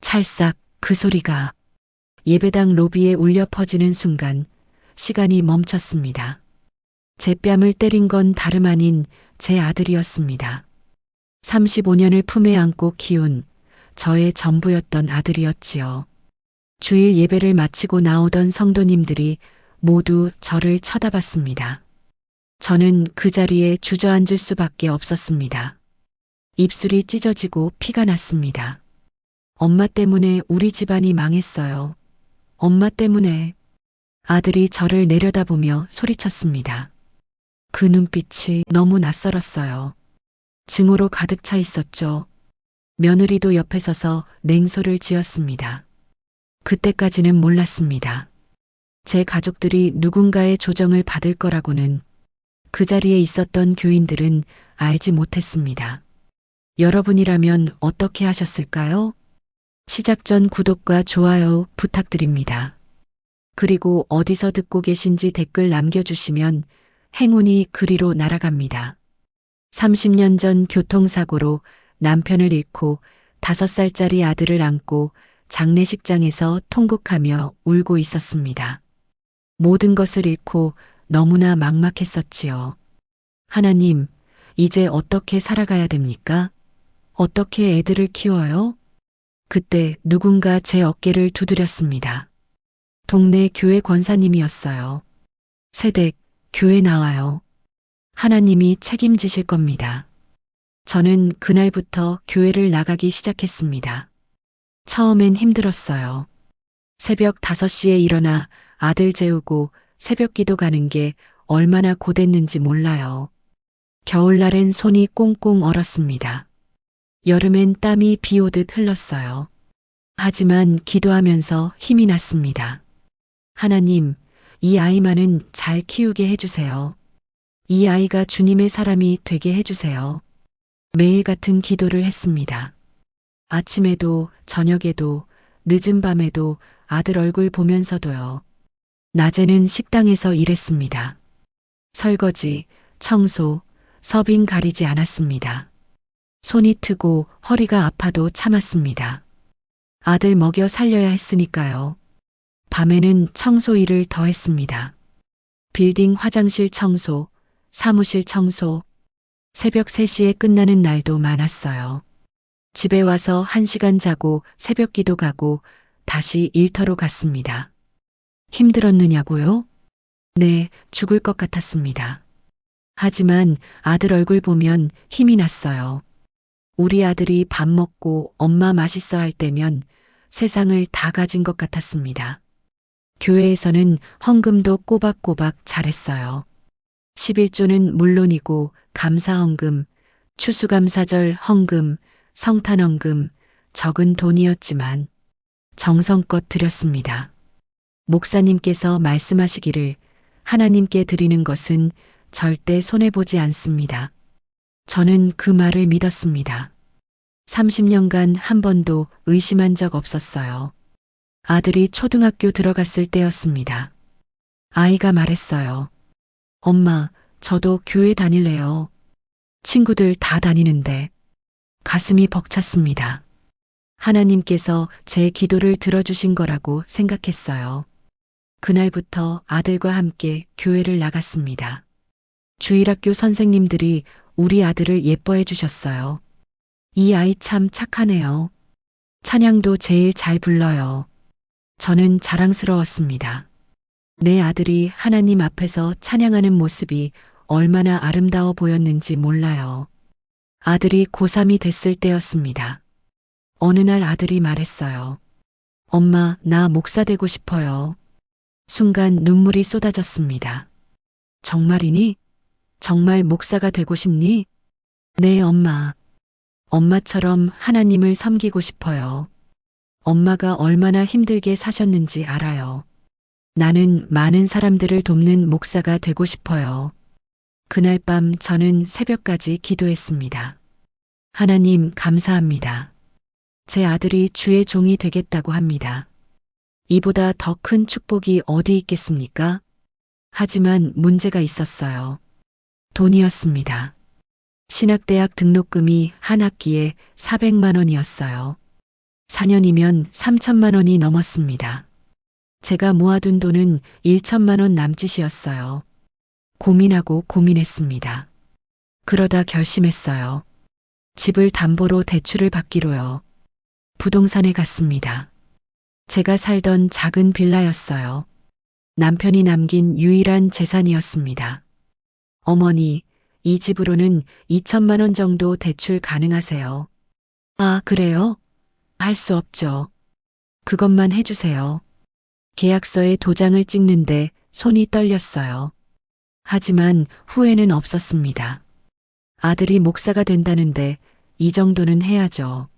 찰싹 그 소리가 예배당 로비에 울려 퍼지는 순간 시간이 멈췄습니다. 제 뺨을 때린 건 다름 아닌 제 아들이었습니다. 35년을 품에 안고 키운 저의 전부였던 아들이었지요. 주일 예배를 마치고 나오던 성도님들이 모두 저를 쳐다봤습니다. 저는 그 자리에 주저앉을 수밖에 없었습니다. 입술이 찢어지고 피가 났습니다. 엄마 때문에 우리 집안이 망했어요. 엄마 때문에. 아들이 저를 내려다보며 소리쳤습니다. 그 눈빛이 너무 낯설었어요. 증오로 가득 차 있었죠. 며느리도 옆에 서서 냉소를 지었습니다. 그때까지는 몰랐습니다. 제 가족들이 누군가의 조정을 받을 거라고는. 그 자리에 있었던 교인들은 알지 못했습니다. 여러분이라면 어떻게 하셨을까요? 시작 전 구독과 좋아요 부탁드립니다. 그리고 어디서 듣고 계신지 댓글 남겨주시면 행운이 그리로 날아갑니다. 30년 전 교통사고로 남편을 잃고 5살짜리 아들을 안고 장례식장에서 통곡하며 울고 있었습니다. 모든 것을 잃고 너무나 막막했었지요. 하나님, 이제 어떻게 살아가야 됩니까? 어떻게 애들을 키워요? 그때 누군가 제 어깨를 두드렸습니다. 동네 교회 권사님이었어요. 세댁, 교회 나와요. 하나님이 책임지실 겁니다. 저는 그날부터 교회를 나가기 시작했습니다. 처음엔 힘들었어요. 새벽 5시에 일어나 아들 재우고 새벽 기도 가는 게 얼마나 고됐는지 몰라요. 겨울날엔 손이 꽁꽁 얼었습니다. 여름엔 땀이 비 오듯 흘렀어요. 하지만 기도하면서 힘이 났습니다. 하나님, 이 아이만은 잘 키우게 해주세요. 이 아이가 주님의 사람이 되게 해주세요. 매일 같은 기도를 했습니다. 아침에도 저녁에도 늦은 밤에도 아들 얼굴 보면서도요. 낮에는 식당에서 일했습니다. 설거지, 청소, 서빙 가리지 않았습니다. 손이 트고 허리가 아파도 참았습니다. 아들 먹여 살려야 했으니까요. 밤에는 청소 일을 더 했습니다. 빌딩 화장실 청소, 사무실 청소, 새벽 3시에 끝나는 날도 많았어요. 집에 와서 1시간 자고 새벽 기도 가고 다시 일터로 갔습니다. 힘들었느냐고요? 네, 죽을 것 같았습니다. 하지만 아들 얼굴 보면 힘이 났어요. 우리 아들이 밥 먹고 엄마 맛있어 할 때면 세상을 다 가진 것 같았습니다. 교회에서는 헌금도 꼬박꼬박 잘했어요. 11조는 물론이고 감사헌금, 추수감사절 헌금, 성탄헌금, 적은 돈이었지만 정성껏 드렸습니다. 목사님께서 말씀하시기를 하나님께 드리는 것은 절대 손해보지 않습니다. 저는 그 말을 믿었습니다. 30년간 한 번도 의심한 적 없었어요. 아들이 초등학교 들어갔을 때였습니다. 아이가 말했어요. 엄마, 저도 교회 다닐래요. 친구들 다 다니는데. 가슴이 벅찼습니다. 하나님께서 제 기도를 들어주신 거라고 생각했어요. 그날부터 아들과 함께 교회를 나갔습니다. 주일학교 선생님들이 우리 아들을 예뻐해 주셨어요. 이 아이 참 착하네요. 찬양도 제일 잘 불러요. 저는 자랑스러웠습니다. 내 아들이 하나님 앞에서 찬양하는 모습이 얼마나 아름다워 보였는지 몰라요. 아들이 고3이 됐을 때였습니다. 어느 날 아들이 말했어요. 엄마, 나 목사 되고 싶어요. 순간 눈물이 쏟아졌습니다. 정말이니? 정말 목사가 되고 싶니? 네, 엄마. 엄마처럼 하나님을 섬기고 싶어요. 엄마가 얼마나 힘들게 사셨는지 알아요. 나는 많은 사람들을 돕는 목사가 되고 싶어요. 그날 밤 저는 새벽까지 기도했습니다. 하나님 감사합니다. 제 아들이 주의 종이 되겠다고 합니다. 이보다 더 큰 축복이 어디 있겠습니까? 하지만 문제가 있었어요. 돈이었습니다. 신학대학 등록금이 한 학기에 400만 원이었어요. 4년이면 3천만 원이 넘었습니다. 제가 모아둔 돈은 1천만 원 남짓이었어요. 고민하고 고민했습니다. 그러다 결심했어요. 집을 담보로 대출을 받기로요. 부동산에 갔습니다. 제가 살던 작은 빌라였어요. 남편이 남긴 유일한 재산이었습니다. 어머니, 이 집으로는 2천만 원 정도 대출 가능하세요. 아, 그래요? 할 수 없죠. 그것만 해주세요. 계약서에 도장을 찍는데 손이 떨렸어요. 하지만 후회는 없었습니다. 아들이 목사가 된다는데 이 정도는 해야죠.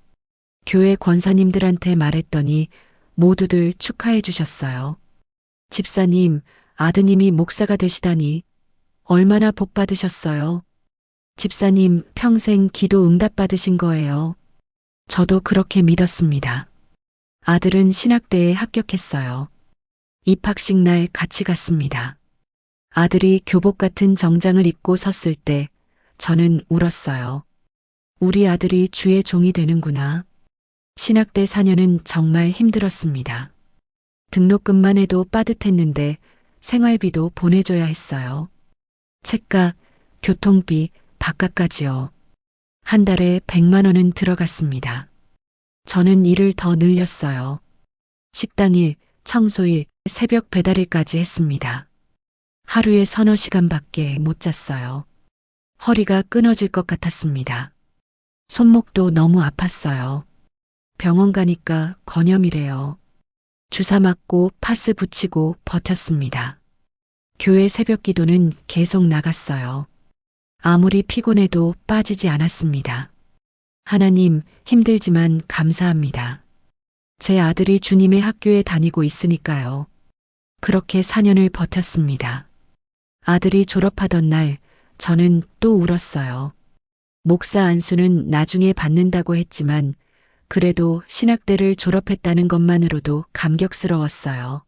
교회 권사님들한테 말했더니 모두들 축하해 주셨어요. 집사님, 아드님이 목사가 되시다니 얼마나 복 받으셨어요. 집사님 평생 기도 응답 받으신 거예요. 저도 그렇게 믿었습니다. 아들은 신학대에 합격했어요. 입학식 날 같이 갔습니다. 아들이 교복 같은 정장을 입고 섰을 때 저는 울었어요. 우리 아들이 주의 종이 되는구나. 신학대 4년은 정말 힘들었습니다. 등록금만 해도 빠듯했는데 생활비도 보내줘야 했어요. 책값, 교통비, 밥값까지요. 한 달에 100만 원은 들어갔습니다. 저는 일을 더 늘렸어요. 식당일, 청소일, 새벽 배달일까지 했습니다. 하루에 서너 시간밖에 못 잤어요. 허리가 끊어질 것 같았습니다. 손목도 너무 아팠어요. 병원 가니까 건염이래요. 주사 맞고 파스 붙이고 버텼습니다. 교회 새벽 기도는 계속 나갔어요. 아무리 피곤해도 빠지지 않았습니다. 하나님, 힘들지만 감사합니다. 제 아들이 주님의 학교에 다니고 있으니까요. 그렇게 4년을 버텼습니다. 아들이 졸업하던 날 저는 또 울었어요. 목사 안수는 나중에 받는다고 했지만 그래도 신학대를 졸업했다는 것만으로도 감격스러웠어요.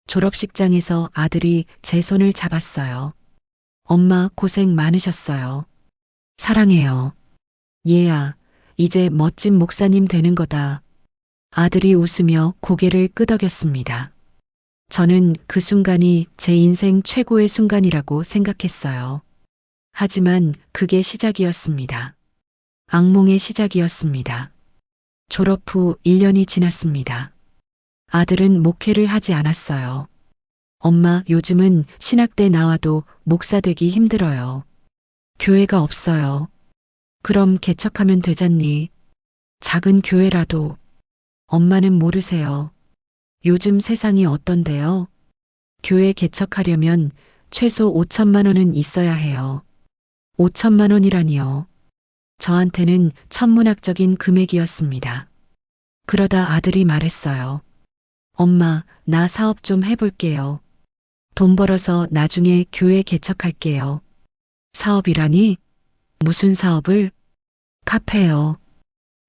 졸업식장에서 아들이 제 손을 잡았어요. 엄마 고생 많으셨어요. 사랑해요. 얘야, 이제 멋진 목사님 되는 거다. 아들이 웃으며 고개를 끄덕였습니다. 저는 그 순간이 제 인생 최고의 순간이라고 생각했어요. 하지만 그게 시작이었습니다. 악몽의 시작이었습니다. 졸업 후 1년이 지났습니다. 아들은 목회를 하지 않았어요. 엄마, 요즘은 신학대 나와도 목사 되기 힘들어요. 교회가 없어요. 그럼 개척하면 되잖니. 작은 교회라도. 엄마는 모르세요. 요즘 세상이 어떤데요? 교회 개척하려면 최소 5천만 원은 있어야 해요. 5천만 원이라니요. 저한테는 천문학적인 금액이었습니다. 그러다 아들이 말했어요. 엄마, 나 사업 좀 해볼게요. 돈 벌어서 나중에 교회 개척할게요. 사업이라니? 무슨 사업을? 카페요.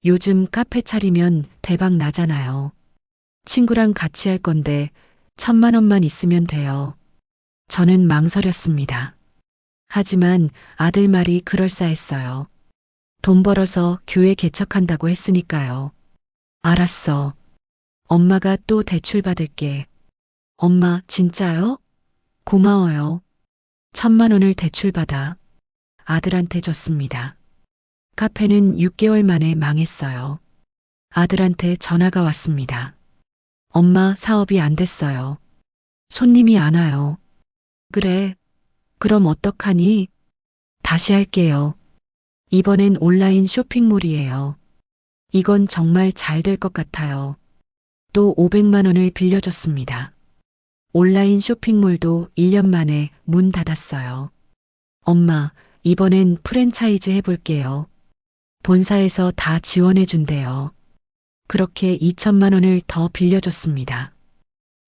요즘 카페 차리면 대박 나잖아요. 친구랑 같이 할 건데 1천만 원만 있으면 돼요. 저는 망설였습니다. 하지만 아들 말이 그럴싸했어요. 돈 벌어서 교회 개척한다고 했으니까요. 알았어. 엄마가 또 대출 받을게. 엄마, 진짜요? 고마워요. 1천만 원을 대출받아 아들한테 줬습니다. 카페는 6개월 만에 망했어요. 아들한테 전화가 왔습니다. 엄마, 사업이 안 됐어요. 손님이 안 와요. 그래. 그럼 어떡하니? 다시 할게요. 이번엔 온라인 쇼핑몰이에요. 이건 정말 잘 될 것 같아요. 또 500만 원을 빌려줬습니다. 온라인 쇼핑몰도 1년 만에 문 닫았어요. 엄마, 이번엔 프랜차이즈 해볼게요. 본사에서 다 지원해준대요. 그렇게 2천만 원을 더 빌려줬습니다.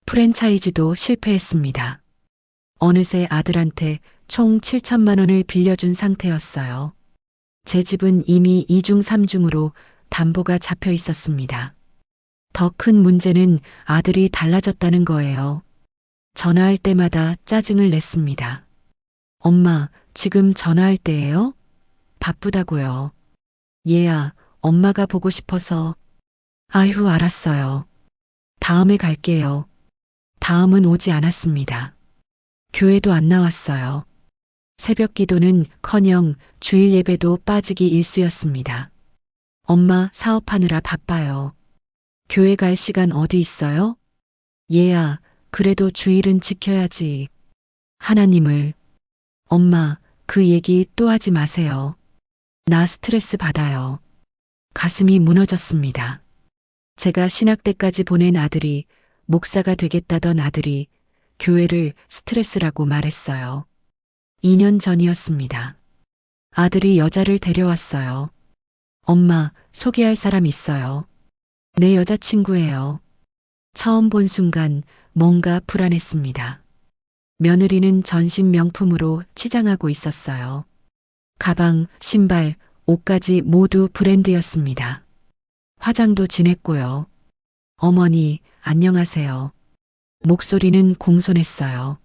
프랜차이즈도 실패했습니다. 어느새 아들한테 총 7천만 원을 빌려준 상태였어요. 제 집은 이미 2중 3중으로 담보가 잡혀 있었습니다. 더 큰 문제는 아들이 달라졌다는 거예요. 전화할 때마다 짜증을 냈습니다. 엄마, 지금 전화할 때예요? 바쁘다고요. 얘야, 엄마가 보고 싶어서. 아휴, 알았어요. 다음에 갈게요. 다음은 오지 않았습니다. 교회도 안 나왔어요. 새벽 기도는 커녕 주일 예배도 빠지기 일쑤였습니다. 엄마 사업하느라 바빠요. 교회 갈 시간 어디 있어요? 얘야, 그래도 주일은 지켜야지. 하나님을. 엄마, 그 얘기 또 하지 마세요. 나 스트레스 받아요. 가슴이 무너졌습니다. 제가 신학 때까지 보낸 아들이, 목사가 되겠다던 아들이 교회를 스트레스라고 말했어요. 2년 전이었습니다. 아들이 여자를 데려왔어요. 엄마, 소개할 사람 있어요. 내 여자친구예요. 처음 본 순간 뭔가 불안했습니다. 며느리는 전신 명품으로 치장하고 있었어요. 가방, 신발, 옷까지 모두 브랜드였습니다. 화장도 진했고요. 어머니, 안녕하세요. 목소리는 공손했어요.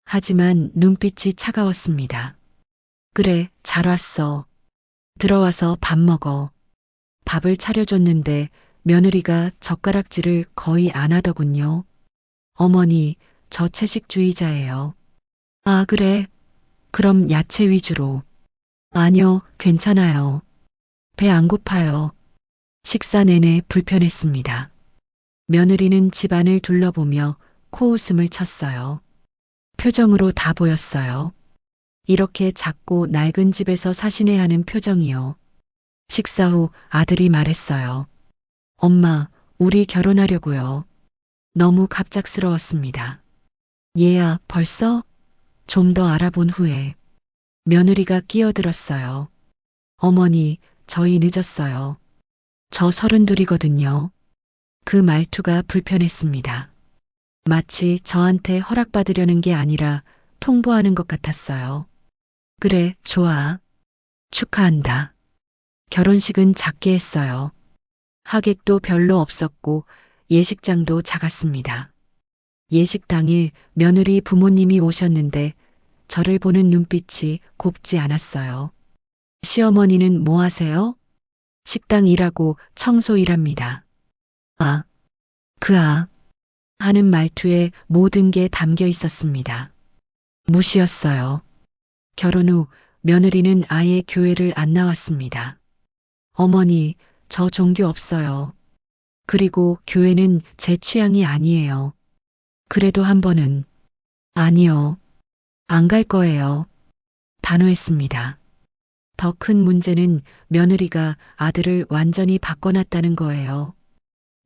하지만 눈빛이 차가웠습니다. 그래, 잘 왔어. 들어와서 밥 먹어. 밥을 차려줬는데 며느리가 젓가락질을 거의 안 하더군요. 어머니, 저 채식주의자예요. 아, 그래? 그럼 야채 위주로. 아니요, 괜찮아요. 배 안 고파요. 식사 내내 불편했습니다. 며느리는 집안을 둘러보며 코웃음을 쳤어요. 표정으로 다 보였어요. 이렇게 작고 낡은 집에서 사시네 하는 표정이요. 식사 후 아들이 말했어요. 엄마, 우리 결혼하려고요. 너무 갑작스러웠습니다. 얘야, 벌써? 좀 더 알아본 후에. 며느리가 끼어들었어요. 어머니, 저희 늦었어요. 저 32이거든요. 그 말투가 불편했습니다. 마치 저한테 허락받으려는 게 아니라 통보하는 것 같았어요. 그래, 좋아. 축하한다. 결혼식은 작게 했어요. 하객도 별로 없었고 예식장도 작았습니다. 예식 당일 며느리 부모님이 오셨는데 저를 보는 눈빛이 곱지 않았어요. 시어머니는 뭐 하세요? 식당 일하고 청소 일합니다. 아, 하는 말투에 모든 게 담겨 있었습니다. 무시였어요. 결혼 후 며느리는 아예 교회를 안 나왔습니다. 어머니, 저 종교 없어요. 그리고 교회는 제 취향이 아니에요. 그래도 한 번은. 아니요. 안 갈 거예요. 단호했습니다. 더 큰 문제는 며느리가 아들을 완전히 바꿔놨다는 거예요.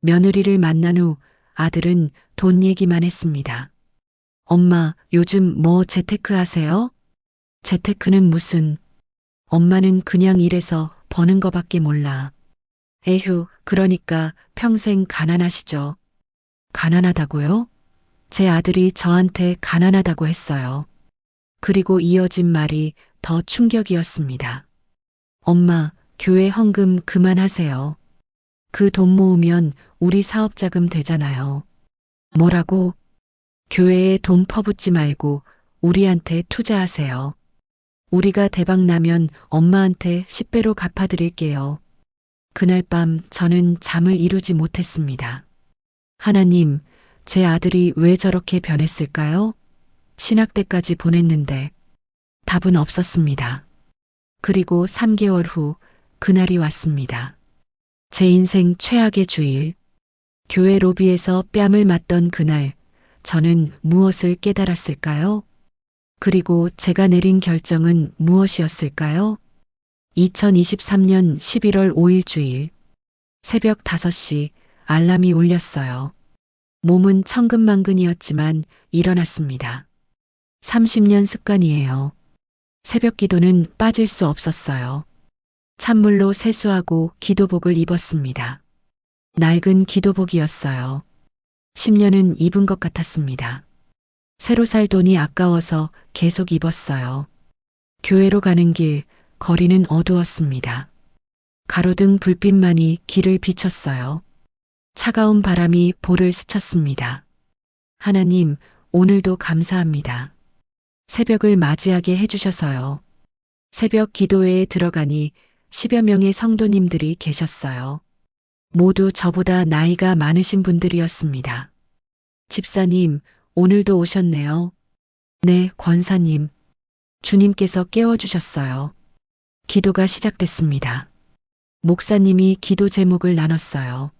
며느리를 만난 후 아들은 돈 얘기만 했습니다. 엄마, 요즘 뭐 재테크 하세요? 재테크는 무슨? 엄마는 그냥 일해서 버는 거밖에 몰라. 에휴, 그러니까 평생 가난하시죠. 가난하다고요? 제 아들이 저한테 가난하다고 했어요. 그리고 이어진 말이 더 충격이었습니다. 엄마, 교회 헌금 그만하세요. 그 돈 모으면 우리 사업 자금 되잖아요. 뭐라고? 교회에 돈 퍼붓지 말고 우리한테 투자하세요. 우리가 대박 나면 엄마한테 10배로 갚아드릴게요. 그날 밤 저는 잠을 이루지 못했습니다. 하나님, 제 아들이 왜 저렇게 변했을까요? 신학 때까지 보냈는데 답은 없었습니다. 그리고 3개월 후 그날이 왔습니다. 제 인생 최악의 주일. 교회 로비에서 뺨을 맞던 그날, 저는 무엇을 깨달았을까요? 그리고 제가 내린 결정은 무엇이었을까요? 2023년 11월 5일 주일. 새벽 5시 알람이 울렸어요. 몸은 천근만근이었지만 일어났습니다. 30년 습관이에요. 새벽 기도는 빠질 수 없었어요. 찬물로 세수하고 기도복을 입었습니다. 낡은 기도복이었어요. 10년은 입은 것 같았습니다. 새로 살 돈이 아까워서 계속 입었어요. 교회로 가는 길, 거리는 어두웠습니다. 가로등 불빛만이 길을 비췄어요. 차가운 바람이 볼을 스쳤습니다. 하나님, 오늘도 감사합니다. 새벽을 맞이하게 해주셔서요. 새벽 기도회에 들어가니 10여 명의 성도님들이 계셨어요. 모두 저보다 나이가 많으신 분들이었습니다. 집사님, 오늘도 오셨네요. 네, 권사님. 주님께서 깨워주셨어요. 기도가 시작됐습니다. 목사님이 기도 제목을 나눴어요.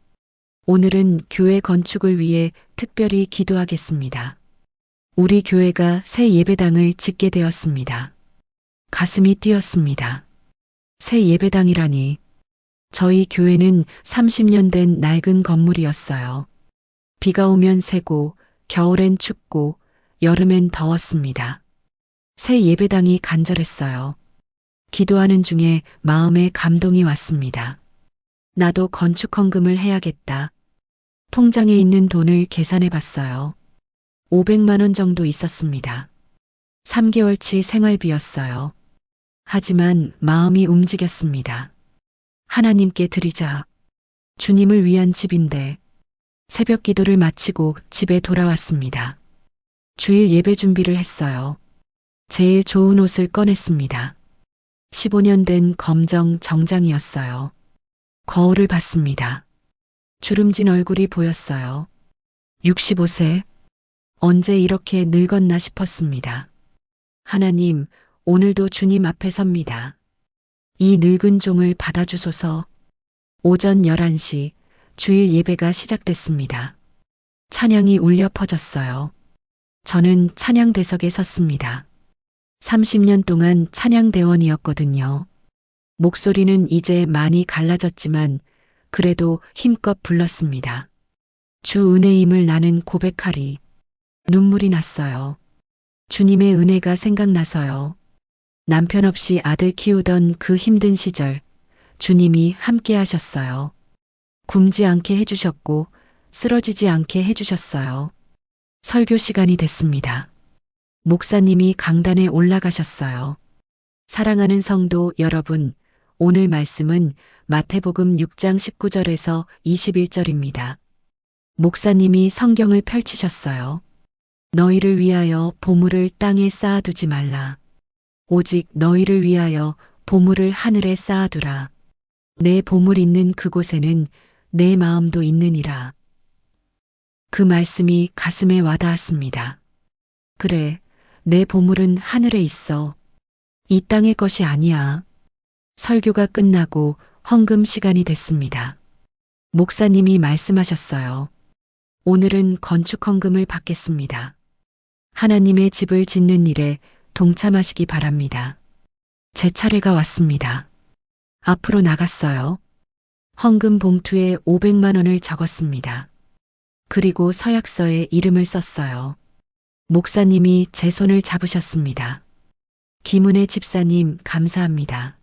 오늘은 교회 건축을 위해 특별히 기도하겠습니다. 우리 교회가 새 예배당을 짓게 되었습니다. 가슴이 뛰었습니다. 새 예배당이라니. 저희 교회는 30년 된 낡은 건물이었어요. 비가 오면 새고, 겨울엔 춥고, 여름엔 더웠습니다. 새 예배당이 간절했어요. 기도하는 중에 마음에 감동이 왔습니다. 나도 건축 헌금을 해야겠다. 통장에 있는 돈을 계산해 봤어요. 500만 원 정도 있었습니다. 3개월치 생활비였어요. 하지만 마음이 움직였습니다. 하나님께 드리자. 주님을 위한 집인데. 새벽 기도를 마치고 집에 돌아왔습니다. 주일 예배 준비를 했어요. 제일 좋은 옷을 꺼냈습니다. 15년 된 검정 정장이었어요. 거울을 봤습니다. 주름진 얼굴이 보였어요. 65세? 언제 이렇게 늙었나 싶었습니다. 하나님, 오늘도 주님 앞에 섭니다. 이 늙은 종을 받아주소서. 오전 11시 주일 예배가 시작됐습니다. 찬양이 울려 퍼졌어요. 저는 찬양대석에 섰습니다. 30년 동안 찬양대원이었거든요. 목소리는 이제 많이 갈라졌지만 그래도 힘껏 불렀습니다. 주 은혜임을 나는 고백하리. 눈물이 났어요. 주님의 은혜가 생각나서요. 남편 없이 아들 키우던 그 힘든 시절 주님이 함께 하셨어요. 굶지 않게 해주셨고 쓰러지지 않게 해주셨어요. 설교 시간이 됐습니다. 목사님이 강단에 올라가셨어요. 사랑하는 성도 여러분, 오늘 말씀은 마태복음 6장 19절에서 21절입니다. 목사님이 성경을 펼치셨어요. 너희를 위하여 보물을 땅에 쌓아두지 말라. 오직 너희를 위하여 보물을 하늘에 쌓아두라. 내 보물 있는 그곳에는 내 마음도 있느니라. 그 말씀이 가슴에 와닿았습니다. 그래, 내 보물은 하늘에 있어. 이 땅의 것이 아니야. 설교가 끝나고 헌금 시간이 됐습니다. 목사님이 말씀하셨어요. 오늘은 건축 헌금을 받겠습니다. 하나님의 집을 짓는 일에 동참하시기 바랍니다. 제 차례가 왔습니다. 앞으로 나갔어요. 헌금 봉투에 500만 원을 적었습니다. 그리고 서약서에 이름을 썼어요. 목사님이 제 손을 잡으셨습니다. 김은혜 집사님 감사합니다.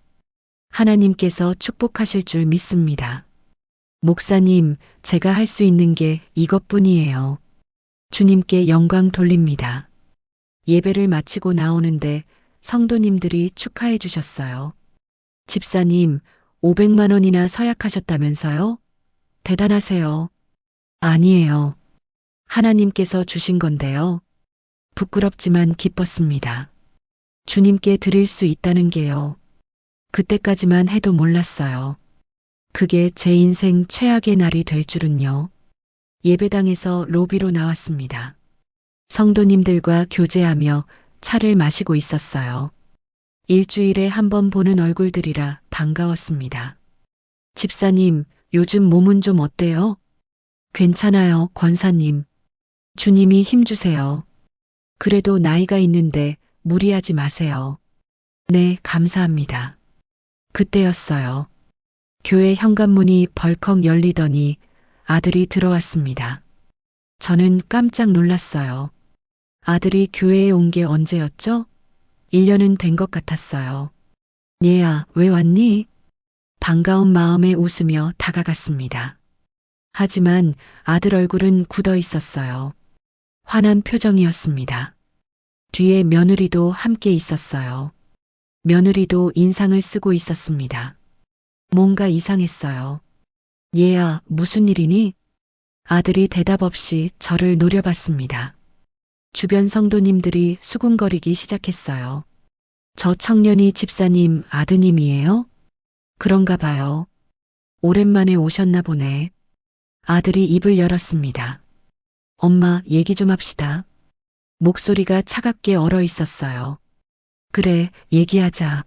하나님께서 축복하실 줄 믿습니다. 목사님, 제가 할 수 있는 게 이것뿐이에요. 주님께 영광 돌립니다. 예배를 마치고 나오는데 성도님들이 축하해 주셨어요. 집사님, 500만 원이나 서약하셨다면서요? 대단하세요. 아니에요. 하나님께서 주신 건데요. 부끄럽지만 기뻤습니다. 주님께 드릴 수 있다는 게요. 그때까지만 해도 몰랐어요. 그게 제 인생 최악의 날이 될 줄은요. 예배당에서 로비로 나왔습니다. 성도님들과 교제하며 차를 마시고 있었어요. 일주일에 한 번 보는 얼굴들이라 반가웠습니다. 집사님, 요즘 몸은 좀 어때요? 괜찮아요, 권사님. 주님이 힘주세요. 그래도 나이가 있는데 무리하지 마세요. 네, 감사합니다. 그때였어요. 교회 현관문이 벌컥 열리더니 아들이 들어왔습니다. 저는 깜짝 놀랐어요. 아들이 교회에 온 게 언제였죠? 1년은 된 것 같았어요. 얘야, 왜 왔니? 반가운 마음에 웃으며 다가갔습니다. 하지만 아들 얼굴은 굳어 있었어요. 화난 표정이었습니다. 뒤에 며느리도 함께 있었어요. 며느리도 인상을 쓰고 있었습니다. 뭔가 이상했어요. 얘야, 무슨 일이니? 아들이 대답 없이 저를 노려봤습니다. 주변 성도님들이 수군거리기 시작했어요. 저 청년이 집사님 아드님이에요? 그런가 봐요. 오랜만에 오셨나 보네. 아들이 입을 열었습니다. 엄마, 얘기 좀 합시다. 목소리가 차갑게 얼어 있었어요. 그래, 얘기하자.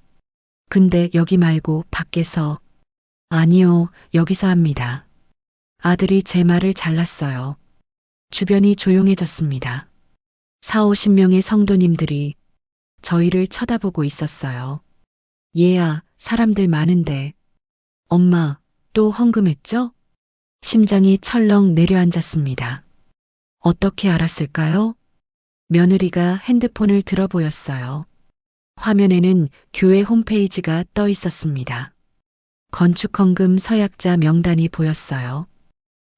근데 여기 말고 밖에서. 아니요, 여기서 합니다. 아들이 제 말을 잘랐어요. 주변이 조용해졌습니다. 4, 50명의 성도님들이 저희를 쳐다보고 있었어요. 얘야, 사람들 많은데. 엄마, 또 헌금했죠? 심장이 철렁 내려앉았습니다. 어떻게 알았을까요? 며느리가 핸드폰을 들어 보였어요. 화면에는 교회 홈페이지가 떠 있었습니다. 건축헌금 서약자 명단이 보였어요.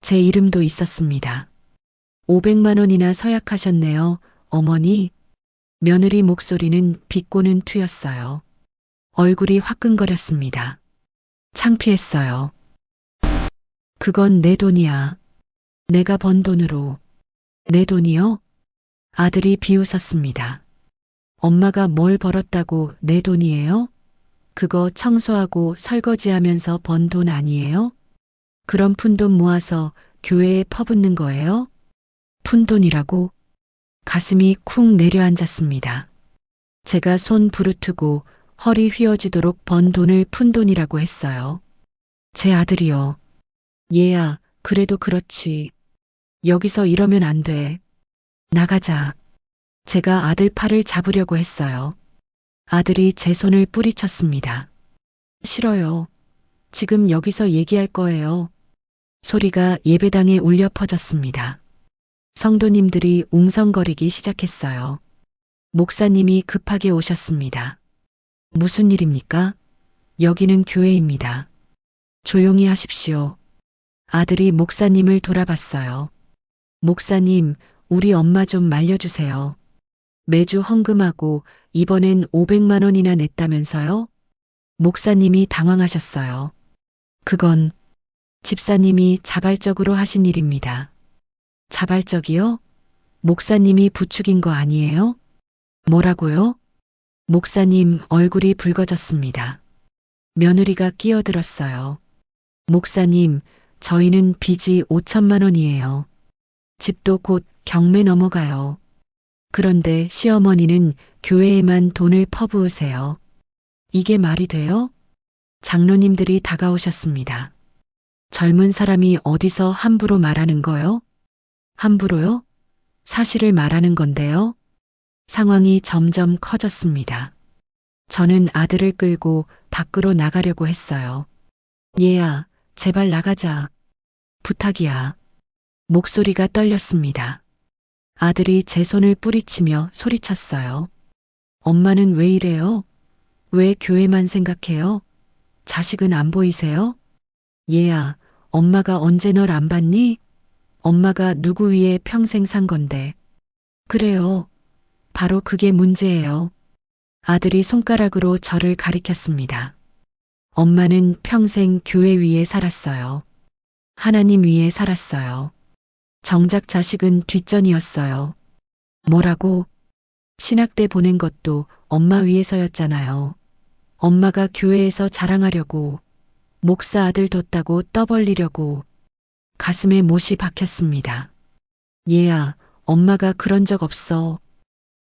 제 이름도 있었습니다. 500만 원이나 서약하셨네요, 어머니. 며느리 목소리는 비꼬는 투였어요. 얼굴이 화끈거렸습니다. 창피했어요. 그건 내 돈이야. 내가 번 돈으로. 내 돈이요? 아들이 비웃었습니다. 엄마가 뭘 벌었다고 내 돈이에요? 그거 청소하고 설거지하면서 번 돈 아니에요? 그런 푼돈 모아서 교회에 퍼붓는 거예요? 푼돈이라고? 가슴이 쿵 내려앉았습니다. 제가 손 부르트고 허리 휘어지도록 번 돈을 푼돈이라고 했어요. 제 아들이요. 얘야, 그래도 그렇지. 여기서 이러면 안 돼. 나가자. 제가 아들 팔을 잡으려고 했어요. 아들이 제 손을 뿌리쳤습니다. 싫어요. 지금 여기서 얘기할 거예요. 소리가 예배당에 울려 퍼졌습니다. 성도님들이 웅성거리기 시작했어요. 목사님이 급하게 오셨습니다. 무슨 일입니까? 여기는 교회입니다. 조용히 하십시오. 아들이 목사님을 돌아봤어요. 목사님, 우리 엄마 좀 말려주세요. 매주 헌금하고 이번엔 500만 원이나 냈다면서요? 목사님이 당황하셨어요. 그건 집사님이 자발적으로 하신 일입니다. 자발적이요? 목사님이 부추긴 거 아니에요? 뭐라고요? 목사님 얼굴이 붉어졌습니다. 며느리가 끼어들었어요. 목사님, 저희는 빚이 5천만 원이에요. 집도 곧 경매 넘어가요. 그런데 시어머니는 교회에만 돈을 퍼부으세요. 이게 말이 돼요? 장로님들이 다가오셨습니다. 젊은 사람이 어디서 함부로 말하는 거요? 함부로요? 사실을 말하는 건데요. 상황이 점점 커졌습니다. 저는 아들을 끌고 밖으로 나가려고 했어요. 얘야, 제발 나가자. 부탁이야. 목소리가 떨렸습니다. 아들이 제 손을 뿌리치며 소리쳤어요. 엄마는 왜 이래요? 왜 교회만 생각해요? 자식은 안 보이세요? 얘야, 엄마가 언제 널 안 봤니? 엄마가 누구 위해 평생 산 건데. 그래요. 바로 그게 문제예요. 아들이 손가락으로 저를 가리켰습니다. 엄마는 평생 교회 위에 살았어요. 하나님 위에 살았어요. 정작 자식은 뒷전이었어요. 뭐라고? 신학대 보낸 것도 엄마 위해서였잖아요. 엄마가 교회에서 자랑하려고, 목사 아들 뒀다고 떠벌리려고. 가슴에 못이 박혔습니다. 얘야, 엄마가 그런 적 없어.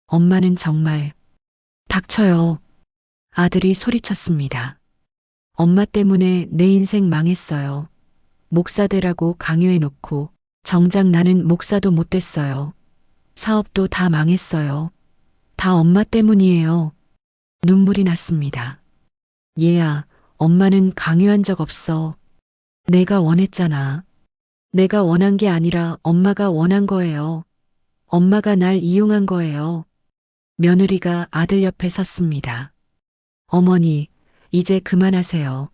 엄마는 정말. 닥쳐요. 아들이 소리쳤습니다. 엄마 때문에 내 인생 망했어요. 목사 되라고 강요해놓고 정작 나는 목사도 못 됐어요. 사업도 다 망했어요. 다 엄마 때문이에요. 눈물이 났습니다. 얘야, 엄마는 강요한 적 없어. 내가 원했잖아. 내가 원한 게 아니라 엄마가 원한 거예요. 엄마가 날 이용한 거예요. 며느리가 아들 옆에 섰습니다. 어머니, 이제 그만하세요.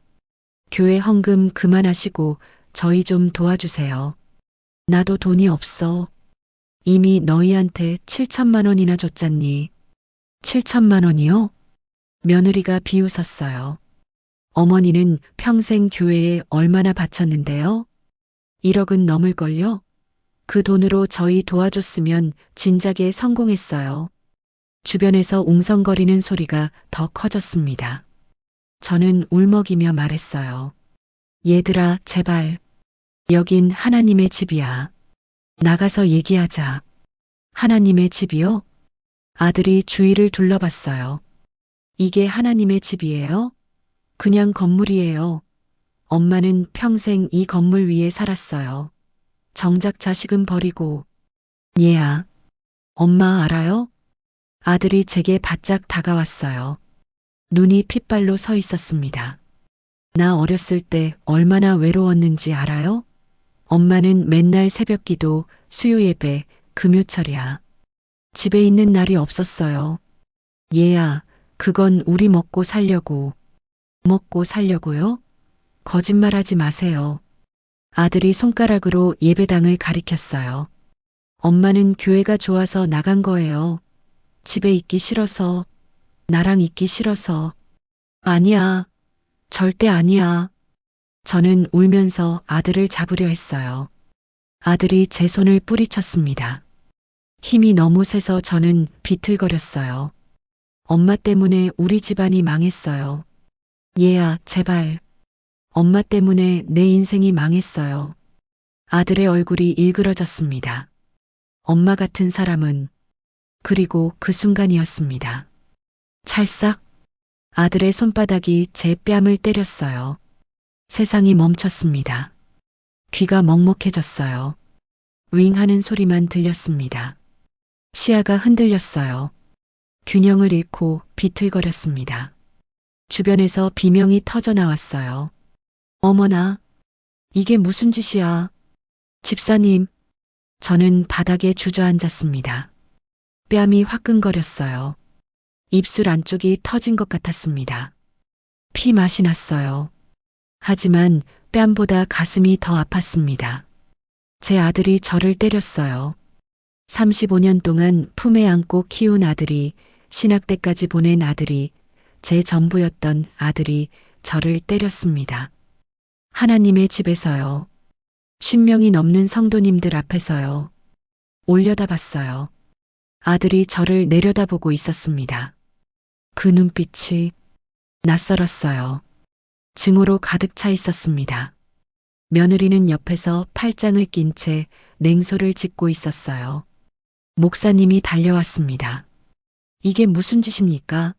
교회 헌금 그만하시고 저희 좀 도와주세요. 나도 돈이 없어. 이미 너희한테 7천만 원이나 줬잖니. 7천만 원이요? 며느리가 비웃었어요. 어머니는 평생 교회에 얼마나 바쳤는데요? 1억은 넘을걸요? 그 돈으로 저희 도와줬으면 진작에 성공했어요. 주변에서 웅성거리는 소리가 더 커졌습니다. 저는 울먹이며 말했어요. 얘들아, 제발. 여긴 하나님의 집이야. 나가서 얘기하자. 하나님의 집이요? 아들이 주위를 둘러봤어요. 이게 하나님의 집이에요? 그냥 건물이에요. 엄마는 평생 이 건물 위에 살았어요. 정작 자식은 버리고. 얘야, 엄마 알아요? 아들이 제게 바짝 다가왔어요. 눈이 핏발로 서 있었습니다. 나 어렸을 때 얼마나 외로웠는지 알아요? 엄마는 맨날 새벽기도, 수요예배, 금요철이야. 집에 있는 날이 없었어요. 얘야, 그건 우리 먹고 살려고. 먹고 살려고요? 거짓말하지 마세요. 아들이 손가락으로 예배당을 가리켰어요. 엄마는 교회가 좋아서 나간 거예요. 집에 있기 싫어서, 나랑 있기 싫어서. 아니야. 절대 아니야. 저는 울면서 아들을 잡으려 했어요. 아들이 제 손을 뿌리쳤습니다. 힘이 너무 세서 저는 비틀거렸어요. 엄마 때문에 우리 집안이 망했어요. 얘야, 제발. 엄마 때문에 내 인생이 망했어요. 아들의 얼굴이 일그러졌습니다. 엄마 같은 사람은. 그리고 그 순간이었습니다. 찰싹. 아들의 손바닥이 제 뺨을 때렸어요. 세상이 멈췄습니다. 귀가 먹먹해졌어요. 윙 하는 소리만 들렸습니다. 시야가 흔들렸어요. 균형을 잃고 비틀거렸습니다. 주변에서 비명이 터져 나왔어요. 어머나, 이게 무슨 짓이야. 집사님, 저는 바닥에 주저앉았습니다. 뺨이 화끈거렸어요. 입술 안쪽이 터진 것 같았습니다. 피 맛이 났어요. 하지만 뺨보다 가슴이 더 아팠습니다. 제 아들이 저를 때렸어요. 35년 동안 품에 안고 키운 아들이, 신학 때까지 보낸 아들이, 제 전부였던 아들이 저를 때렸습니다. 하나님의 집에서요. 10명이 넘는 성도님들 앞에서요. 올려다봤어요. 아들이 저를 내려다보고 있었습니다. 그 눈빛이 낯설었어요. 증오로 가득 차 있었습니다. 며느리는 옆에서 팔짱을 낀 채 냉소를 짓고 있었어요. 목사님이 달려왔습니다. 이게 무슨 짓입니까?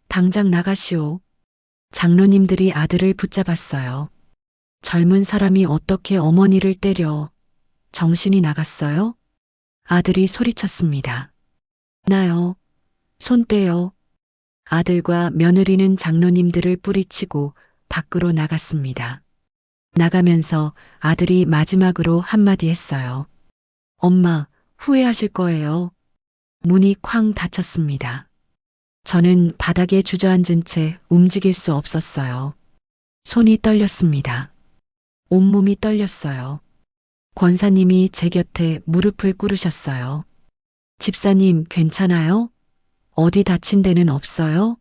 당장 나가시오. 장로님들이 아들을 붙잡았어요. 젊은 사람이 어떻게 어머니를 때려? 정신이 나갔어요? 아들이 소리쳤습니다. 나요. 손 떼요. 아들과 며느리는 장로님들을 뿌리치고 밖으로 나갔습니다. 나가면서 아들이 마지막으로 한마디 했어요. 엄마, 후회하실 거예요. 문이 쾅 닫혔습니다. 저는 바닥에 주저앉은 채 움직일 수 없었어요. 손이 떨렸습니다. 온몸이 떨렸어요. 권사님이 제 곁에 무릎을 꿇으셨어요. 집사님, 괜찮아요? 어디 다친 데는 없어요?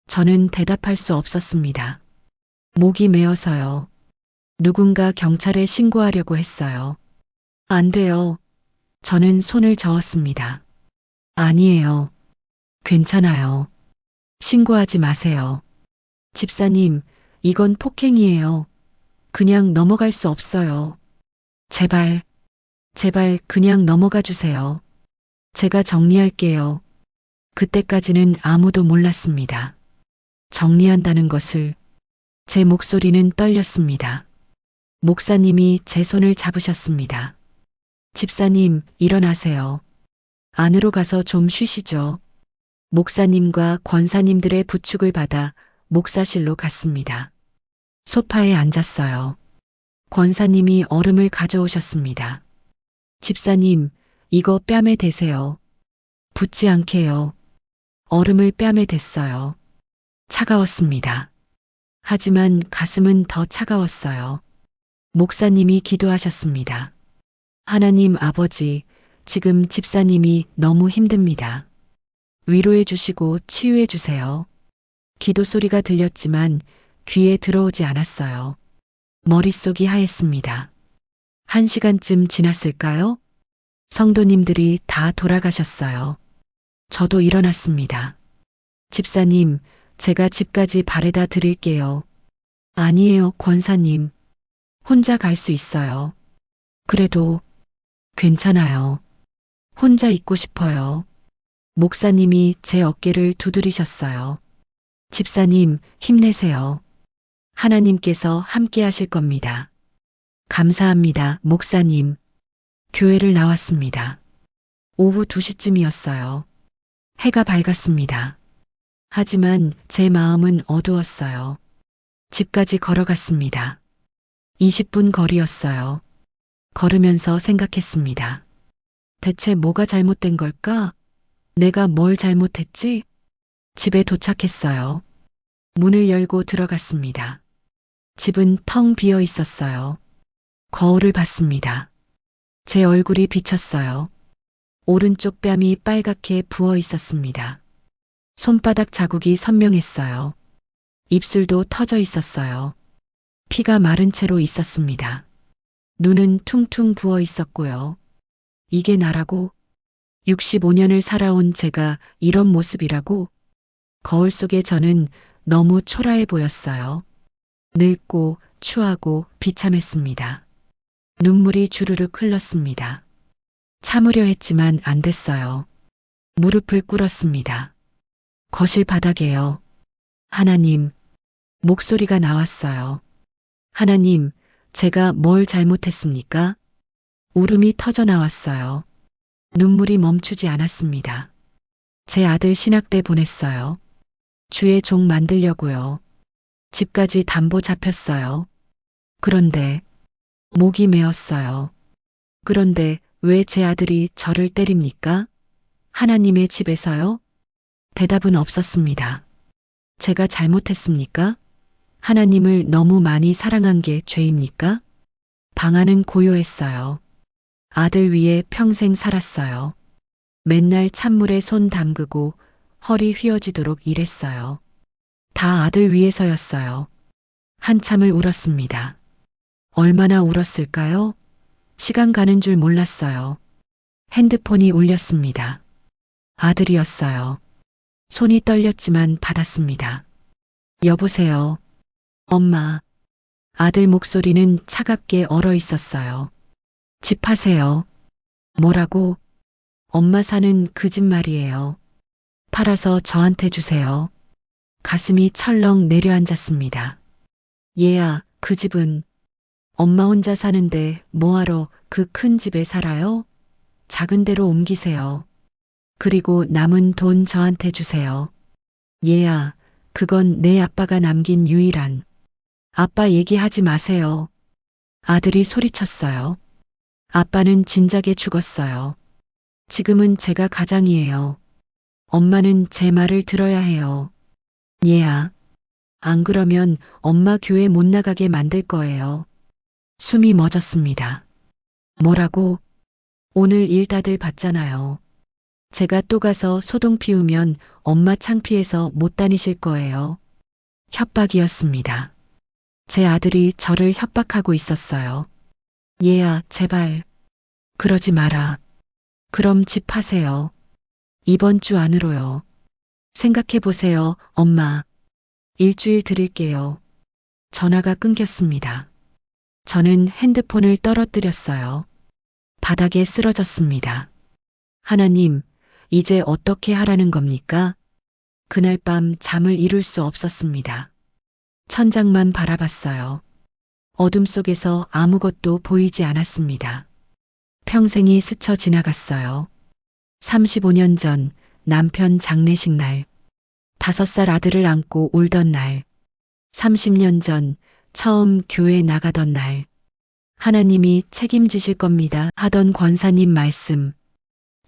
저는 대답할 수 없었습니다. 목이 메어서요. 누군가 경찰에 신고하려고 했어요. 안 돼요. 저는 손을 저었습니다. 아니에요. 괜찮아요. 신고하지 마세요. 집사님, 이건 폭행이에요. 그냥 넘어갈 수 없어요. 제발, 제발 그냥 넘어가 주세요. 제가 정리할게요. 그때까지는 아무도 몰랐습니다. 정리한다는 것을. 제 목소리는 떨렸습니다. 목사님이 제 손을 잡으셨습니다. 집사님, 일어나세요. 안으로 가서 좀 쉬시죠. 목사님과 권사님들의 부축을 받아 목사실로 갔습니다. 소파에 앉았어요. 권사님이 얼음을 가져오셨습니다. 집사님, 이거 뺨에 대세요. 붓지 않게요. 얼음을 뺨에 댔어요. 차가웠습니다. 하지만 가슴은 더 차가웠어요. 목사님이 기도하셨습니다. 하나님 아버지, 지금 집사님이 너무 힘듭니다. 위로해 주시고 치유해 주세요. 기도 소리가 들렸지만 귀에 들어오지 않았어요. 머릿속이 하였습니다. 1시간쯤 지났을까요? 성도님들이 다 돌아가셨어요. 저도 일어났습니다. 집사님, 제가 집까지 바래다 드릴게요. 아니에요, 권사님. 혼자 갈 수 있어요. 그래도 괜찮아요. 혼자 있고 싶어요. 목사님이 제 어깨를 두드리셨어요. 집사님, 힘내세요. 하나님께서 함께 하실 겁니다. 감사합니다, 목사님. 교회를 나왔습니다. 오후 2시쯤이었어요. 해가 밝았습니다. 하지만 제 마음은 어두웠어요. 집까지 걸어갔습니다. 20분 거리였어요. 걸으면서 생각했습니다. 대체 뭐가 잘못된 걸까? 내가 뭘 잘못했지? 집에 도착했어요. 문을 열고 들어갔습니다. 집은 텅 비어 있었어요. 거울을 봤습니다. 제 얼굴이 비쳤어요. 오른쪽 뺨이 빨갛게 부어 있었습니다. 손바닥 자국이 선명했어요. 입술도 터져 있었어요. 피가 마른 채로 있었습니다. 눈은 퉁퉁 부어 있었고요. 이게 나라고? 65년을 살아온 제가 이런 모습이라고? 거울 속의 저는 너무 초라해 보였어요. 늙고 추하고 비참했습니다. 눈물이 주르륵 흘렀습니다. 참으려 했지만 안 됐어요. 무릎을 꿇었습니다. 거실 바닥에요. 하나님, 목소리가 나왔어요. 하나님, 제가 뭘 잘못했습니까? 울음이 터져 나왔어요. 눈물이 멈추지 않았습니다. 제 아들 신학대 보냈어요. 주의 종 만들려고요. 집까지 담보 잡혔어요. 그런데 목이 메었어요. 그런데 왜 제 아들이 저를 때립니까? 하나님의 집에서요? 대답은 없었습니다. 제가 잘못했습니까? 하나님을 너무 많이 사랑한 게 죄입니까? 방 안은 고요했어요. 아들 위해 평생 살았어요. 맨날 찬물에 손 담그고 허리 휘어지도록 일했어요. 다 아들 위해서였어요. 한참을 울었습니다. 얼마나 울었을까요? 시간 가는 줄 몰랐어요. 핸드폰이 울렸습니다. 아들이었어요. 손이 떨렸지만 받았습니다. 여보세요. 엄마. 아들 목소리는 차갑게 얼어 있었어요. 집 파세요. 뭐라고? 엄마 사는 그 집 말이에요. 팔아서 저한테 주세요. 가슴이 철렁 내려앉았습니다. 얘야, 그 집은 엄마 혼자 사는데 뭐하러 그 큰 집에 살아요? 작은 데로 옮기세요. 그리고 남은 돈 저한테 주세요. 얘야, 그건 내 아빠가 남긴 유일한. 아빠 얘기하지 마세요. 아들이 소리쳤어요. 아빠는 진작에 죽었어요. 지금은 제가 가장이에요. 엄마는 제 말을 들어야 해요. 얘야, 안 그러면 엄마 교회 못 나가게 만들 거예요. 숨이 멎었습니다. 뭐라고? 오늘 일 다들 봤잖아요. 제가 또 가서 소동 피우면 엄마 창피해서 못 다니실 거예요. 협박이었습니다. 제 아들이 저를 협박하고 있었어요. 얘야, 제발. 그러지 마라. 그럼 집 파세요. 이번 주 안으로요. 생각해 보세요, 엄마. 일주일 드릴게요. 전화가 끊겼습니다. 저는 핸드폰을 떨어뜨렸어요. 바닥에 쓰러졌습니다. 하나님, 이제 어떻게 하라는 겁니까? 그날 밤 잠을 이룰 수 없었습니다. 천장만 바라봤어요. 어둠 속에서 아무것도 보이지 않았습니다. 평생이 스쳐 지나갔어요. 35년 전 남편 장례식 날, 5살 아들을 안고 울던 날, 30년 전 처음 교회 나가던 날, 하나님이 책임지실 겁니다 하던 권사님 말씀,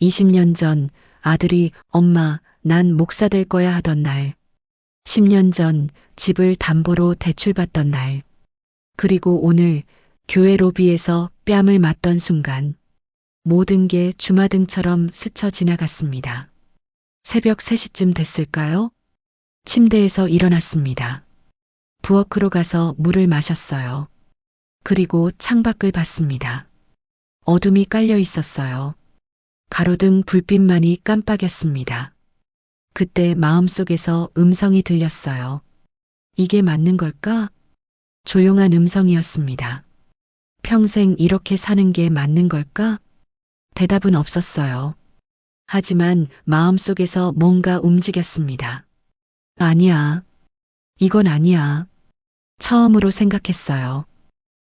20년 전 아들이 엄마, 난 목사 될 거야 하던 날, 10년 전 집을 담보로 대출받던 날, 그리고 오늘 교회 로비에서 뺨을 맞던 순간, 모든 게 주마등처럼 스쳐 지나갔습니다. 새벽 3시쯤 됐을까요? 침대에서 일어났습니다. 부엌으로 가서 물을 마셨어요. 그리고 창밖을 봤습니다. 어둠이 깔려 있었어요. 가로등 불빛만이 깜빡였습니다. 그때 마음속에서 음성이 들렸어요. 이게 맞는 걸까? 조용한 음성이었습니다. 평생 이렇게 사는 게 맞는 걸까? 대답은 없었어요. 하지만 마음속에서 뭔가 움직였습니다. 아니야. 이건 아니야. 처음으로 생각했어요.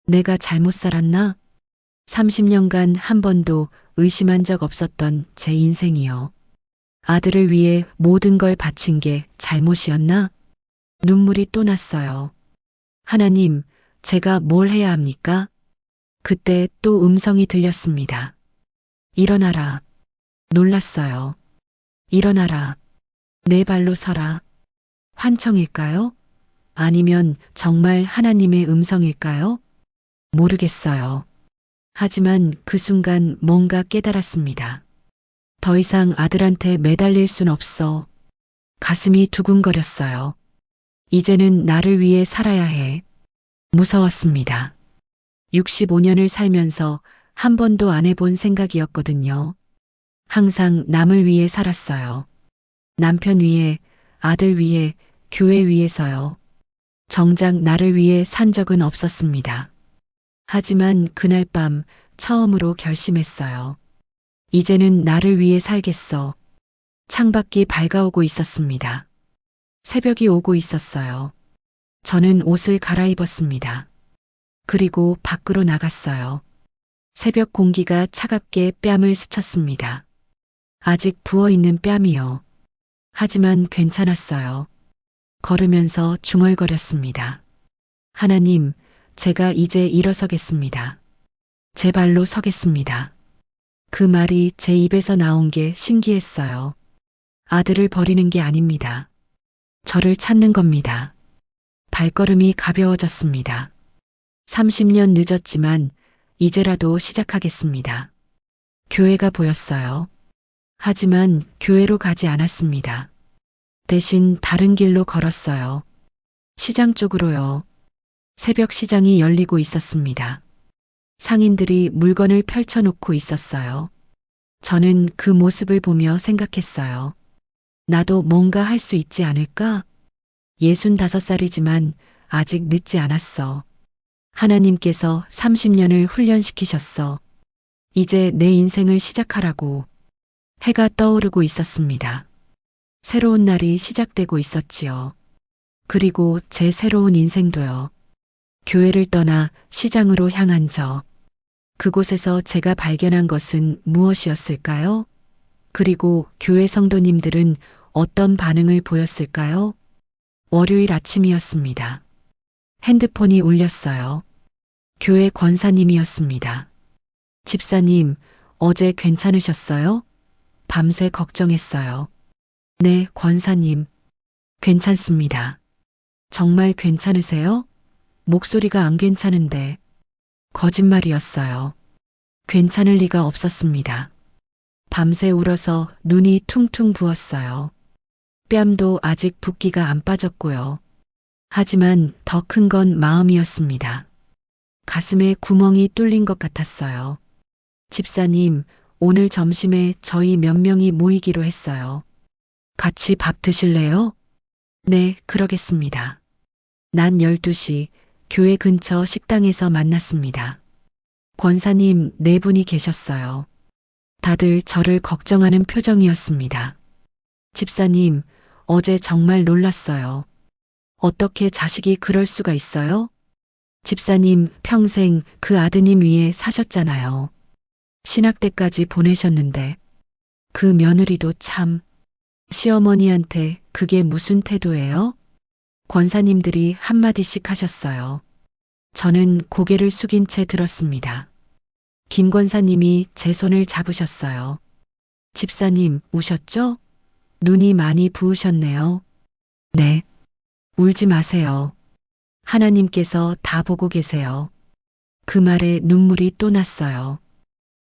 내가 잘못 살았나? 30년간 한 번도 의심한 적 없었던 제 인생이요. 아들을 위해 모든 걸 바친 게 잘못이었나? 눈물이 또 났어요. 하나님, 제가 뭘 해야 합니까? 그때 또 음성이 들렸습니다. 일어나라. 놀랐어요. 일어나라. 내 발로 서라. 환청일까요? 아니면 정말 하나님의 음성일까요? 모르겠어요. 하지만 그 순간 뭔가 깨달았습니다. 더 이상 아들한테 매달릴 순 없어. 가슴이 두근거렸어요. 이제는 나를 위해 살아야 해. 무서웠습니다. 65년을 살면서 한 번도 안 해본 생각이었거든요. 항상 남을 위해 살았어요. 남편 위해, 아들 위해, 교회 위해서요. 정작 나를 위해 산 적은 없었습니다. 하지만 그날 밤 처음으로 결심했어요. 이제는 나를 위해 살겠어. 창밖이 밝아오고 있었습니다. 새벽이 오고 있었어요. 저는 옷을 갈아입었습니다. 그리고 밖으로 나갔어요. 새벽 공기가 차갑게 뺨을 스쳤습니다. 아직 부어있는 뺨이요. 하지만 괜찮았어요. 걸으면서 중얼거렸습니다. 하나님, 제가 이제 일어서겠습니다. 제 발로 서겠습니다. 그 말이 제 입에서 나온 게 신기했어요. 아들을 버리는 게 아닙니다. 저를 찾는 겁니다. 발걸음이 가벼워졌습니다. 30년 늦었지만 이제라도 시작하겠습니다. 교회가 보였어요. 하지만 교회로 가지 않았습니다. 대신 다른 길로 걸었어요. 시장 쪽으로요. 새벽 시장이 열리고 있었습니다. 상인들이 물건을 펼쳐놓고 있었어요. 저는 그 모습을 보며 생각했어요. 나도 뭔가 할 수 있지 않을까? 65살이지만 아직 늦지 않았어. 하나님께서 30년을 훈련시키셨어. 이제 내 인생을 시작하라고. 해가 떠오르고 있었습니다. 새로운 날이 시작되고 있었지요. 그리고 제 새로운 인생도요. 교회를 떠나 시장으로 향한 저. 그곳에서 제가 발견한 것은 무엇이었을까요? 그리고 교회 성도님들은 어떤 반응을 보였을까요? 월요일 아침이었습니다. 핸드폰이 울렸어요. 교회 권사님이었습니다. 집사님, 어제 괜찮으셨어요? 밤새 걱정했어요. 네, 권사님. 괜찮습니다. 정말 괜찮으세요? 목소리가 안 괜찮은데. 거짓말이었어요. 괜찮을 리가 없었습니다. 밤새 울어서 눈이 퉁퉁 부었어요. 뺨도 아직 붓기가 안 빠졌고요. 하지만 더 큰 건 마음이었습니다. 가슴에 구멍이 뚫린 것 같았어요. 집사님, 오늘 점심에 저희 몇 명이 모이기로 했어요. 같이 밥 드실래요? 네, 그러겠습니다. 낮 12시 교회 근처 식당에서 만났습니다. 권사님 네 분이 계셨어요. 다들 저를 걱정하는 표정이었습니다. 집사님, 어제 정말 놀랐어요. 어떻게 자식이 그럴 수가 있어요? 집사님 평생 그 아드님 위해 사셨잖아요. 신학대까지 보내셨는데 그 며느리도 참. 시어머니한테 그게 무슨 태도예요? 권사님들이 한마디씩 하셨어요. 저는 고개를 숙인 채 들었습니다. 김 권사님이 제 손을 잡으셨어요. 집사님, 우셨죠? 눈이 많이 부으셨네요. 네. 울지 마세요. 하나님께서 다 보고 계세요. 그 말에 눈물이 또 났어요.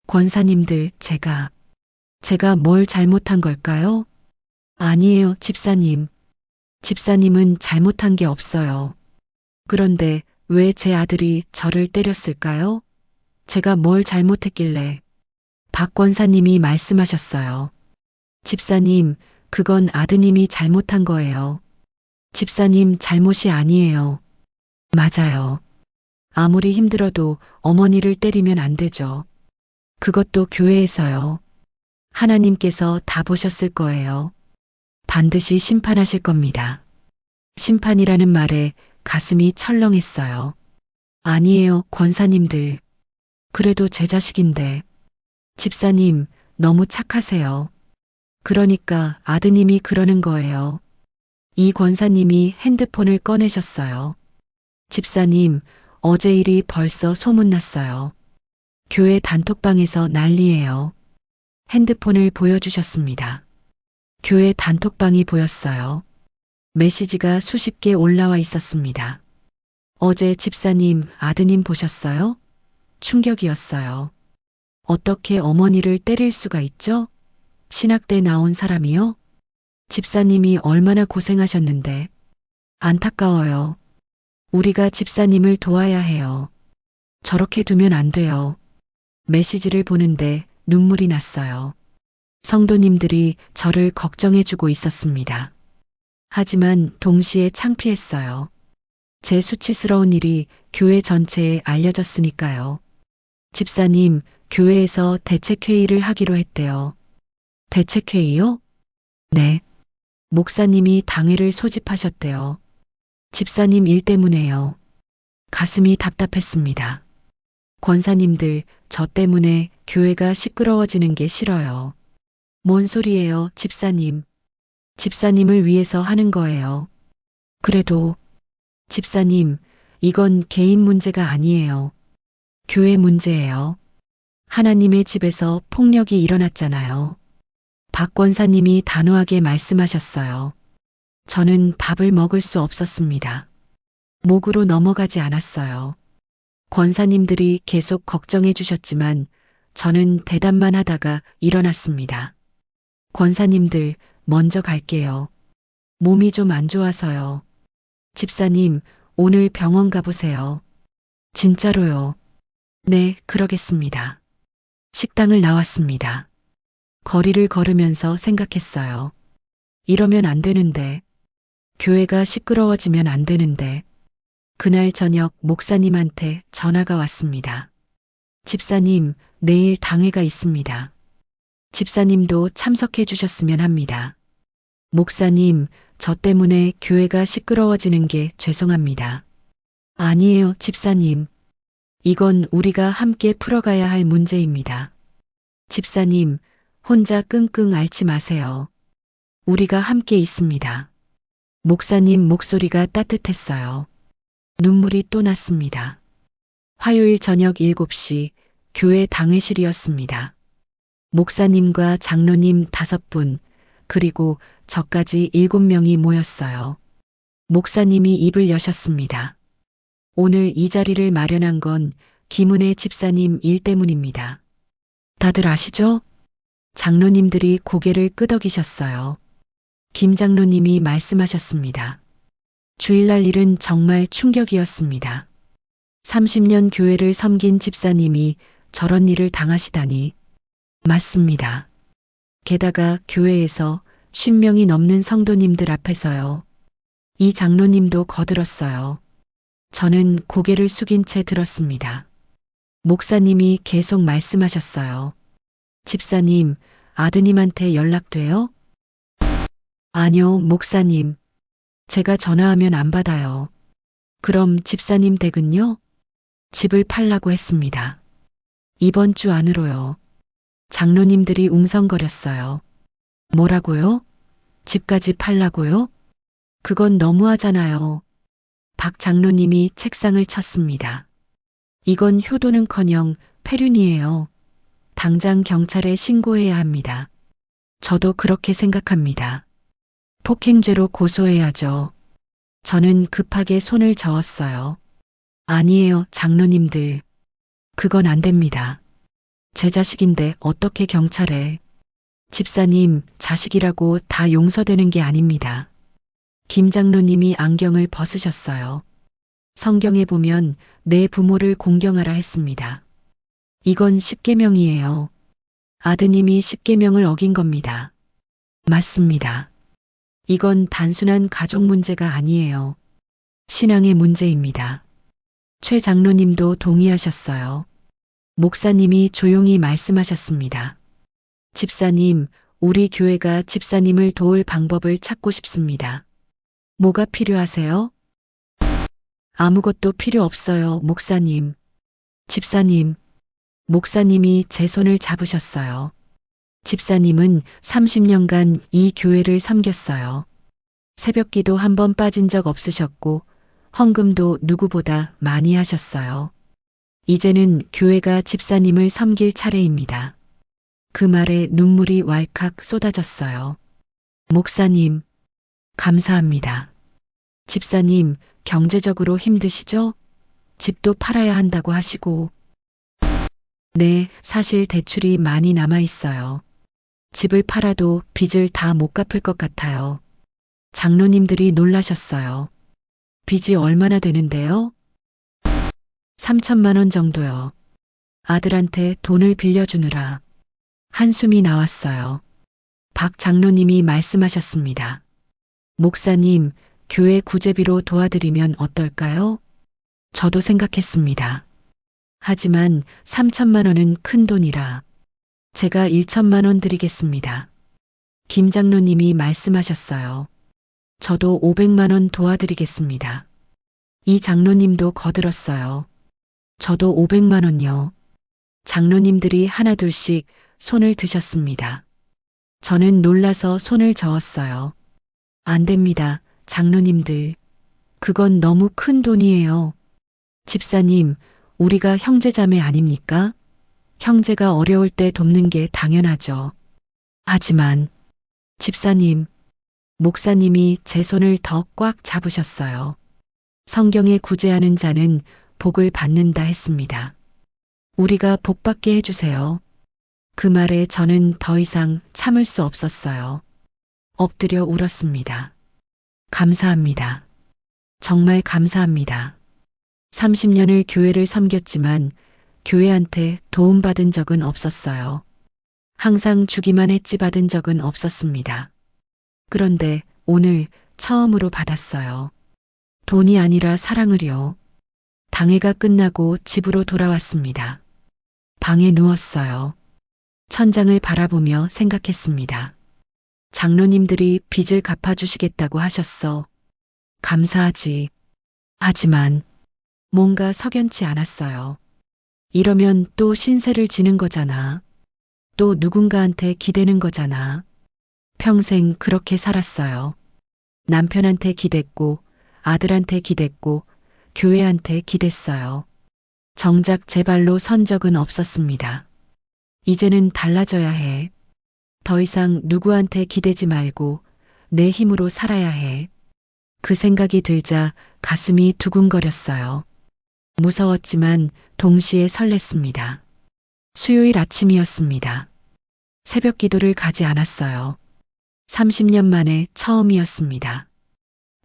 권사님들, 제가 뭘 잘못한 걸까요? 아니에요, 집사님. 집사님은 잘못한 게 없어요. 그런데 왜 제 아들이 저를 때렸을까요? 제가 뭘 잘못했길래? 박 권사님이 말씀하셨어요. 집사님, 그건 아드님이 잘못한 거예요. 집사님 잘못이 아니에요. 맞아요. 아무리 힘들어도 어머니를 때리면 안 되죠. 그것도 교회에서요. 하나님께서 다 보셨을 거예요. 반드시 심판하실 겁니다. 심판이라는 말에 가슴이 철렁했어요. 아니에요, 권사님들. 그래도 제 자식인데. 집사님, 너무 착하세요. 그러니까 아드님이 그러는 거예요. 이 권사님이 핸드폰을 꺼내셨어요. 집사님, 어제 일이 벌써 소문났어요. 교회 단톡방에서 난리예요. 핸드폰을 보여주셨습니다. 교회 단톡방이 보였어요. 메시지가 수십 개 올라와 있었습니다. 어제 집사님 아드님 보셨어요? 충격이었어요. 어떻게 어머니를 때릴 수가 있죠? 신학대 나온 사람이요? 집사님이 얼마나 고생하셨는데. 안타까워요. 우리가 집사님을 도와야 해요. 저렇게 두면 안 돼요. 메시지를 보는데 눈물이 났어요. 성도님들이 저를 걱정해주고 있었습니다. 하지만 동시에 창피했어요. 제 수치스러운 일이 교회 전체에 알려졌으니까요. 집사님, 교회에서 대책회의를 하기로 했대요. 대책회의요? 네. 목사님이 당회를 소집하셨대요. 집사님 일 때문에요. 가슴이 답답했습니다. 권사님들, 저 때문에 교회가 시끄러워지는 게 싫어요. 뭔 소리예요, 집사님. 집사님을 위해서 하는 거예요. 그래도, 집사님, 이건 개인 문제가 아니에요. 교회 문제예요. 하나님의 집에서 폭력이 일어났잖아요. 박 권사님이 단호하게 말씀하셨어요. 저는 밥을 먹을 수 없었습니다. 목으로 넘어가지 않았어요. 권사님들이 계속 걱정해 주셨지만 저는 대답만 하다가 일어났습니다. 권사님들, 먼저 갈게요. 몸이 좀 안 좋아서요. 집사님, 오늘 병원 가보세요. 진짜로요. 네, 그러겠습니다. 식당을 나왔습니다. 거리를 걸으면서 생각했어요. 이러면 안 되는데. 교회가 시끄러워지면 안 되는데. 그날 저녁 목사님한테 전화가 왔습니다. 집사님, 내일 당회가 있습니다. 집사님도 참석해 주셨으면 합니다. 목사님, 저 때문에 교회가 시끄러워지는 게 죄송합니다. 아니에요, 집사님. 이건 우리가 함께 풀어가야 할 문제입니다. 집사님, 혼자 끙끙 앓지 마세요. 우리가 함께 있습니다. 목사님 목소리가 따뜻했어요. 눈물이 또 났습니다. 화요일 저녁 7시 교회 당회실이었습니다. 목사님과 장로님 5분, 그리고 저까지 7명이 모였어요. 목사님이 입을 여셨습니다. 오늘 이 자리를 마련한 건 김은혜 집사님 일 때문입니다. 다들 아시죠? 장로님들이 고개를 끄덕이셨어요. 김 장로님이 말씀하셨습니다. 주일날 일은 정말 충격이었습니다. 30년 교회를 섬긴 집사님이 저런 일을 당하시다니. 맞습니다. 게다가 교회에서 50명이 넘는 성도님들 앞에서요. 이 장로님도 거들었어요. 저는 고개를 숙인 채 들었습니다. 목사님이 계속 말씀하셨어요. 집사님, 아드님한테 연락돼요? 아니요, 목사님. 제가 전화하면 안 받아요. 그럼 집사님 댁은요? 집을 팔라고 했습니다. 이번 주 안으로요. 장로님들이 웅성거렸어요. 뭐라고요? 집까지 팔라고요? 그건 너무하잖아요. 박 장로님이 책상을 쳤습니다. 이건 효도는커녕 폐륜이에요. 당장 경찰에 신고해야 합니다. 저도 그렇게 생각합니다. 폭행죄로 고소해야죠. 저는 급하게 손을 저었어요. 아니에요, 장로님들. 그건 안 됩니다. 제 자식인데 어떻게 경찰에. 집사님, 자식이라고 다 용서되는 게 아닙니다. 김 장로님이 안경을 벗으셨어요. 성경에 보면 내 부모를 공경하라 했습니다. 이건 십계명이에요. 아드님이 십계명을 어긴 겁니다. 맞습니다. 이건 단순한 가족 문제가 아니에요. 신앙의 문제입니다. 최 장로님도 동의하셨어요. 목사님이 조용히 말씀하셨습니다. 집사님, 우리 교회가 집사님을 도울 방법을 찾고 싶습니다. 뭐가 필요하세요? 아무것도 필요 없어요, 목사님. 집사님, 목사님이 제 손을 잡으셨어요. 집사님은 30년간 이 교회를 섬겼어요. 새벽기도 한 번 빠진 적 없으셨고 헌금도 누구보다 많이 하셨어요. 이제는 교회가 집사님을 섬길 차례입니다. 그 말에 눈물이 왈칵 쏟아졌어요. 목사님, 감사합니다. 집사님, 경제적으로 힘드시죠? 집도 팔아야 한다고 하시고. 네, 사실 대출이 많이 남아 있어요. 집을 팔아도 빚을 다 못 갚을 것 같아요. 장로님들이 놀라셨어요. 빚이 얼마나 되는데요? 3천만 원 정도요. 아들한테 돈을 빌려주느라 한숨이 나왔어요. 박 장로님이 말씀하셨습니다. 목사님, 교회 구제비로 도와드리면 어떨까요? 저도 생각했습니다. 하지만 3천만 원은 큰 돈이라 제가 1천만 원 드리겠습니다. 김 장로님이 말씀하셨어요. 저도 500만 원 도와드리겠습니다. 이 장로님도 거들었어요. 저도 500만 원요. 장로님들이 하나둘씩 손을 드셨습니다. 저는 놀라서 손을 저었어요. 안 됩니다, 장로님들. 그건 너무 큰 돈이에요. 집사님, 우리가 형제자매 아닙니까? 형제가 어려울 때 돕는 게 당연하죠. 하지만, 집사님, 목사님이 제 손을 더 꽉 잡으셨어요. 성경에 구제하는 자는 복을 받는다 했습니다. 우리가 복받게 해주세요. 그 말에 저는 더 이상 참을 수 없었어요. 엎드려 울었습니다. 감사합니다. 정말 감사합니다. 30년을 교회를 섬겼지만 교회한테 도움받은 적은 없었어요. 항상 주기만 했지 받은 적은 없었습니다. 그런데 오늘 처음으로 받았어요. 돈이 아니라 사랑을요. 당회가 끝나고 집으로 돌아왔습니다. 방에 누웠어요. 천장을 바라보며 생각했습니다. 장로님들이 빚을 갚아주시겠다고 하셨어. 감사하지. 하지만 뭔가 석연치 않았어요. 이러면 또 신세를 지는 거잖아. 또 누군가한테 기대는 거잖아. 평생 그렇게 살았어요. 남편한테 기댔고, 아들한테 기댔고, 교회한테 기댔어요. 정작 제 발로 선 적은 없었습니다. 이제는 달라져야 해. 더 이상 누구한테 기대지 말고 내 힘으로 살아야 해. 그 생각이 들자 가슴이 두근거렸어요. 무서웠지만 동시에 설렜습니다. 수요일 아침이었습니다. 새벽 기도를 가지 않았어요. 30년 만에 처음이었습니다.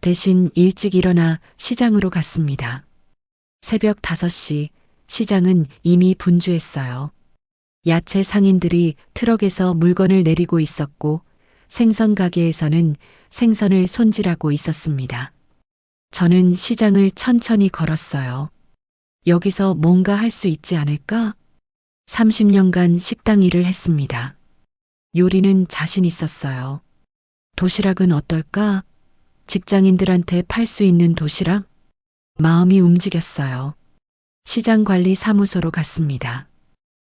대신 일찍 일어나 시장으로 갔습니다. 새벽 5시 시장은 이미 분주했어요. 야채 상인들이 트럭에서 물건을 내리고 있었고 생선 가게에서는 생선을 손질하고 있었습니다. 저는 시장을 천천히 걸었어요. 여기서 뭔가 할 수 있지 않을까? 30년간 식당 일을 했습니다. 요리는 자신 있었어요. 도시락은 어떨까? 직장인들한테 팔 수 있는 도시락? 마음이 움직였어요. 시장관리사무소로 갔습니다.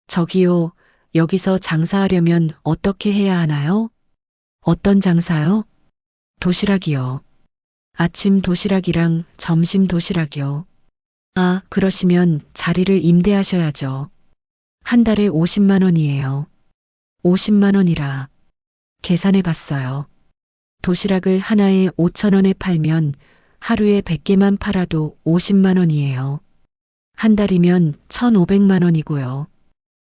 저기요, 여기서 장사하려면 어떻게 해야 하나요? 어떤 장사요? 도시락이요. 아침 도시락이랑 점심 도시락이요. 아, 그러시면 자리를 임대하셔야죠. 한 달에 50만 원이에요. 50만 원이라. 계산해 봤어요. 도시락을 하나에 5천 원에 팔면 하루에 100개만 팔아도 50만 원이에요. 한 달이면 1,500만 원이고요.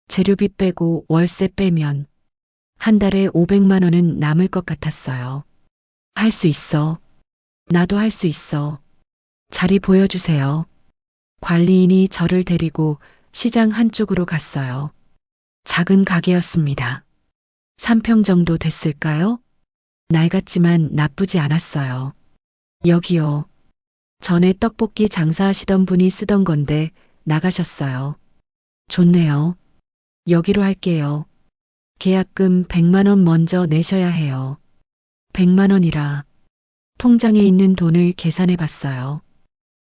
재료비 빼고 월세 빼면 한 달에 500만 원은 남을 것 같았어요. 할 수 있어. 나도 할 수 있어. 자리 보여주세요. 관리인이 저를 데리고 시장 한쪽으로 갔어요. 작은 가게였습니다. 3평 정도 됐을까요? 낡았지만 나쁘지 않았어요. 여기요. 전에 떡볶이 장사하시던 분이 쓰던 건데 나가셨어요. 좋네요. 여기로 할게요. 계약금 100만 원 먼저 내셔야 해요. 100만 원이라. 통장에 있는 돈을 계산해 봤어요.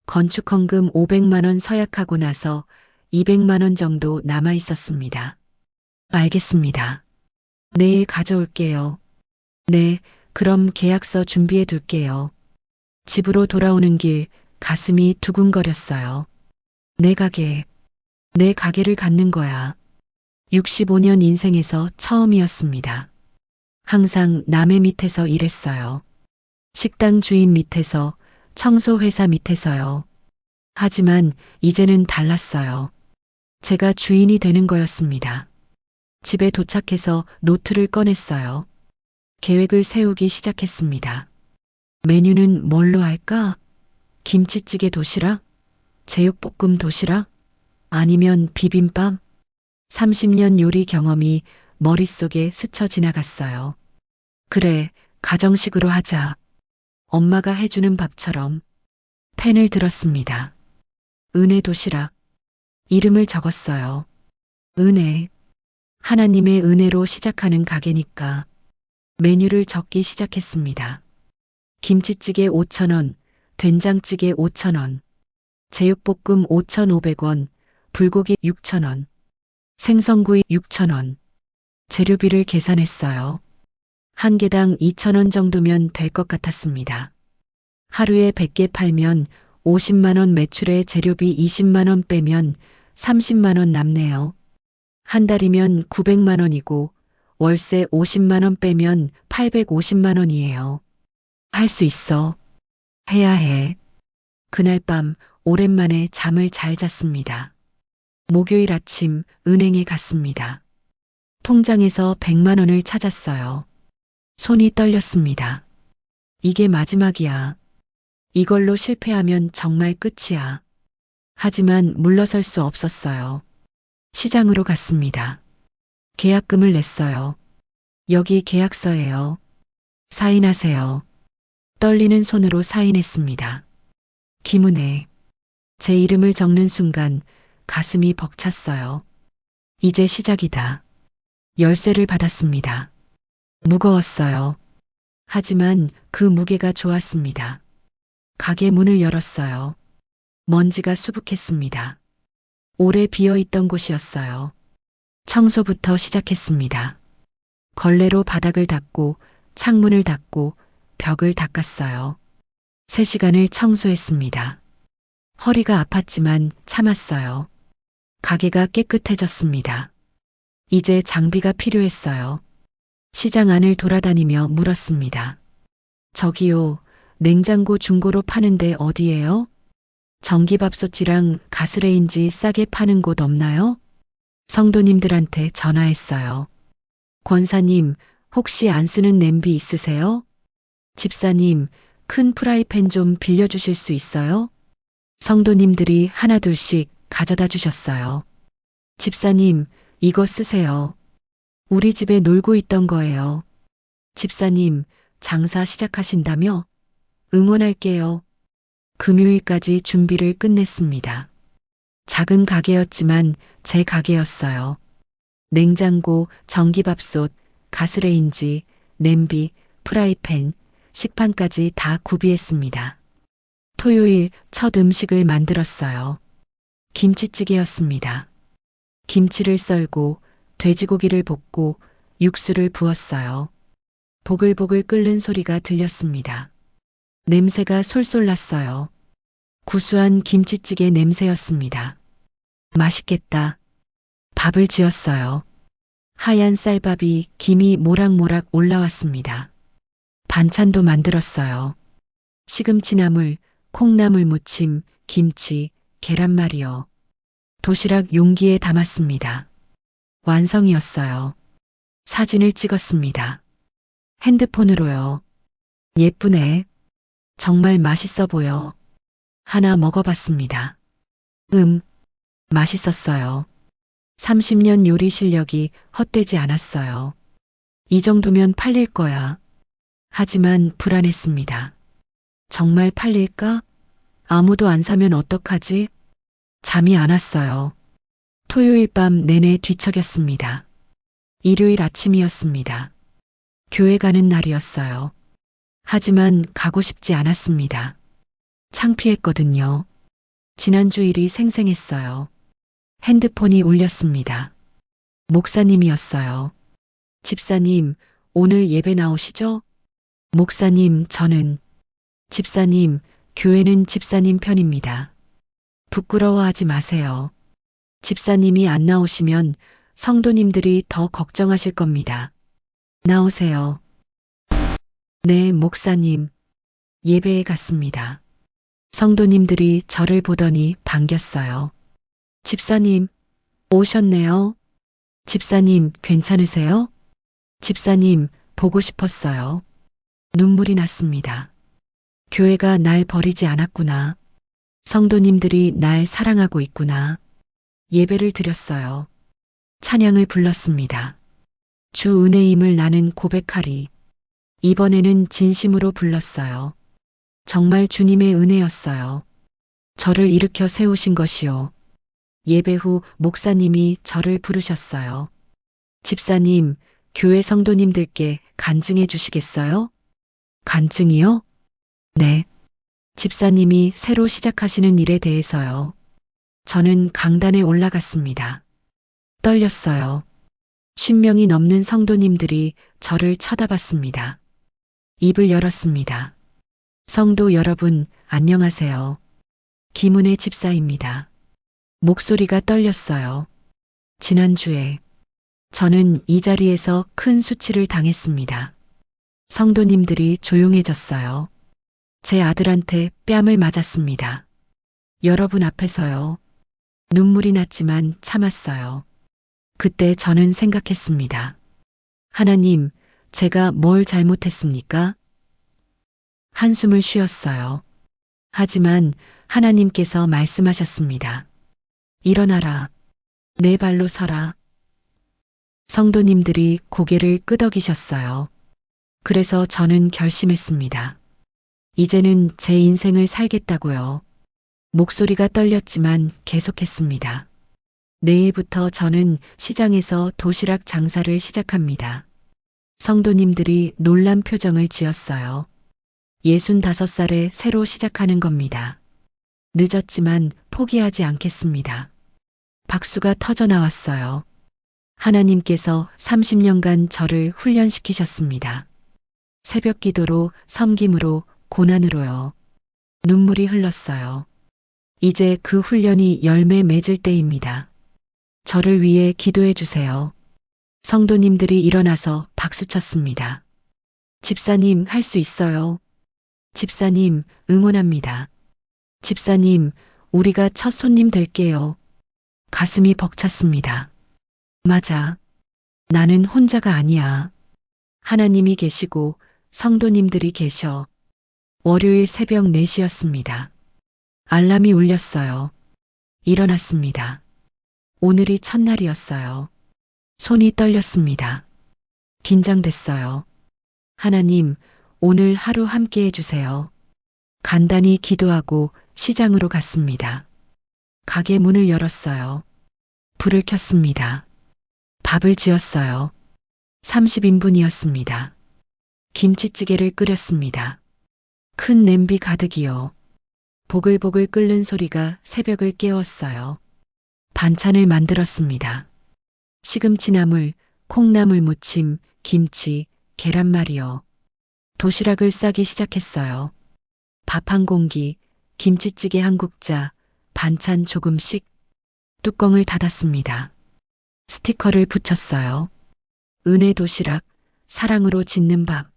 건축헌금 500만 원 서약하고 나서 200만 원 정도 남아 있었습니다. 알겠습니다. 내일 가져올게요. 네, 그럼 계약서 준비해 둘게요. 집으로 돌아오는 길 가슴이 두근거렸어요. 내 가게를 갖는 거야. 65년 인생에서 처음이었습니다. 항상 남의 밑에서 일했어요. 식당 주인 밑에서, 청소회사 밑에서요. 하지만 이제는 달랐어요. 제가 주인이 되는 거였습니다. 집에 도착해서 노트를 꺼냈어요. 계획을 세우기 시작했습니다. 메뉴는 뭘로 할까? 김치찌개 도시락? 제육볶음 도시락? 아니면 비빔밥? 30년 요리 경험이 머릿속에 스쳐 지나갔어요. 그래, 가정식으로 하자. 엄마가 해주는 밥처럼. 펜을 들었습니다. 은혜 도시락. 이름을 적었어요. 은혜. 하나님의 은혜로 시작하는 가게니까. 메뉴를 적기 시작했습니다. 김치찌개 5,000원, 된장찌개 5,000원, 제육볶음 5,500원, 불고기 6,000원, 생선구이 6,000원. 재료비를 계산했어요. 한 개당 2,000원 정도면 될 것 같았습니다. 하루에 100개 팔면 50만 원 매출에 재료비 20만 원 빼면 30만 원 남네요. 한 달이면 900만 원이고 월세 50만 원 빼면 850만 원이에요. 할 수 있어. 해야 해. 그날 밤 오랜만에 잠을 잘 잤습니다. 목요일 아침 은행에 갔습니다. 통장에서 100만 원을 찾았어요. 손이 떨렸습니다. 이게 마지막이야. 이걸로 실패하면 정말 끝이야. 하지만 물러설 수 없었어요. 시장으로 갔습니다. 계약금을 냈어요. 여기 계약서예요. 사인하세요. 떨리는 손으로 사인했습니다. 김은혜. 제 이름을 적는 순간 가슴이 벅찼어요. 이제 시작이다. 열쇠를 받았습니다. 무거웠어요. 하지만 그 무게가 좋았습니다. 가게 문을 열었어요. 먼지가 수북했습니다. 오래 비어있던 곳이었어요. 청소부터 시작했습니다. 걸레로 바닥을 닦고 창문을 닦고 벽을 닦았어요. 3시간을 청소했습니다. 허리가 아팠지만 참았어요. 가게가 깨끗해졌습니다. 이제 장비가 필요했어요. 시장 안을 돌아다니며 물었습니다. 저기요, 냉장고 중고로 파는데 어디예요? 전기밥솥이랑 가스레인지 싸게 파는 곳 없나요? 성도님들한테 전화했어요. 권사님, 혹시 안 쓰는 냄비 있으세요? 집사님, 큰 프라이팬 좀 빌려주실 수 있어요? 성도님들이 하나둘씩 가져다 주셨어요. 집사님, 이거 쓰세요. 우리 집에 놀고 있던 거예요. 집사님, 장사 시작하신다며? 응원할게요. 금요일까지 준비를 끝냈습니다. 작은 가게였지만 제 가게였어요. 냉장고, 전기밥솥, 가스레인지, 냄비, 프라이팬, 식판까지 다 구비했습니다. 토요일 첫 음식을 만들었어요. 김치찌개였습니다. 김치를 썰고 돼지고기를 볶고 육수를 부었어요. 보글보글 끓는 소리가 들렸습니다. 냄새가 솔솔 났어요. 구수한 김치찌개 냄새였습니다. 맛있겠다. 밥을 지었어요. 하얀 쌀밥이 김이 모락모락 올라왔습니다. 반찬도 만들었어요. 시금치나물, 콩나물 무침, 김치, 계란말이요. 도시락 용기에 담았습니다. 완성이었어요. 사진을 찍었습니다. 핸드폰으로요. 예쁘네. 정말 맛있어 보여. 하나 먹어봤습니다. 맛있었어요. 30년 요리 실력이 헛되지 않았어요. 이 정도면 팔릴 거야. 하지만 불안했습니다. 정말 팔릴까? 아무도 안 사면 어떡하지? 잠이 안 왔어요. 토요일 밤 내내 뒤척였습니다. 일요일 아침이었습니다. 교회 가는 날이었어요. 하지만 가고 싶지 않았습니다. 창피했거든요. 지난주 일이 생생했어요. 핸드폰이 울렸습니다. 목사님이었어요. 집사님, 오늘 예배 나오시죠? 목사님, 저는. 집사님, 교회는 집사님 편입니다. 부끄러워하지 마세요. 집사님이 안 나오시면 성도님들이 더 걱정하실 겁니다. 나오세요. 네, 목사님. 예배에 갔습니다. 성도님들이 저를 보더니 반겼어요. 집사님, 오셨네요. 집사님, 괜찮으세요? 집사님, 보고 싶었어요. 눈물이 났습니다. 교회가 날 버리지 않았구나. 성도님들이 날 사랑하고 있구나. 예배를 드렸어요. 찬양을 불렀습니다. 주 은혜임을 나는 고백하리. 이번에는 진심으로 불렀어요. 정말 주님의 은혜였어요. 저를 일으켜 세우신 것이요. 예배 후 목사님이 저를 부르셨어요. 집사님, 교회 성도님들께 간증해 주시겠어요? 간증이요? 네. 집사님이 새로 시작하시는 일에 대해서요. 저는 강단에 올라갔습니다. 떨렸어요. 10명이 넘는 성도님들이 저를 쳐다봤습니다. 입을 열었습니다. 성도 여러분, 안녕하세요. 김은혜 집사입니다. 목소리가 떨렸어요. 지난주에 저는 이 자리에서 큰 수치를 당했습니다. 성도님들이 조용해졌어요. 제 아들한테 뺨을 맞았습니다. 여러분 앞에서요. 눈물이 났지만 참았어요. 그때 저는 생각했습니다. 하나님, 제가 뭘 잘못했습니까? 한숨을 쉬었어요. 하지만 하나님께서 말씀하셨습니다. 일어나라. 내 발로 서라. 성도님들이 고개를 끄덕이셨어요. 그래서 저는 결심했습니다. 이제는 제 인생을 살겠다고요. 목소리가 떨렸지만 계속했습니다. 내일부터 저는 시장에서 도시락 장사를 시작합니다. 성도님들이 놀란 표정을 지었어요. 65살에 새로 시작하는 겁니다. 늦었지만 포기하지 않겠습니다. 박수가 터져 나왔어요. 하나님께서 30년간 저를 훈련시키셨습니다. 새벽 기도로, 섬김으로, 고난으로요. 눈물이 흘렀어요. 이제 그 훈련이 열매 맺을 때입니다. 저를 위해 기도해 주세요. 성도님들이 일어나서 박수쳤습니다. 집사님, 할 수 있어요. 집사님, 응원합니다. 집사님, 우리가 첫 손님 될게요. 가슴이 벅찼습니다. 맞아. 나는 혼자가 아니야. 하나님이 계시고 성도님들이 계셔. 월요일 새벽 4시였습니다. 알람이 울렸어요. 일어났습니다. 오늘이 첫날이었어요. 손이 떨렸습니다. 긴장됐어요. 하나님, 오늘 하루 함께 해주세요. 간단히 기도하고 시장으로 갔습니다. 가게 문을 열었어요. 불을 켰습니다. 밥을 지었어요. 30인분이었습니다. 김치찌개를 끓였습니다. 큰 냄비 가득이요. 보글보글 끓는 소리가 새벽을 깨웠어요. 반찬을 만들었습니다. 시금치나물, 콩나물 무침, 김치, 계란말이요. 도시락을 싸기 시작했어요. 밥 한 공기, 김치찌개 한 국자, 반찬 조금씩. 뚜껑을 닫았습니다. 스티커를 붙였어요. 은혜 도시락, 사랑으로 짓는 밥.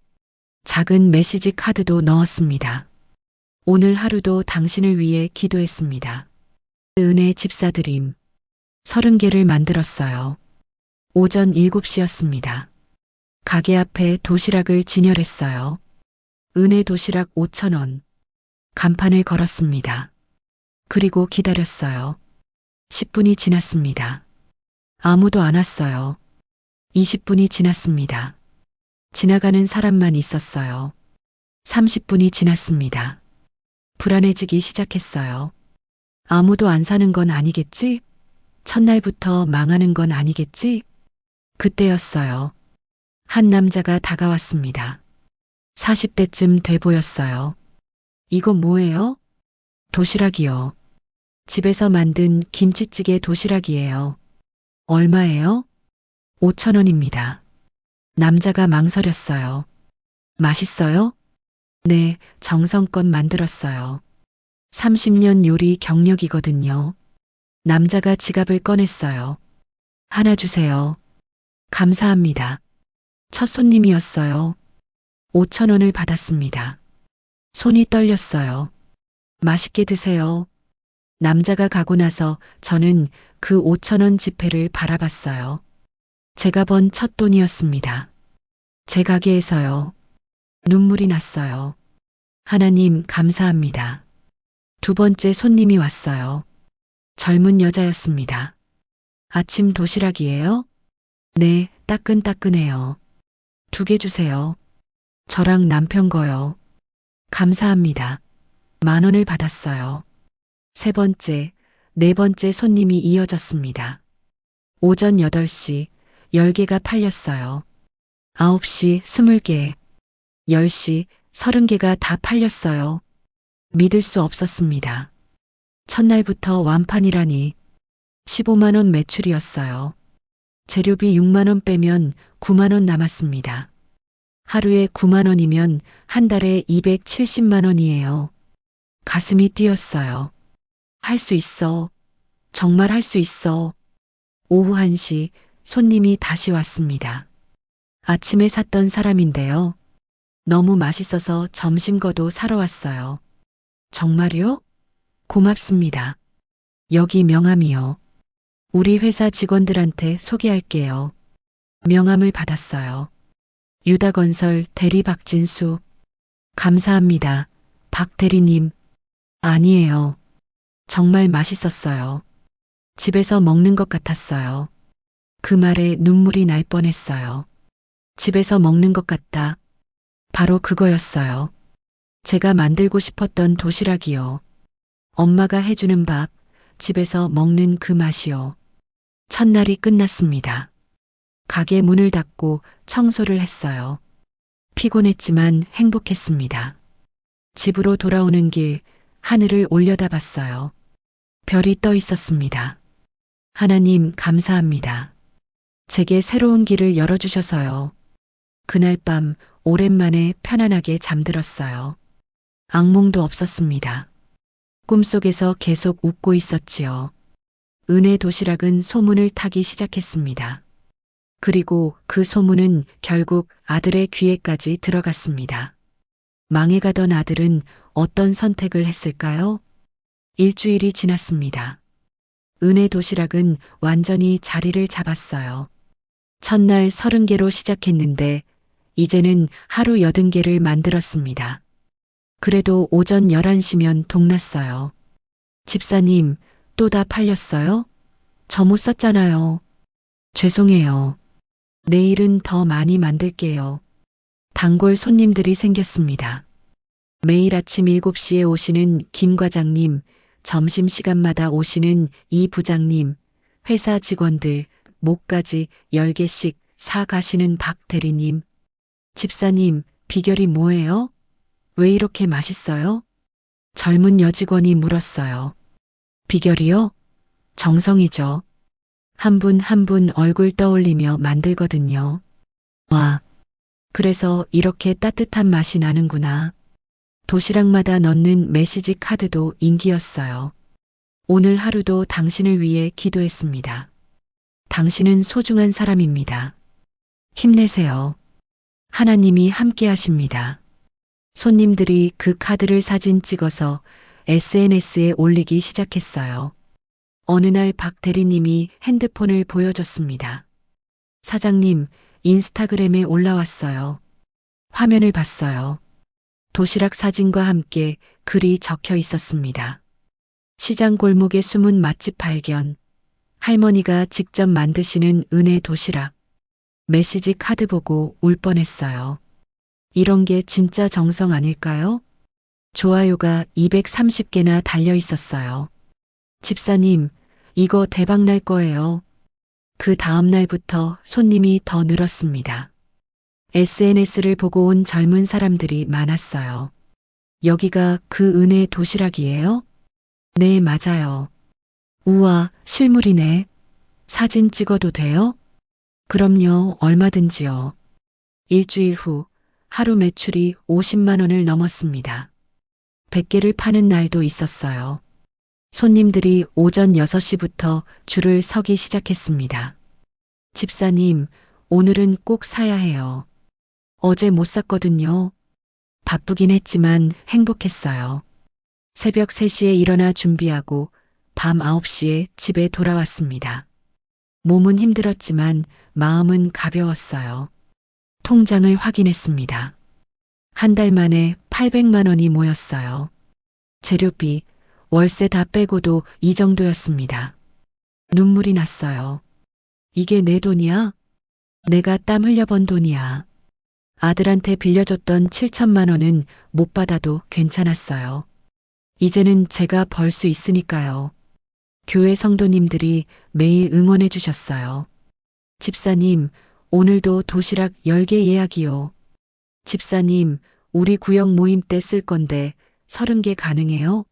작은 메시지 카드도 넣었습니다. 오늘 하루도 당신을 위해 기도했습니다. 은혜 집사드림. 30개를 만들었어요. 오전 7시였습니다. 가게 앞에 도시락을 진열했어요. 은혜 도시락 5,000원. 간판을 걸었습니다. 그리고 기다렸어요. 10분이 지났습니다. 아무도 안 왔어요. 20분이 지났습니다. 지나가는 사람만 있었어요. 30분이 지났습니다. 불안해지기 시작했어요. 아무도 안 사는 건 아니겠지? 첫날부터 망하는 건 아니겠지? 그때였어요. 한 남자가 다가왔습니다. 40대쯤 돼 보였어요. 이거 뭐예요? 도시락이요. 집에서 만든 김치찌개 도시락이에요. 얼마예요? 5천 원입니다. 남자가 망설였어요. 맛있어요? 네, 정성껏 만들었어요. 30년 요리 경력이거든요. 남자가 지갑을 꺼냈어요. 하나 주세요. 감사합니다. 첫 손님이었어요. 5천 원을 받았습니다. 손이 떨렸어요. 맛있게 드세요. 남자가 가고 나서 저는 그 5천 원 지폐를 바라봤어요. 제가 번 첫 돈이었습니다. 제 가게에서요. 눈물이 났어요. 하나님 감사합니다. 두 번째 손님이 왔어요. 젊은 여자였습니다. 아침 도시락이에요? 네, 따끈따끈해요. 2개 주세요. 저랑 남편 거요. 감사합니다. 10,000원을 받았어요. 세 번째, 네 번째 손님이 이어졌습니다. 오전 8시 10개가 팔렸어요. 9시 20개, 10시 30개가 다 팔렸어요. 믿을 수 없었습니다. 첫날부터 완판이라니. 15만 원 매출이었어요. 재료비 6만 원 빼면 9만 원 남았습니다. 하루에 9만 원이면 한 달에 270만 원이에요. 가슴이 뛰었어요. 할 수 있어. 정말 할 수 있어. 오후 1시 손님이 다시 왔습니다. 아침에 샀던 사람인데요. 너무 맛있어서 점심 거도 사러 왔어요. 정말요? 고맙습니다. 여기 명함이요. 우리 회사 직원들한테 소개할게요. 명함을 받았어요. 유다건설 대리 박진수. 감사합니다. 박 대리님. 아니에요. 정말 맛있었어요. 집에서 먹는 것 같았어요. 그 말에 눈물이 날 뻔했어요. 집에서 먹는 것 같다. 바로 그거였어요. 제가 만들고 싶었던 도시락이요. 엄마가 해주는 밥, 집에서 먹는 그 맛이요. 첫날이 끝났습니다. 가게 문을 닫고 청소를 했어요. 피곤했지만 행복했습니다. 집으로 돌아오는 길 하늘을 올려다봤어요. 별이 떠 있었습니다. 하나님 감사합니다. 제게 새로운 길을 열어주셔서요. 그날 밤 오랜만에 편안하게 잠들었어요. 악몽도 없었습니다. 꿈속에서 계속 웃고 있었지요. 은혜 도시락은 소문을 타기 시작했습니다. 그리고 그 소문은 결국 아들의 귀에까지 들어갔습니다. 망해가던 아들은 어떤 선택을 했을까요? 일주일이 지났습니다. 은혜 도시락은 완전히 자리를 잡았어요. 첫날 30개로 시작했는데 이제는 하루 80개를 만들었습니다. 그래도 오전 11시면 동났어요. 집사님, 또 다 팔렸어요? 저 못 샀잖아요. 죄송해요. 내일은 더 많이 만들게요. 단골 손님들이 생겼습니다. 매일 아침 7시에 오시는 김 과장님, 점심시간마다 오시는 이 부장님, 회사 직원들, 목까지 10개씩 사 가시는 박 대리님. 집사님, 비결이 뭐예요? 왜 이렇게 맛있어요? 젊은 여직원이 물었어요. 비결이요? 정성이죠. 한 분 한 분 얼굴 떠올리며 만들거든요. 와, 그래서 이렇게 따뜻한 맛이 나는구나. 도시락마다 넣는 메시지 카드도 인기였어요. 오늘 하루도 당신을 위해 기도했습니다. 당신은 소중한 사람입니다. 힘내세요. 하나님이 함께 하십니다. 손님들이 그 카드를 사진 찍어서 SNS에 올리기 시작했어요. 어느 날 박 대리님이 핸드폰을 보여줬습니다. 사장님, 인스타그램에 올라왔어요. 화면을 봤어요. 도시락 사진과 함께 글이 적혀 있었습니다. 시장 골목의 숨은 맛집 발견. 할머니가 직접 만드시는 은혜 도시락. 메시지 카드 보고 울 뻔했어요. 이런 게 진짜 정성 아닐까요? 좋아요가 230개나 달려 있었어요. 집사님, 이거 대박 날 거예요. 그 다음 날부터 손님이 더 늘었습니다. SNS를 보고 온 젊은 사람들이 많았어요. 여기가 그 은혜 도시락이에요? 네, 맞아요. 우와, 실물이네. 사진 찍어도 돼요? 그럼요, 얼마든지요. 일주일 후 하루 매출이 50만 원을 넘었습니다. 100개를 파는 날도 있었어요. 손님들이 오전 6시부터 줄을 서기 시작했습니다. 집사님, 오늘은 꼭 사야 해요. 어제 못 샀거든요. 바쁘긴 했지만 행복했어요. 새벽 3시에 일어나 준비하고 밤 9시에 집에 돌아왔습니다. 몸은 힘들었지만 마음은 가벼웠어요. 통장을 확인했습니다. 한 달 만에 800만 원이 모였어요. 재료비, 월세 다 빼고도 이 정도였습니다. 눈물이 났어요. 이게 내 돈이야? 내가 땀 흘려 번 돈이야. 아들한테 빌려줬던 7천만 원은 못 받아도 괜찮았어요. 이제는 제가 벌 수 있으니까요. 교회 성도님들이 매일 응원해 주셨어요. 집사님, 오늘도 도시락 10개 예약이요. 집사님, 우리 구역 모임 때 쓸 건데 30개 가능해요?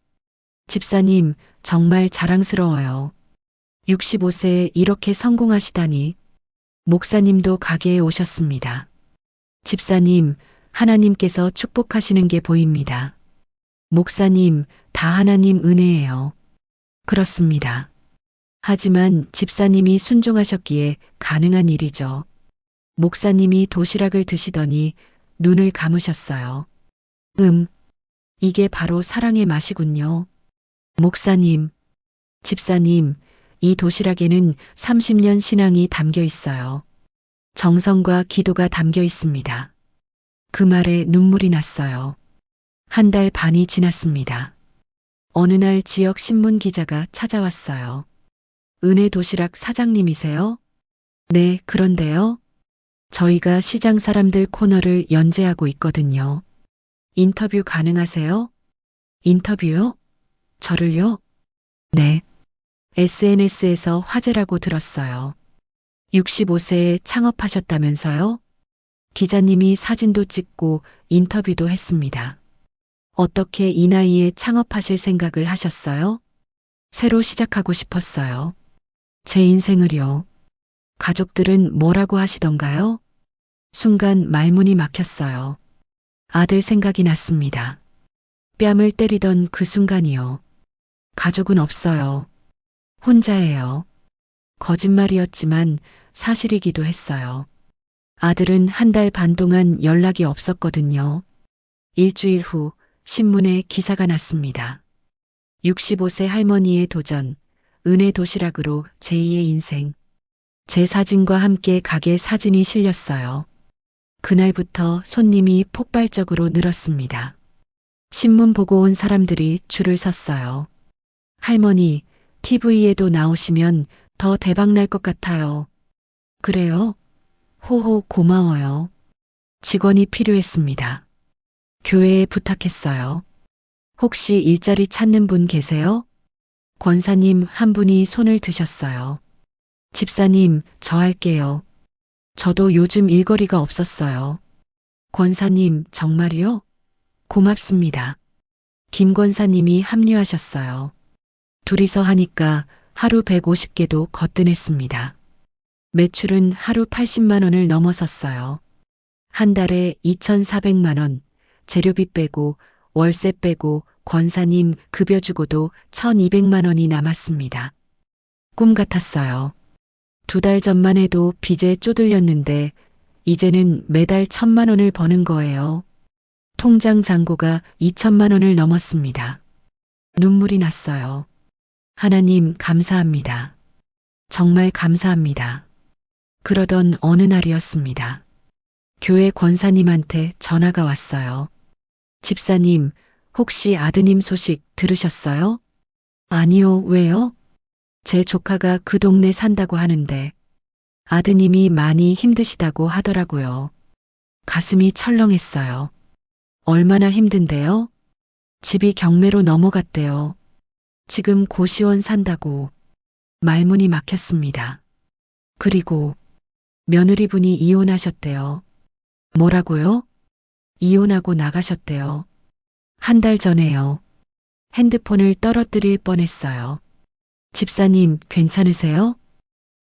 집사님, 정말 자랑스러워요. 65세에 이렇게 성공하시다니. 목사님도 가게에 오셨습니다. 집사님, 하나님께서 축복하시는 게 보입니다. 목사님, 다 하나님 은혜예요. 그렇습니다. 하지만 집사님이 순종하셨기에 가능한 일이죠. 목사님이 도시락을 드시더니 눈을 감으셨어요. 이게 바로 사랑의 맛이군요. 목사님, 집사님, 이 도시락에는 30년 신앙이 담겨 있어요. 정성과 기도가 담겨 있습니다. 그 말에 눈물이 났어요. 한 달 반이 지났습니다. 어느 날 지역 신문 기자가 찾아왔어요. 은혜 도시락 사장님이세요? 네, 그런데요. 저희가 시장 사람들 코너를 연재하고 있거든요. 인터뷰 가능하세요? 인터뷰요? 저를요? 네. SNS에서 화제라고 들었어요. 65세에 창업하셨다면서요? 기자님이 사진도 찍고 인터뷰도 했습니다. 어떻게 이 나이에 창업하실 생각을 하셨어요? 새로 시작하고 싶었어요. 제 인생을요. 가족들은 뭐라고 하시던가요? 순간 말문이 막혔어요. 아들 생각이 났습니다. 뺨을 때리던 그 순간이요. 가족은 없어요. 혼자예요. 거짓말이었지만 사실이기도 했어요. 아들은 한 달 반 동안 연락이 없었거든요. 일주일 후 신문에 기사가 났습니다. 65세 할머니의 도전, 은혜 도시락으로 제2의 인생. 제 사진과 함께 가게 사진이 실렸어요. 그날부터 손님이 폭발적으로 늘었습니다. 신문 보고 온 사람들이 줄을 섰어요. 할머니, TV에도 나오시면 더 대박 날 것 같아요. 그래요? 호호, 고마워요. 직원이 필요했습니다. 교회에 부탁했어요. 혹시 일자리 찾는 분 계세요? 권사님 한 분이 손을 드셨어요. 집사님, 저 할게요. 저도 요즘 일거리가 없었어요. 권사님, 정말이요? 고맙습니다. 김 권사님이 합류하셨어요. 둘이서 하니까 하루 150개도 거뜬했습니다. 매출은 하루 80만 원을 넘어섰어요. 한 달에 2,400만 원, 재료비 빼고 월세 빼고 권사님 급여 주고도 1,200만 원이 남았습니다. 꿈 같았어요. 2달 전만 해도 빚에 쪼들렸는데 이제는 매달 1,000만 원을 버는 거예요. 통장 잔고가 2천만 원을 넘었습니다. 눈물이 났어요. 하나님 감사합니다. 정말 감사합니다. 그러던 어느 날이었습니다. 교회 권사님한테 전화가 왔어요. 집사님, 혹시 아드님 소식 들으셨어요? 아니요, 왜요? 제 조카가 그 동네 산다고 하는데 아드님이 많이 힘드시다고 하더라고요. 가슴이 철렁했어요. 얼마나 힘든데요? 집이 경매로 넘어갔대요. 지금 고시원 산다고 말문이 막혔습니다. 그리고 며느리분이 이혼하셨대요. 뭐라고요? 이혼하고 나가셨대요. 한 달 전에요. 핸드폰을 떨어뜨릴 뻔했어요. 집사님, 괜찮으세요?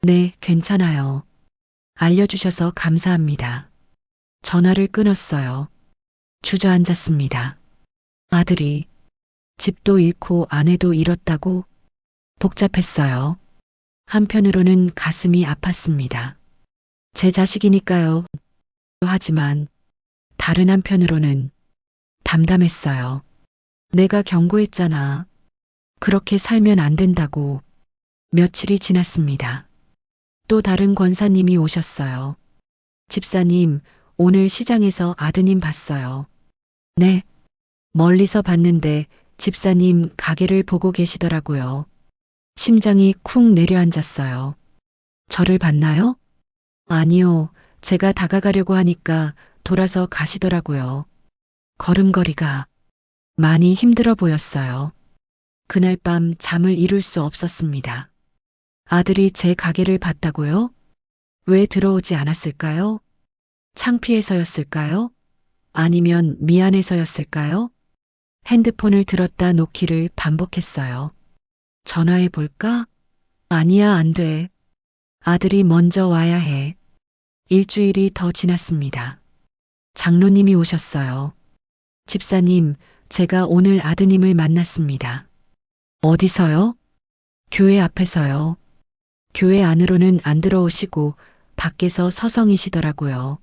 네, 괜찮아요. 알려주셔서 감사합니다. 전화를 끊었어요. 주저앉았습니다. 아들이 집도 잃고 아내도 잃었다고 복잡했어요. 한편으로는 가슴이 아팠습니다. 제 자식이니까요. 하지만 다른 한편으로는 담담했어요. 내가 경고했잖아. 그렇게 살면 안 된다고. 며칠이 지났습니다. 또 다른 권사님이 오셨어요. 집사님, 오늘 시장에서 아드님 봤어요. 네. 멀리서 봤는데 집사님 가게를 보고 계시더라고요. 심장이 쿵 내려앉았어요. 저를 봤나요? 아니요. 제가 다가가려고 하니까 돌아서 가시더라고요. 걸음걸이가 많이 힘들어 보였어요. 그날 밤 잠을 이룰 수 없었습니다. 아들이 제 가게를 봤다고요? 왜 들어오지 않았을까요? 창피해서였을까요? 아니면 미안해서였을까요? 핸드폰을 들었다 놓기를 반복했어요. 전화해 볼까? 아니야, 안 돼. 아들이 먼저 와야 해. 일주일이 더 지났습니다. 장로님이 오셨어요. 집사님, 제가 오늘 아드님을 만났습니다. 어디서요? 교회 앞에서요. 교회 안으로는 안 들어오시고 밖에서 서성이시더라고요.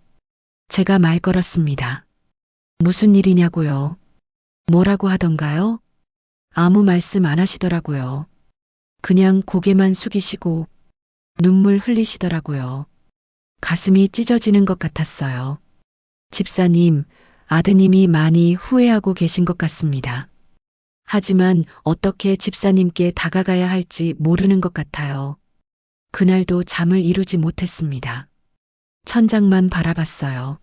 제가 말 걸었습니다. 무슨 일이냐고요? 뭐라고 하던가요? 아무 말씀 안 하시더라고요. 그냥 고개만 숙이시고 눈물 흘리시더라고요. 가슴이 찢어지는 것 같았어요. 집사님, 아드님이 많이 후회하고 계신 것 같습니다. 하지만 어떻게 집사님께 다가가야 할지 모르는 것 같아요. 그날도 잠을 이루지 못했습니다. 천장만 바라봤어요.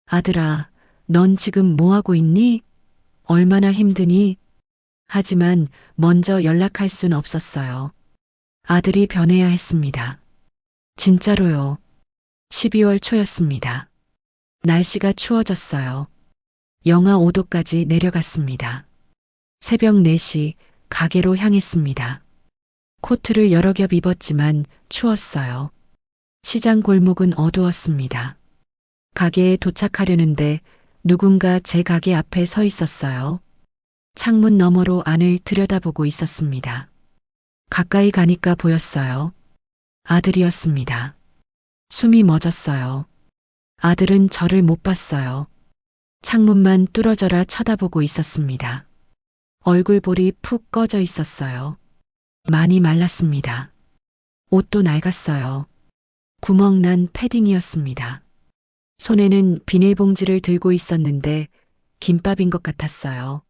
아들아, 넌 지금 뭐 하고 있니? 얼마나 힘드니? 하지만 먼저 연락할 순 없었어요. 아들이 변해야 했습니다. 진짜로요. 12월 초였습니다. 날씨가 추워졌어요. 영하 5도까지 내려갔습니다. 새벽 4시 가게로 향했습니다. 코트를 여러 겹 입었지만 추웠어요. 시장 골목은 어두웠습니다. 가게에 도착하려는데 누군가 제 가게 앞에 서 있었어요. 창문 너머로 안을 들여다보고 있었습니다. 가까이 가니까 보였어요. 아들이었습니다. 숨이 멎었어요. 아들은 저를 못 봤어요. 창문만 뚫어져라 쳐다보고 있었습니다. 얼굴볼이 푹 꺼져 있었어요. 많이 말랐습니다. 옷도 낡았어요. 구멍난 패딩이었습니다. 손에는 비닐봉지를 들고 있었는데 김밥인 것 같았어요.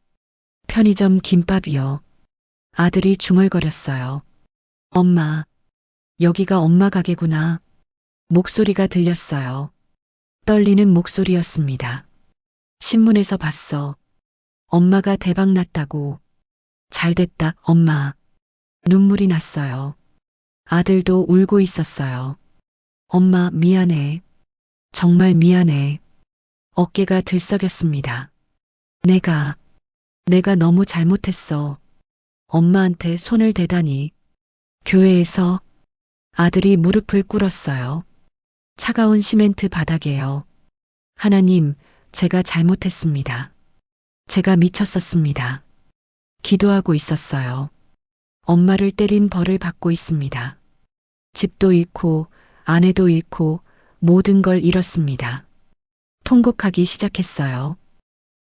편의점 김밥이요. 아들이 중얼거렸어요. 엄마, 여기가 엄마 가게구나. 목소리가 들렸어요. 떨리는 목소리였습니다. 신문에서 봤어. 엄마가 대박 났다고. 잘됐다, 엄마. 눈물이 났어요. 아들도 울고 있었어요. 엄마, 미안해. 정말 미안해. 어깨가 들썩였습니다. 내가 너무 잘못했어. 엄마한테 손을 대다니. 교회에서 아들이 무릎을 꿇었어요. 차가운 시멘트 바닥에요. 하나님, 제가 잘못했습니다. 제가 미쳤었습니다. 기도하고 있었어요. 엄마를 때린 벌을 받고 있습니다. 집도 잃고 아내도 잃고 모든 걸 잃었습니다. 통곡하기 시작했어요.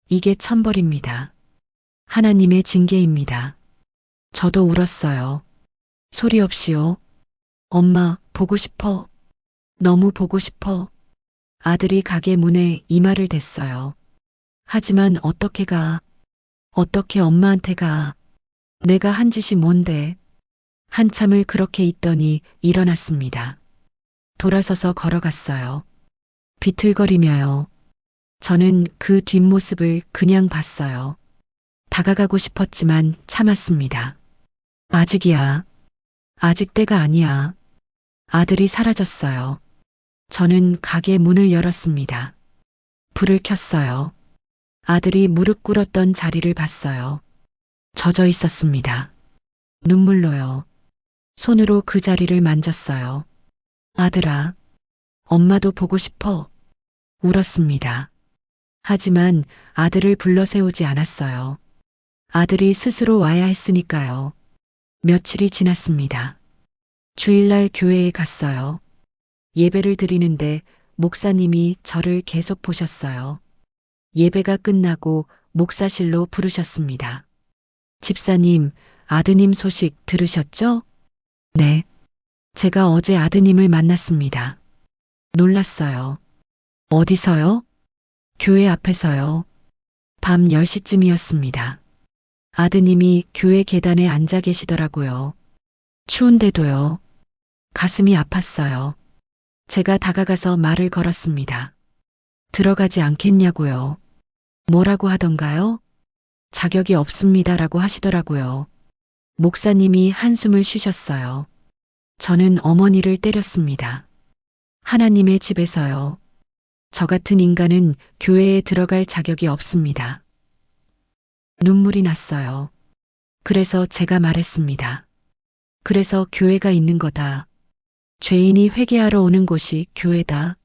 이게 천벌입니다. 하나님의 징계입니다. 저도 울었어요. 소리 없이요. 엄마, 보고 싶어. 너무 보고 싶어. 아들이 가게 문에 이마를 댔어요. 하지만 어떻게 가? 어떻게 엄마한테 가? 내가 한 짓이 뭔데? 한참을 그렇게 있더니 일어났습니다. 돌아서서 걸어갔어요. 비틀거리며요. 저는 그 뒷모습을 그냥 봤어요. 다가가고 싶었지만 참았습니다. 아직이야. 아직 때가 아니야. 아들이 사라졌어요. 저는 가게 문을 열었습니다. 불을 켰어요. 아들이 무릎 꿇었던 자리를 봤어요. 젖어 있었습니다. 눈물로요. 손으로 그 자리를 만졌어요. 아들아, 엄마도 보고 싶어. 울었습니다. 하지만 아들을 불러 세우지 않았어요. 아들이 스스로 와야 했으니까요. 며칠이 지났습니다. 주일날 교회에 갔어요. 예배를 드리는데 목사님이 저를 계속 보셨어요. 예배가 끝나고 목사실로 부르셨습니다. 집사님, 아드님 소식 들으셨죠? 네. 제가 어제 아드님을 만났습니다. 놀랐어요. 어디서요? 교회 앞에서요. 밤 10시쯤이었습니다. 아드님이 교회 계단에 앉아 계시더라고요. 추운데도요. 가슴이 아팠어요. 제가 다가가서 말을 걸었습니다. 들어가지 않겠냐고요. 뭐라고 하던가요? 자격이 없습니다라고 하시더라고요. 목사님이 한숨을 쉬셨어요. 저는 어머니를 때렸습니다. 하나님의 집에서요. 저 같은 인간은 교회에 들어갈 자격이 없습니다. 눈물이 났어요. 그래서 제가 말했습니다. 그래서 교회가 있는 거다. 죄인이 회개하러 오는 곳이 교회다.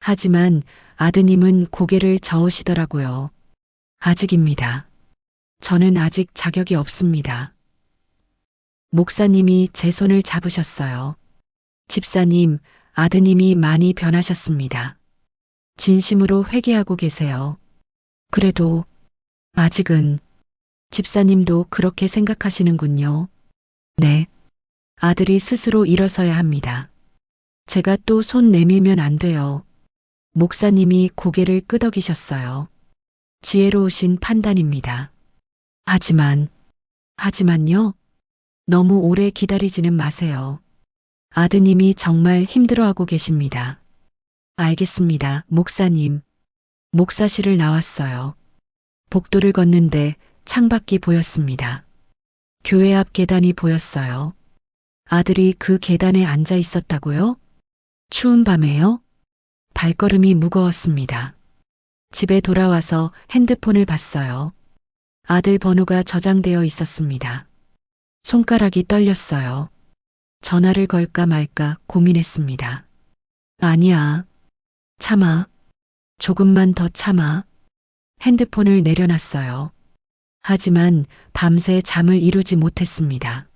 하지만 아드님은 고개를 저으시더라고요. 아직입니다. 저는 아직 자격이 없습니다. 목사님이 제 손을 잡으셨어요. 집사님, 아드님이 많이 변하셨습니다. 진심으로 회개하고 계세요. 그래도 아직은 집사님도 그렇게 생각하시는군요. 네. 아들이 스스로 일어서야 합니다. 제가 또 손 내밀면 안 돼요. 목사님이 고개를 끄덕이셨어요. 지혜로우신 판단입니다. 하지만요. 너무 오래 기다리지는 마세요. 아드님이 정말 힘들어하고 계십니다. 알겠습니다, 목사님. 목사실을 나왔어요. 복도를 걷는데 창밖이 보였습니다. 교회 앞 계단이 보였어요. 아들이 그 계단에 앉아 있었다고요? 추운 밤에요? 발걸음이 무거웠습니다. 집에 돌아와서 핸드폰을 봤어요. 아들 번호가 저장되어 있었습니다. 손가락이 떨렸어요. 전화를 걸까 말까 고민했습니다. 아니야. 참아. 조금만 더 참아. 핸드폰을 내려놨어요. 하지만 밤새 잠을 이루지 못했습니다.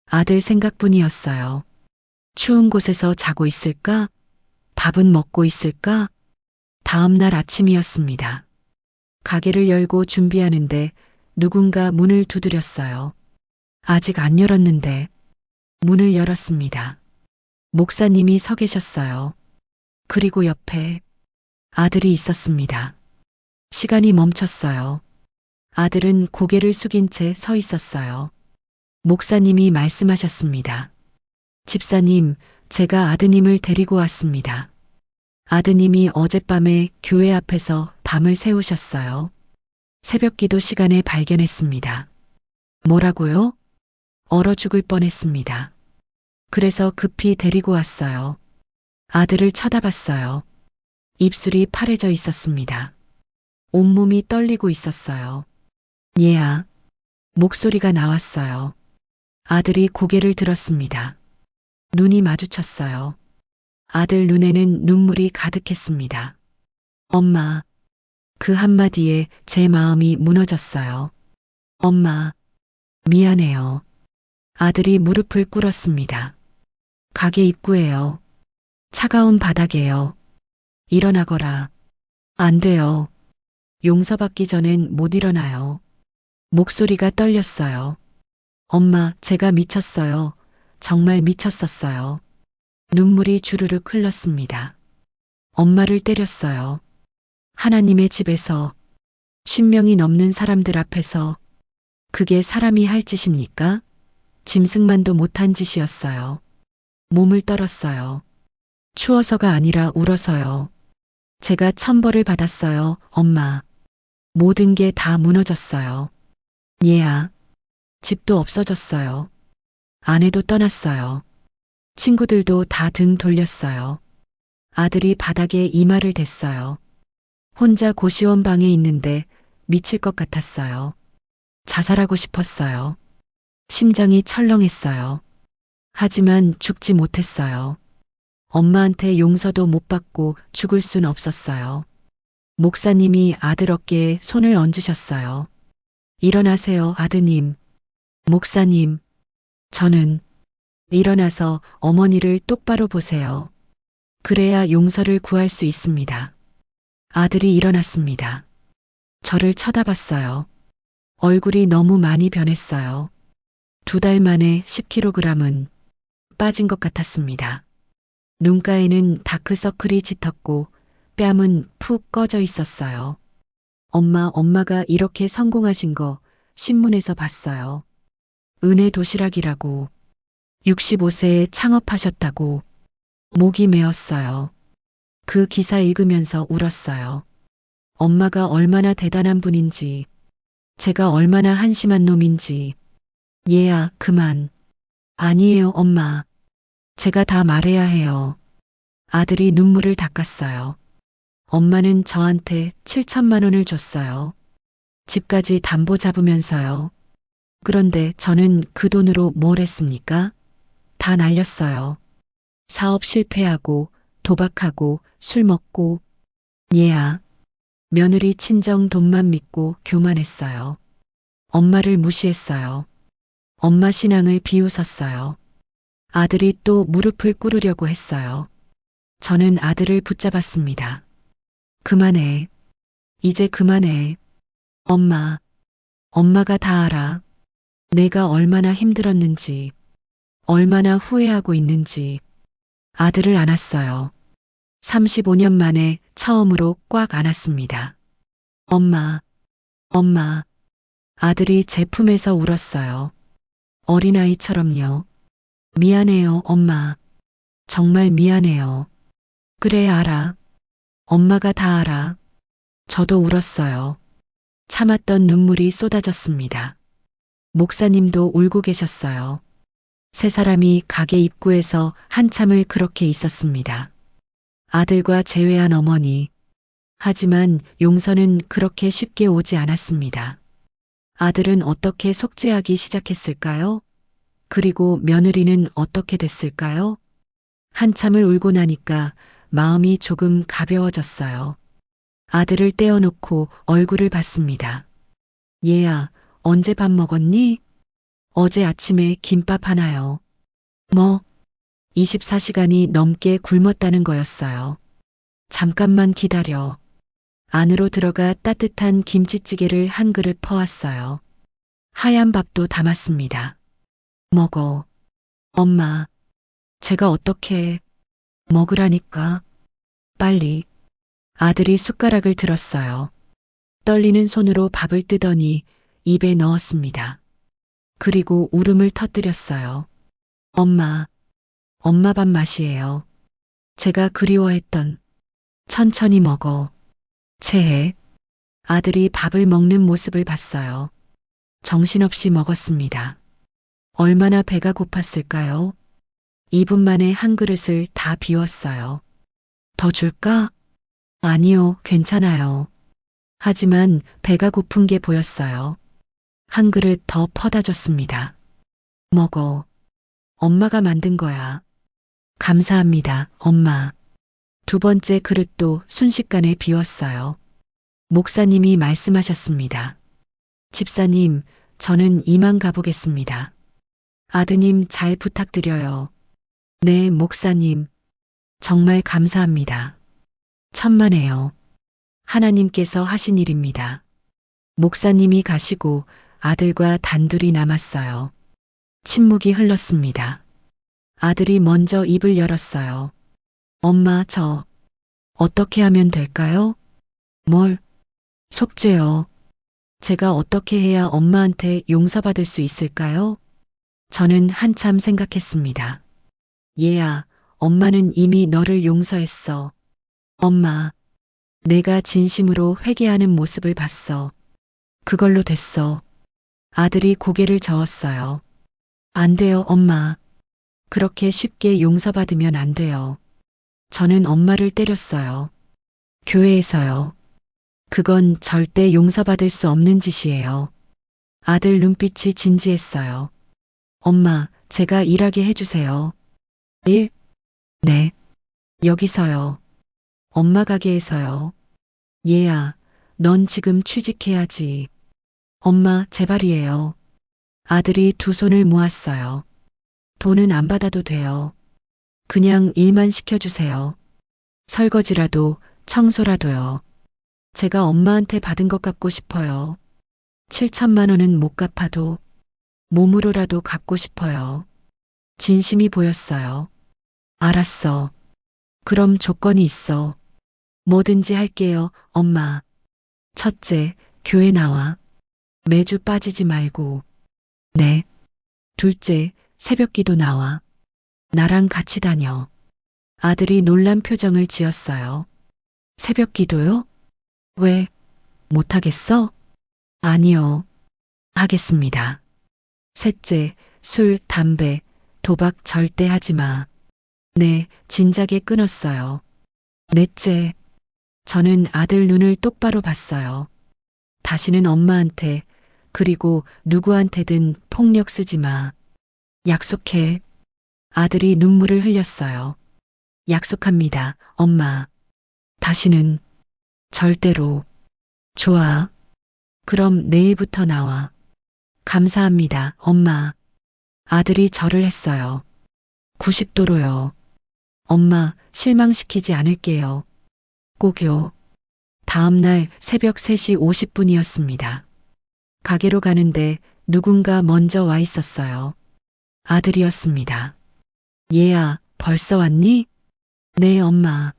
아들 생각뿐이었어요. 추운 곳에서 자고 있을까? 밥은 먹고 있을까? 다음 날 아침이었습니다. 가게를 열고 준비하는데 누군가 문을 두드렸어요. 아직 안 열었는데 문을 열었습니다. 목사님이 서 계셨어요. 그리고 옆에 아들이 있었습니다. 시간이 멈췄어요. 아들은 고개를 숙인 채 서 있었어요. 목사님이 말씀하셨습니다. 집사님, 제가 아드님을 데리고 왔습니다. 아드님이 어젯밤에 교회 앞에서 밤을 새우셨어요. 새벽 기도 시간에 발견했습니다. 뭐라고요? 얼어 죽을 뻔했습니다. 그래서 급히 데리고 왔어요. 아들을 쳐다봤어요. 입술이 파래져 있었습니다. 온몸이 떨리고 있었어요. 얘야. 목소리가 나왔어요. 아들이 고개를 들었습니다. 눈이 마주쳤어요. 아들 눈에는 눈물이 가득했습니다. 엄마. 그 한마디에 제 마음이 무너졌어요. 엄마. 미안해요. 아들이 무릎을 꿇었습니다. 가게 입구에요. 차가운 바닥에요. 일어나거라. 안 돼요. 용서받기 전엔 못 일어나요. 목소리가 떨렸어요. 엄마, 제가 미쳤어요. 정말 미쳤었어요. 눈물이 주르륵 흘렀습니다. 엄마를 때렸어요. 하나님의 집에서 10명이 넘는 사람들 앞에서 그게 사람이 할 짓입니까? 짐승만도 못한 짓이었어요. 몸을 떨었어요. 추워서가 아니라 울어서요. 제가 천벌을 받았어요, 엄마. 모든 게 다 무너졌어요. 얘야, 집도 없어졌어요. 아내도 떠났어요. 친구들도 다 등 돌렸어요. 아들이 바닥에 이마를 댔어요. 혼자 고시원 방에 있는데 미칠 것 같았어요. 자살하고 싶었어요. 심장이 철렁했어요. 하지만 죽지 못했어요. 엄마한테 용서도 못 받고 죽을 순 없었어요. 목사님이 아들 어깨에 손을 얹으셨어요. 일어나세요, 아드님. 목사님, 저는 일어나서 어머니를 똑바로 보세요. 그래야 용서를 구할 수 있습니다. 아들이 일어났습니다. 저를 쳐다봤어요. 얼굴이 너무 많이 변했어요. 2달 만에 10kg은 빠진 것 같았습니다. 눈가에는 다크서클이 짙었고 뺨은 푹 꺼져 있었어요. 엄마가 이렇게 성공하신 거 신문에서 봤어요. 은혜 도시락이라고 65세에 창업하셨다고 목이 메었어요. 그 기사 읽으면서 울었어요. 엄마가 얼마나 대단한 분인지, 제가 얼마나 한심한 놈인지. 얘야, 그만. 아니에요, 엄마. 제가 다 말해야 해요. 아들이 눈물을 닦았어요. 엄마는 저한테 7천만 원을 줬어요. 집까지 담보 잡으면서요. 그런데 저는 그 돈으로 뭘 했습니까? 다 날렸어요. 사업 실패하고 도박하고 술 먹고. 얘야, 며느리 친정 돈만 믿고 교만했어요. 엄마를 무시했어요. 엄마 신앙을 비웃었어요. 아들이 또 무릎을 꿇으려고 했어요. 저는 아들을 붙잡았습니다. 그만해. 이제 그만해. 엄마가 다 알아. 내가 얼마나 힘들었는지, 얼마나 후회하고 있는지. 아들을 안았어요. 35년 만에 처음으로 꽉 안았습니다. 엄마. 아들이 제 품에서 울었어요. 어린아이처럼요. 미안해요, 엄마. 정말 미안해요. 그래, 알아. 엄마가 다 알아. 저도 울었어요. 참았던 눈물이 쏟아졌습니다. 목사님도 울고 계셨어요. 세 사람이 가게 입구에서 한참을 그렇게 있었습니다. 아들과 제외한 어머니. 하지만 용서는 그렇게 쉽게 오지 않았습니다. 아들은 어떻게 속죄하기 시작했을까요? 그리고 며느리는 어떻게 됐을까요? 한참을 울고 나니까 마음이 조금 가벼워졌어요. 아들을 떼어놓고 얼굴을 봤습니다. 얘야, 언제 밥 먹었니? 어제 아침에 김밥 하나요. 뭐? 24시간이 넘게 굶었다는 거였어요. 잠깐만 기다려. 안으로 들어가 따뜻한 김치찌개를 한 그릇 퍼왔어요. 하얀 밥도 담았습니다. 먹어. 엄마, 제가 어떻게 먹으라니까. 빨리. 아들이 숟가락을 들었어요. 떨리는 손으로 밥을 뜨더니 입에 넣었습니다. 그리고 울음을 터뜨렸어요. 엄마 밥 맛이에요. 제가 그리워했던. 천천히 먹어. 체해. 아들이 밥을 먹는 모습을 봤어요. 정신없이 먹었습니다. 얼마나 배가 고팠을까요? 2분 만에 한 그릇을 다 비웠어요. 더 줄까? 아니요, 괜찮아요. 하지만 배가 고픈 게 보였어요. 한 그릇 더 퍼다 줬습니다. 먹어. 엄마가 만든 거야. 감사합니다, 엄마. 2번째 그릇도 순식간에 비웠어요. 목사님이 말씀하셨습니다. 집사님, 저는 이만 가보겠습니다. 아드님 잘 부탁드려요. 네, 목사님. 정말 감사합니다. 천만에요. 하나님께서 하신 일입니다. 목사님이 가시고 아들과 단둘이 남았어요. 침묵이 흘렀습니다. 아들이 먼저 입을 열었어요. 엄마, 저 어떻게 하면 될까요? 뭘? 속죄요. 제가 어떻게 해야 엄마한테 용서받을 수 있을까요? 저는 한참 생각했습니다. 얘야, 엄마는 이미 너를 용서했어. 엄마, 내가 진심으로 회개하는 모습을 봤어. 그걸로 됐어. 아들이 고개를 저었어요. 안 돼요, 엄마. 그렇게 쉽게 용서받으면 안 돼요. 저는 엄마를 때렸어요. 교회에서요. 그건 절대 용서받을 수 없는 짓이에요. 아들 눈빛이 진지했어요. 엄마, 제가 일하게 해주세요. 일? 네. 여기서요. 엄마 가게에서요. 얘야, 넌 지금 취직해야지. 엄마, 제발이에요. 아들이 두 손을 모았어요. 돈은 안 받아도 돼요. 그냥 일만 시켜주세요. 설거지라도, 청소라도요. 제가 엄마한테 받은 것 갚고 싶어요. 7천만 원은 못 갚아도 몸으로라도 갚고 싶어요. 진심이 보였어요. 알았어. 그럼 조건이 있어. 뭐든지 할게요, 엄마. 첫째, 교회 나와. 매주 빠지지 말고. 네. 둘째, 새벽 기도 나와. 나랑 같이 다녀. 아들이 놀란 표정을 지었어요. 새벽 기도요? 왜? 못하겠어? 아니요. 하겠습니다. 셋째, 술, 담배, 도박 절대 하지 마. 네, 진작에 끊었어요. 넷째, 저는 아들 눈을 똑바로 봤어요. 다시는 엄마한테, 그리고 누구한테든 폭력 쓰지 마. 약속해. 아들이 눈물을 흘렸어요. 약속합니다, 엄마. 다시는, 절대로. 좋아. 그럼 내일부터 나와. 감사합니다, 엄마. 아들이 절을 했어요. 90도로요. 엄마, 실망시키지 않을게요. 꼭요. 다음 날 새벽 3시 50분이었습니다. 가게로 가는데 누군가 먼저 와 있었어요. 아들이었습니다. 얘야, 벌써 왔니? 네, 엄마.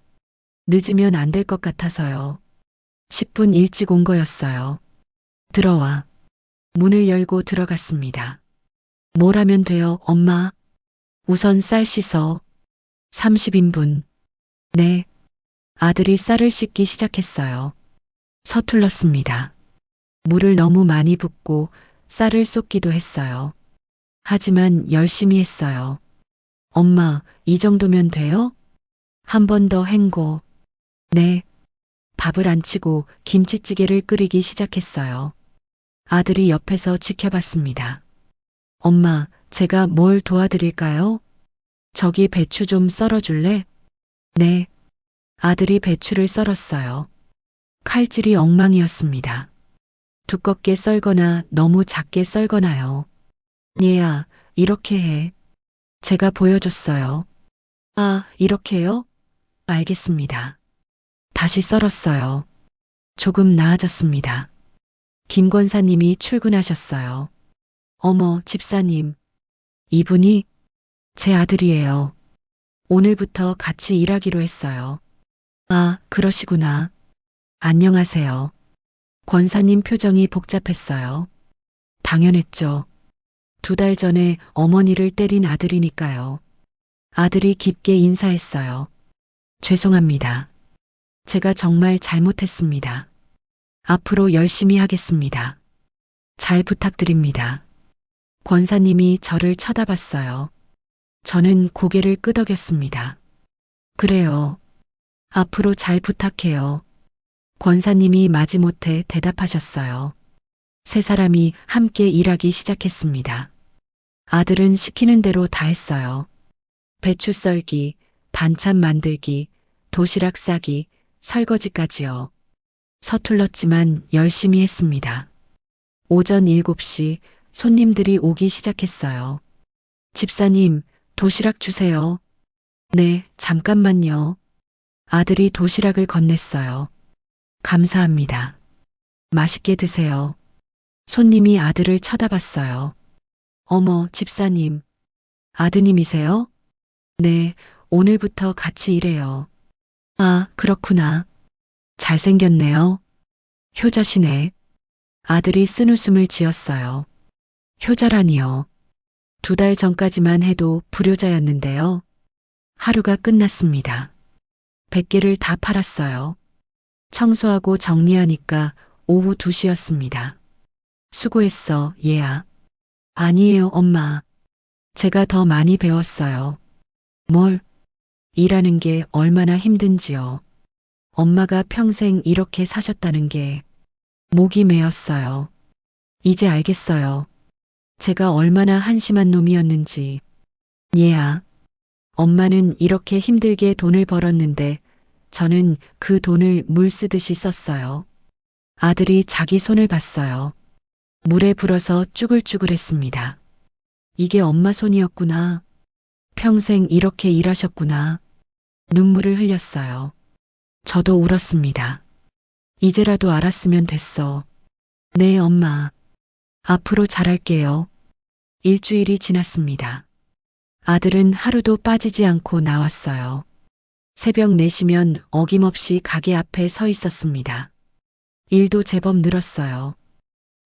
늦으면 안 될 것 같아서요. 10분 일찍 온 거였어요. 들어와. 문을 열고 들어갔습니다. 뭘 하면 돼요, 엄마? 우선 쌀 씻어. 30인분. 네. 아들이 쌀을 씻기 시작했어요. 서툴렀습니다. 물을 너무 많이 붓고 쌀을 쏟기도 했어요. 하지만 열심히 했어요. 엄마, 이 정도면 돼요? 한 번 더 헹궈. 네. 밥을 안 치고 김치찌개를 끓이기 시작했어요. 아들이 옆에서 지켜봤습니다. 엄마, 제가 뭘 도와드릴까요? 저기 배추 좀 썰어줄래? 네. 아들이 배추를 썰었어요. 칼질이 엉망이었습니다. 두껍게 썰거나 너무 작게 썰거나요. 얘야, 이렇게 해. 제가 보여줬어요. 아, 이렇게요? 알겠습니다. 다시 썰었어요. 조금 나아졌습니다. 김 권사님이 출근하셨어요. 어머, 집사님. 이분이 제 아들이에요. 오늘부터 같이 일하기로 했어요. 아, 그러시구나. 안녕하세요. 권사님 표정이 복잡했어요. 당연했죠. 2달 전에 어머니를 때린 아들이니까요. 아들이 깊게 인사했어요. 죄송합니다. 제가 정말 잘못했습니다. 앞으로 열심히 하겠습니다. 잘 부탁드립니다. 권사님이 저를 쳐다봤어요. 저는 고개를 끄덕였습니다. 그래요. 앞으로 잘 부탁해요. 권사님이 마지못해 대답하셨어요. 세 사람이 함께 일하기 시작했습니다. 아들은 시키는 대로 다 했어요. 배추 썰기, 반찬 만들기, 도시락 싸기, 설거지까지요. 서툴렀지만 열심히 했습니다. 오전 7시 손님들이 오기 시작했어요. 집사님, 도시락 주세요. 네, 잠깐만요. 아들이 도시락을 건넸어요. 감사합니다. 맛있게 드세요. 손님이 아들을 쳐다봤어요. 어머, 집사님. 아드님이세요? 네, 오늘부터 같이 일해요. 아, 그렇구나. 잘생겼네요. 효자시네. 아들이 쓴웃음을 지었어요. 효자라니요. 2달 전까지만 해도 불효자였는데요. 하루가 끝났습니다. 100개를 다 팔았어요. 청소하고 정리하니까 오후 2시였습니다. 수고했어, 얘야. 아니에요, 엄마. 제가 더 많이 배웠어요. 뭘? 일하는 게 얼마나 힘든지요. 엄마가 평생 이렇게 사셨다는 게 목이 메었어요. 이제 알겠어요. 제가 얼마나 한심한 놈이었는지. 얘야. 엄마는 이렇게 힘들게 돈을 벌었는데 저는 그 돈을 물 쓰듯이 썼어요. 아들이 자기 손을 봤어요. 물에 불어서 쭈글쭈글했습니다. 이게 엄마 손이었구나. 평생 이렇게 일하셨구나. 눈물을 흘렸어요. 저도 울었습니다. 이제라도 알았으면 됐어. 네, 엄마. 앞으로 잘할게요. 일주일이 지났습니다. 아들은 하루도 빠지지 않고 나왔어요. 새벽 4시면 어김없이 가게 앞에 서 있었습니다. 일도 제법 늘었어요.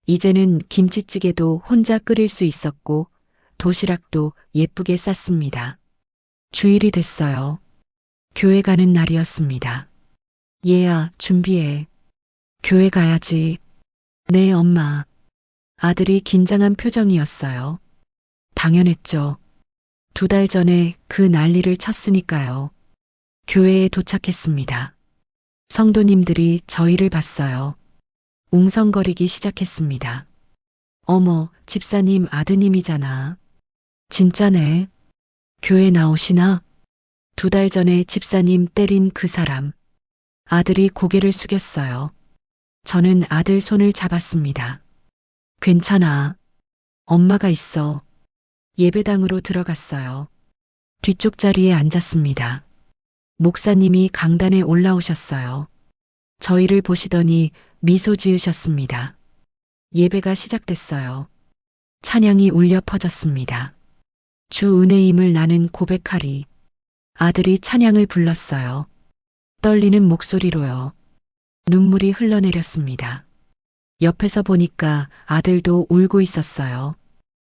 이제는 김치찌개도 혼자 끓일 수 있었고 도시락도 예쁘게 쌌습니다. 주일이 됐어요. 교회 가는 날이었습니다. 얘야, 준비해. 교회 가야지. 네, 엄마. 아들이 긴장한 표정이었어요. 당연했죠. 2달 전에 그 난리를 쳤으니까요. 교회에 도착했습니다. 성도님들이 저희를 봤어요. 웅성거리기 시작했습니다. 어머, 집사님 아드님이잖아. 진짜네. 교회 나오시나? 2달 전에 집사님 때린 그 사람. 아들이 고개를 숙였어요. 저는 아들 손을 잡았습니다. 괜찮아. 엄마가 있어. 예배당으로 들어갔어요. 뒤쪽 자리에 앉았습니다. 목사님이 강단에 올라오셨어요. 저희를 보시더니 미소 지으셨습니다. 예배가 시작됐어요. 찬양이 울려 퍼졌습니다. 주 은혜임을 나는 고백하리. 아들이 찬양을 불렀어요. 떨리는 목소리로요. 눈물이 흘러내렸습니다. 옆에서 보니까 아들도 울고 있었어요.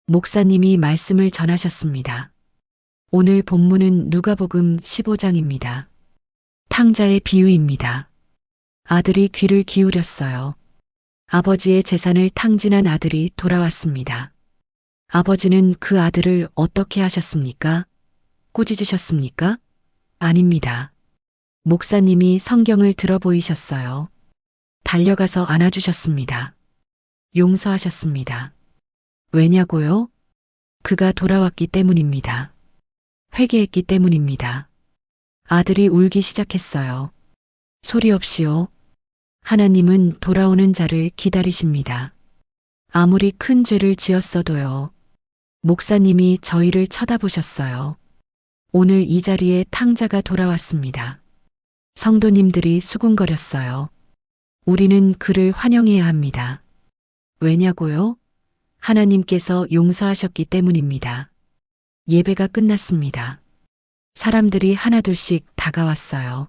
목사님이 말씀을 전하셨습니다. 오늘 본문은 누가복음 15장입니다. 탕자의 비유입니다. 아들이 귀를 기울였어요. 아버지의 재산을 탕진한 아들이 돌아왔습니다. 아버지는 그 아들을 어떻게 하셨습니까? 꾸짖으셨습니까? 아닙니다. 목사님이 성경을 들어 보이셨어요. 달려가서 안아주셨습니다. 용서하셨습니다. 왜냐고요? 그가 돌아왔기 때문입니다. 회개했기 때문입니다. 아들이 울기 시작했어요. 소리 없이요. 하나님은 돌아오는 자를 기다리십니다. 아무리 큰 죄를 지었어도요. 목사님이 저희를 쳐다보셨어요. 오늘 이 자리에 탕자가 돌아왔습니다. 성도님들이 수군거렸어요. 우리는 그를 환영해야 합니다. 왜냐고요? 하나님께서 용서하셨기 때문입니다. 예배가 끝났습니다. 사람들이 하나둘씩 다가왔어요.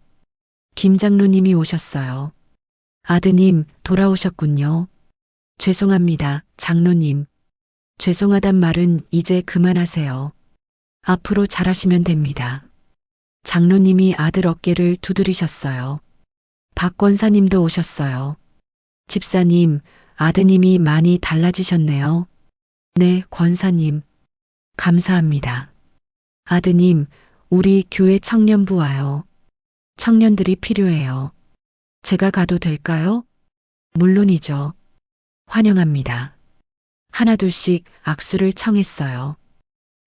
김 장로님이 오셨어요. 아드님, 돌아오셨군요. 죄송합니다, 장로님. 죄송하단 말은 이제 그만하세요. 앞으로 잘하시면 됩니다. 장로님이 아들 어깨를 두드리셨어요. 박 권사님도 오셨어요. 집사님, 아드님이 많이 달라지셨네요. 네, 권사님. 감사합니다. 아드님, 우리 교회 청년부 와요. 청년들이 필요해요. 제가 가도 될까요? 물론이죠. 환영합니다. 하나둘씩 악수를 청했어요.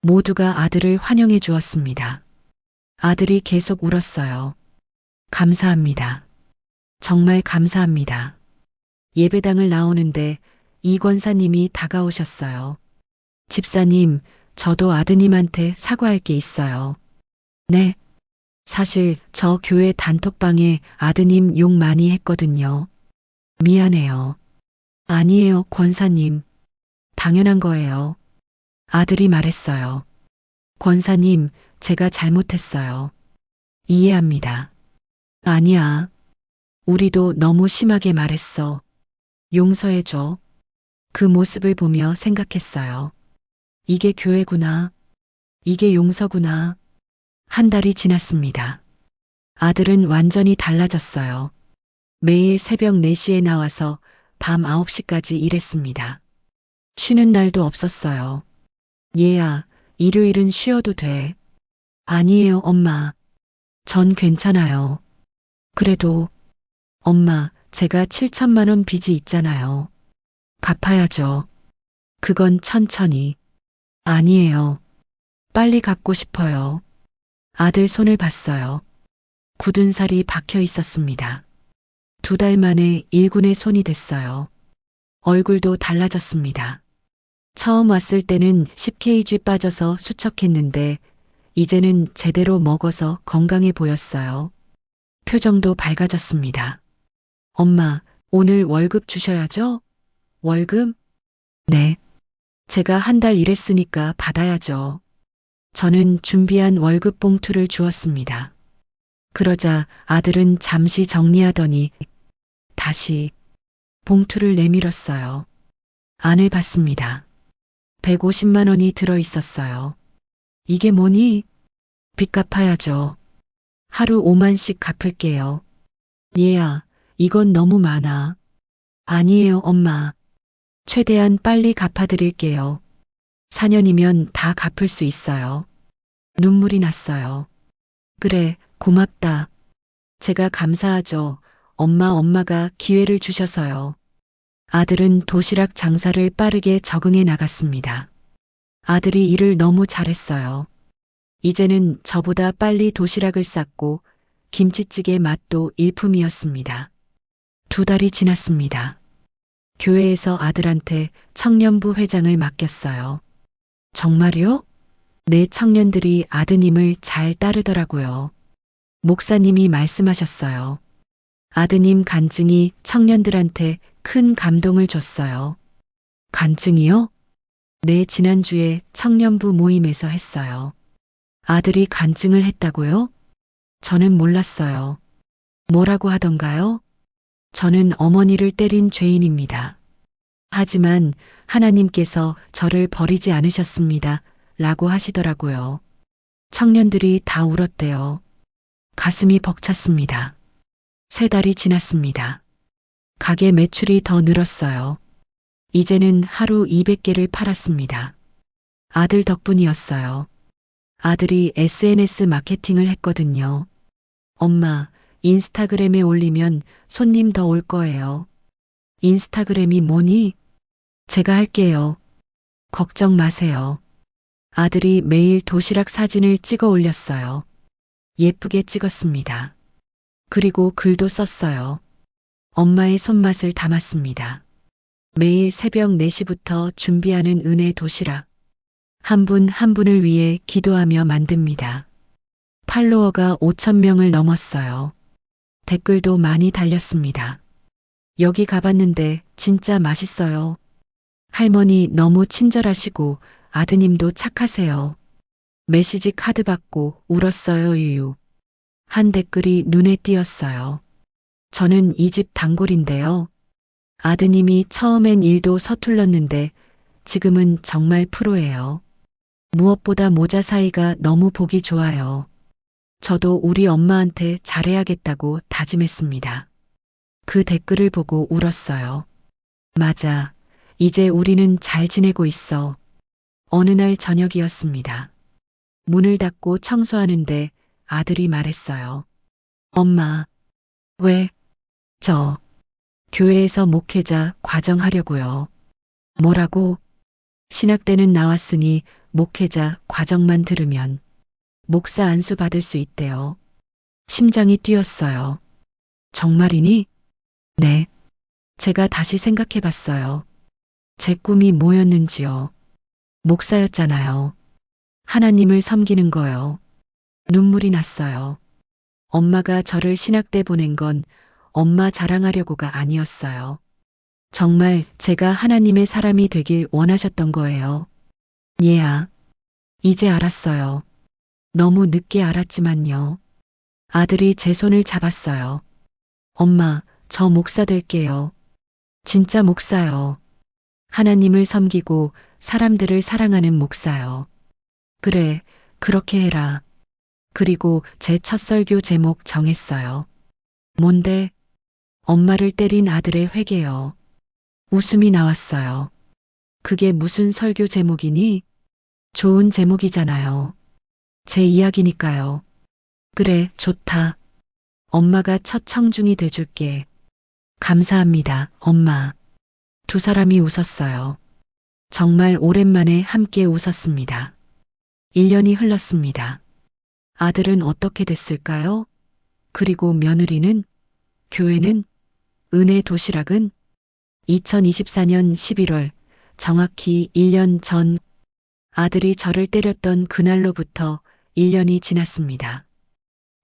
모두가 아들을 환영해 주었습니다. 아들이 계속 울었어요. 감사합니다. 정말 감사합니다. 예배당을 나오는데 이 권사님이 다가오셨어요. 집사님, 저도 아드님한테 사과할 게 있어요. 네. 사실 저 교회 단톡방에 아드님 욕 많이 했거든요. 미안해요. 아니에요, 권사님. 당연한 거예요. 아들이 말했어요. 권사님, 제가 잘못했어요. 이해합니다. 아니야. 우리도 너무 심하게 말했어. 용서해줘. 그 모습을 보며 생각했어요. 이게 교회구나. 이게 용서구나. 1달이 지났습니다. 아들은 완전히 달라졌어요. 매일 새벽 4시에 나와서 밤 9시까지 일했습니다. 쉬는 날도 없었어요. 얘야, 일요일은 쉬어도 돼. 아니에요, 엄마. 전 괜찮아요. 그래도, 엄마, 제가 7천만 원 빚이 있잖아요. 갚아야죠. 그건 천천히. 아니에요. 빨리 갚고 싶어요. 아들 손을 봤어요. 굳은 살이 박혀 있었습니다. 2달 만에 일군의 손이 됐어요. 얼굴도 달라졌습니다. 처음 왔을 때는 10kg 빠져서 수척했는데 이제는 제대로 먹어서 건강해 보였어요. 표정도 밝아졌습니다. 엄마, 오늘 월급 주셔야죠? 월급? 네. 제가 한 달 일했으니까 받아야죠. 저는 준비한 월급 봉투를 주었습니다. 그러자 아들은 잠시 정리하더니 다시 봉투를 내밀었어요. 안을 봤습니다. 150만 원이 들어 있었어요. 이게 뭐니? 빚 갚아야죠. 하루 5만씩 갚을게요. 얘야, 이건 너무 많아. 아니에요, 엄마. 최대한 빨리 갚아드릴게요. 4년이면 다 갚을 수 있어요. 눈물이 났어요. 그래, 고맙다. 제가 감사하죠. 엄마가 기회를 주셔서요. 아들은 도시락 장사를 빠르게 적응해 나갔습니다. 아들이 일을 너무 잘했어요. 이제는 저보다 빨리 도시락을 쌌고 김치찌개 맛도 일품이었습니다. 2달이 지났습니다. 교회에서 아들한테 청년부 회장을 맡겼어요. 정말요? 네, 청년들이 아드님을 잘 따르더라고요. 목사님이 말씀하셨어요. 아드님 간증이 청년들한테 큰 감동을 줬어요. 간증이요? 네, 지난주에 청년부 모임에서 했어요. 아들이 간증을 했다고요? 저는 몰랐어요. 뭐라고 하던가요? 저는 어머니를 때린 죄인입니다. 하지만 하나님께서 저를 버리지 않으셨습니다. 라고 하시더라고요. 청년들이 다 울었대요. 가슴이 벅찼습니다. 3달이 지났습니다. 가게 매출이 더 늘었어요. 이제는 하루 200개를 팔았습니다. 아들 덕분이었어요. 아들이 SNS 마케팅을 했거든요. 엄마, 인스타그램에 올리면 손님 더 올 거예요. 인스타그램이 뭐니? 제가 할게요. 걱정 마세요. 아들이 매일 도시락 사진을 찍어 올렸어요. 예쁘게 찍었습니다. 그리고 글도 썼어요. 엄마의 손맛을 담았습니다. 매일 새벽 4시부터 준비하는 은혜 도시락. 한 분 한 분을 위해 기도하며 만듭니다. 팔로워가 5,000명을 넘었어요. 댓글도 많이 달렸습니다. 여기 가봤는데 진짜 맛있어요. 할머니 너무 친절하시고 아드님도 착하세요. 메시지 카드 받고 울었어요, 유유. 한 댓글이 눈에 띄었어요. 저는 이 집 단골인데요. 아드님이 처음엔 일도 서툴렀는데 지금은 정말 프로예요. 무엇보다 모자 사이가 너무 보기 좋아요. 저도 우리 엄마한테 잘해야겠다고 다짐했습니다. 그 댓글을 보고 울었어요. 맞아. 이제 우리는 잘 지내고 있어. 어느 날 저녁이었습니다. 문을 닫고 청소하는데 아들이 말했어요. 엄마, 왜? 저 교회에서 목회자 과정하려고요. 뭐라고? 신학대는 나왔으니 목회자 과정만 들으면 목사 안수 받을 수 있대요. 심장이 뛰었어요. 정말이니? 네. 제가 다시 생각해 봤어요. 제 꿈이 뭐였는지요. 목사였잖아요. 하나님을 섬기는 거요. 눈물이 났어요. 엄마가 저를 신학대 보낸 건 엄마 자랑하려고가 아니었어요. 정말 제가 하나님의 사람이 되길 원하셨던 거예요. 얘야, 이제 알았어요. 너무 늦게 알았지만요. 아들이 제 손을 잡았어요. 엄마, 저 목사 될게요. 진짜 목사요. 하나님을 섬기고 사람들을 사랑하는 목사요. 그래, 그렇게 해라. 그리고 제 첫 설교 제목 정했어요. 뭔데? 엄마를 때린 아들의 회개요. 웃음이 나왔어요. 그게 무슨 설교 제목이니? 좋은 제목이잖아요. 제 이야기니까요. 그래, 좋다. 엄마가 첫 청중이 돼줄게. 감사합니다, 엄마. 두 사람이 웃었어요. 정말 오랜만에 함께 웃었습니다. 1년이 흘렀습니다. 아들은 어떻게 됐을까요? 그리고 며느리는? 교회는? 은혜 도시락은? 2024년 11월, 정확히 1년 전 아들이 저를 때렸던 그날로부터 1년이 지났습니다.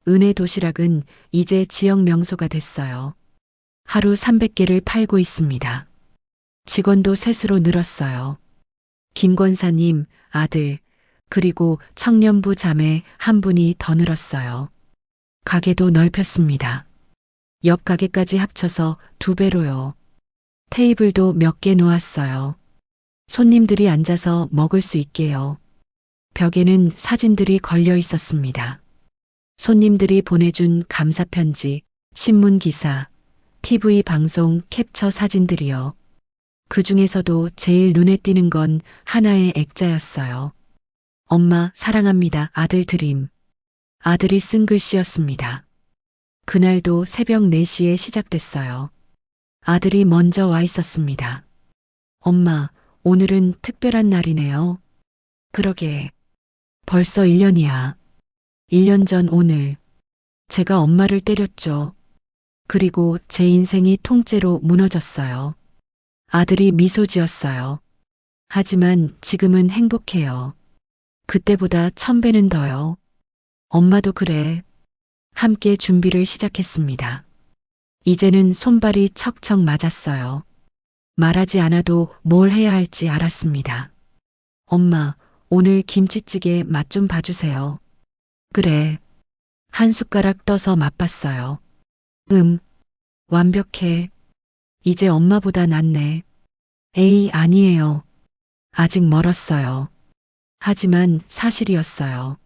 은혜 도시락은 이제 지역 명소가 됐어요. 하루 300개를 팔고 있습니다. 직원도 셋으로 늘었어요. 김 권사님, 아들, 그리고 청년부 자매 한 분이 더 늘었어요. 가게도 넓혔습니다. 옆 가게까지 합쳐서 2배로요. 테이블도 몇 개 놓았어요. 손님들이 앉아서 먹을 수 있게요. 벽에는 사진들이 걸려 있었습니다. 손님들이 보내준 감사편지, 신문기사, TV 방송 캡처 사진들이요. 그 중에서도 제일 눈에 띄는 건 하나의 액자였어요. 엄마 사랑합니다. 아들 드림. 아들이 쓴 글씨였습니다. 그날도 새벽 4시에 시작됐어요. 아들이 먼저 와 있었습니다. 엄마, 오늘은 특별한 날이네요. 그러게. 벌써 1년이야. 1년 전 오늘. 제가 엄마를 때렸죠. 그리고 제 인생이 통째로 무너졌어요. 아들이 미소 지었어요. 하지만 지금은 행복해요. 그때보다 1000배는 더요. 엄마도 그래. 함께 준비를 시작했습니다. 이제는 손발이 척척 맞았어요. 말하지 않아도 뭘 해야 할지 알았습니다. 엄마, 오늘 김치찌개 맛 좀 봐주세요. 그래. 한 숟가락 떠서 맛봤어요. 완벽해. 이제 엄마보다 낫네. 에이, 아니에요. 아직 멀었어요. 하지만 사실이었어요.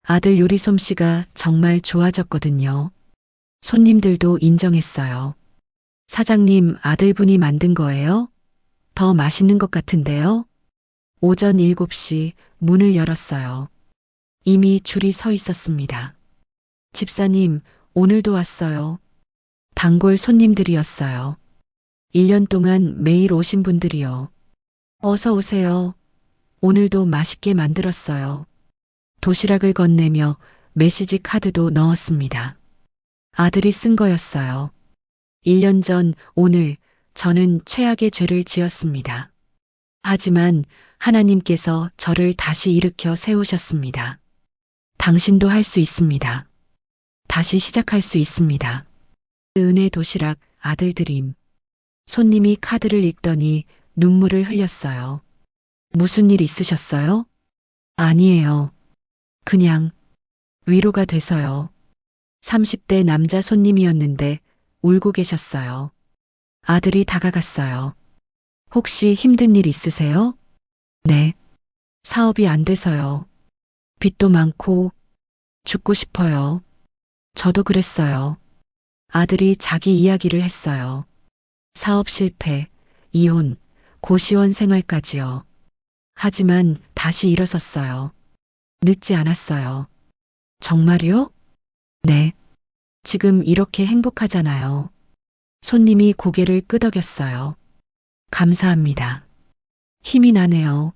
아들 요리 솜씨가 정말 좋아졌거든요. 손님들도 인정했어요. 사장님, 아들분이 만든 거예요? 더 맛있는 것 같은데요? 오전 7시 문을 열었어요. 이미 줄이 서 있었습니다. 집사님, 오늘도 왔어요. 단골 손님들이었어요. 1년 동안 매일 오신 분들이요. 어서 오세요. 오늘도 맛있게 만들었어요. 도시락을 건네며 메시지 카드도 넣었습니다. 아들이 쓴 거였어요. 1년 전 오늘 저는 최악의 죄를 지었습니다. 하지만 하나님께서 저를 다시 일으켜 세우셨습니다. 당신도 할 수 있습니다. 다시 시작할 수 있습니다. 은혜 도시락 아들 드림. 손님이 카드를 읽더니 눈물을 흘렸어요. 무슨 일 있으셨어요? 아니에요. 그냥 위로가 돼서요. 30대 남자 손님이었는데 울고 계셨어요. 아들이 다가갔어요. 혹시 힘든 일 있으세요? 네. 사업이 안 돼서요. 빚도 많고 죽고 싶어요. 저도 그랬어요. 아들이 자기 이야기를 했어요. 사업 실패, 이혼, 고시원 생활까지요. 하지만 다시 일어섰어요. 늦지 않았어요. 정말요? 네. 지금 이렇게 행복하잖아요. 손님이 고개를 끄덕였어요. 감사합니다. 힘이 나네요.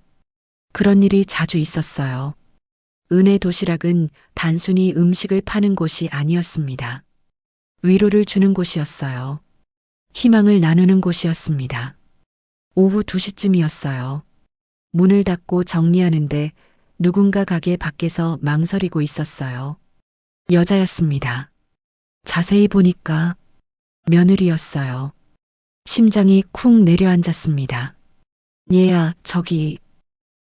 그런 일이 자주 있었어요. 은혜 도시락은 단순히 음식을 파는 곳이 아니었습니다. 위로를 주는 곳이었어요. 희망을 나누는 곳이었습니다. 오후 2시쯤이었어요. 문을 닫고 정리하는데 누군가 가게 밖에서 망설이고 있었어요. 여자였습니다. 자세히 보니까 며느리였어요. 심장이 쿵 내려앉았습니다. 얘야, 저기,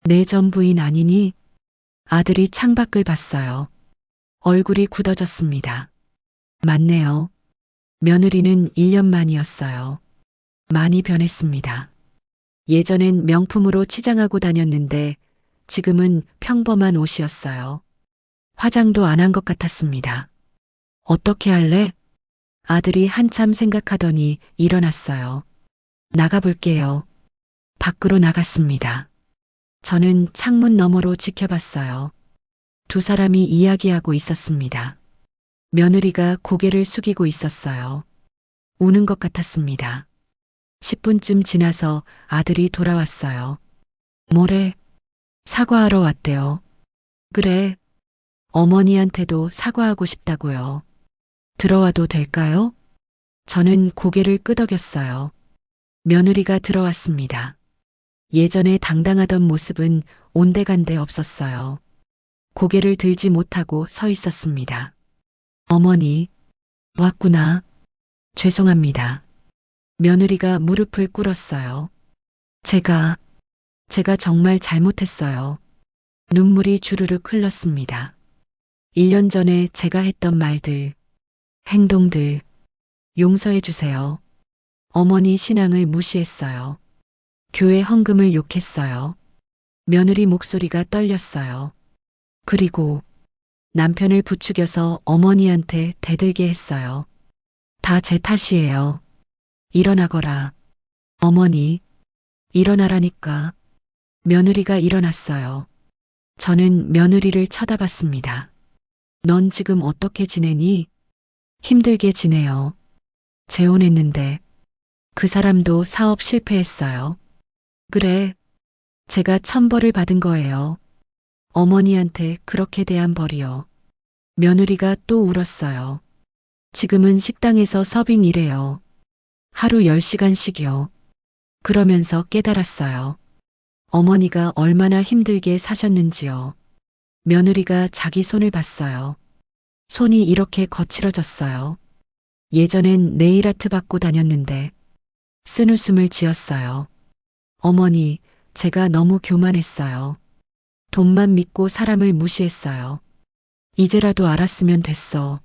내 전 부인 아니니? 아들이 창밖을 봤어요. 얼굴이 굳어졌습니다. 맞네요. 며느리는 1년 만이었어요. 많이 변했습니다. 예전엔 명품으로 치장하고 다녔는데 지금은 평범한 옷이었어요. 화장도 안 한 것 같았습니다. 어떻게 할래? 아들이 한참 생각하더니 일어났어요. 나가볼게요. 밖으로 나갔습니다. 저는 창문 너머로 지켜봤어요. 두 사람이 이야기하고 있었습니다. 며느리가 고개를 숙이고 있었어요. 우는 것 같았습니다. 10분쯤 지나서 아들이 돌아왔어요. 뭐래? 사과하러 왔대요. 그래. 어머니한테도 사과하고 싶다고요. 들어와도 될까요? 저는 고개를 끄덕였어요. 며느리가 들어왔습니다. 예전에 당당하던 모습은 온데간데 없었어요. 고개를 들지 못하고 서 있었습니다. 어머니, 왔구나. 죄송합니다. 며느리가 무릎을 꿇었어요. 제가 정말 잘못했어요. 눈물이 주르륵 흘렀습니다. 1년 전에 제가 했던 말들, 행동들, 용서해 주세요. 어머니 신앙을 무시했어요. 교회 헌금을 욕했어요. 며느리 목소리가 떨렸어요. 그리고 남편을 부추겨서 어머니한테 대들게 했어요. 다 제 탓이에요. 일어나거라. 어머니, 일어나라니까. 며느리가 일어났어요. 저는 며느리를 쳐다봤습니다. 넌 지금 어떻게 지내니? 힘들게 지내요. 재혼했는데 그 사람도 사업 실패했어요. 그래, 제가 천벌을 받은 거예요. 어머니한테 그렇게 대한 벌이요. 며느리가 또 울었어요. 지금은 식당에서 서빙 일해요. 하루 10시간씩이요. 그러면서 깨달았어요. 어머니가 얼마나 힘들게 사셨는지요. 며느리가 자기 손을 봤어요. 손이 이렇게 거칠어졌어요. 예전엔 네일아트 받고 다녔는데 쓴웃음을 지었어요. 어머니, 제가 너무 교만했어요. 돈만 믿고 사람을 무시했어요. 이제라도 알았으면 됐어.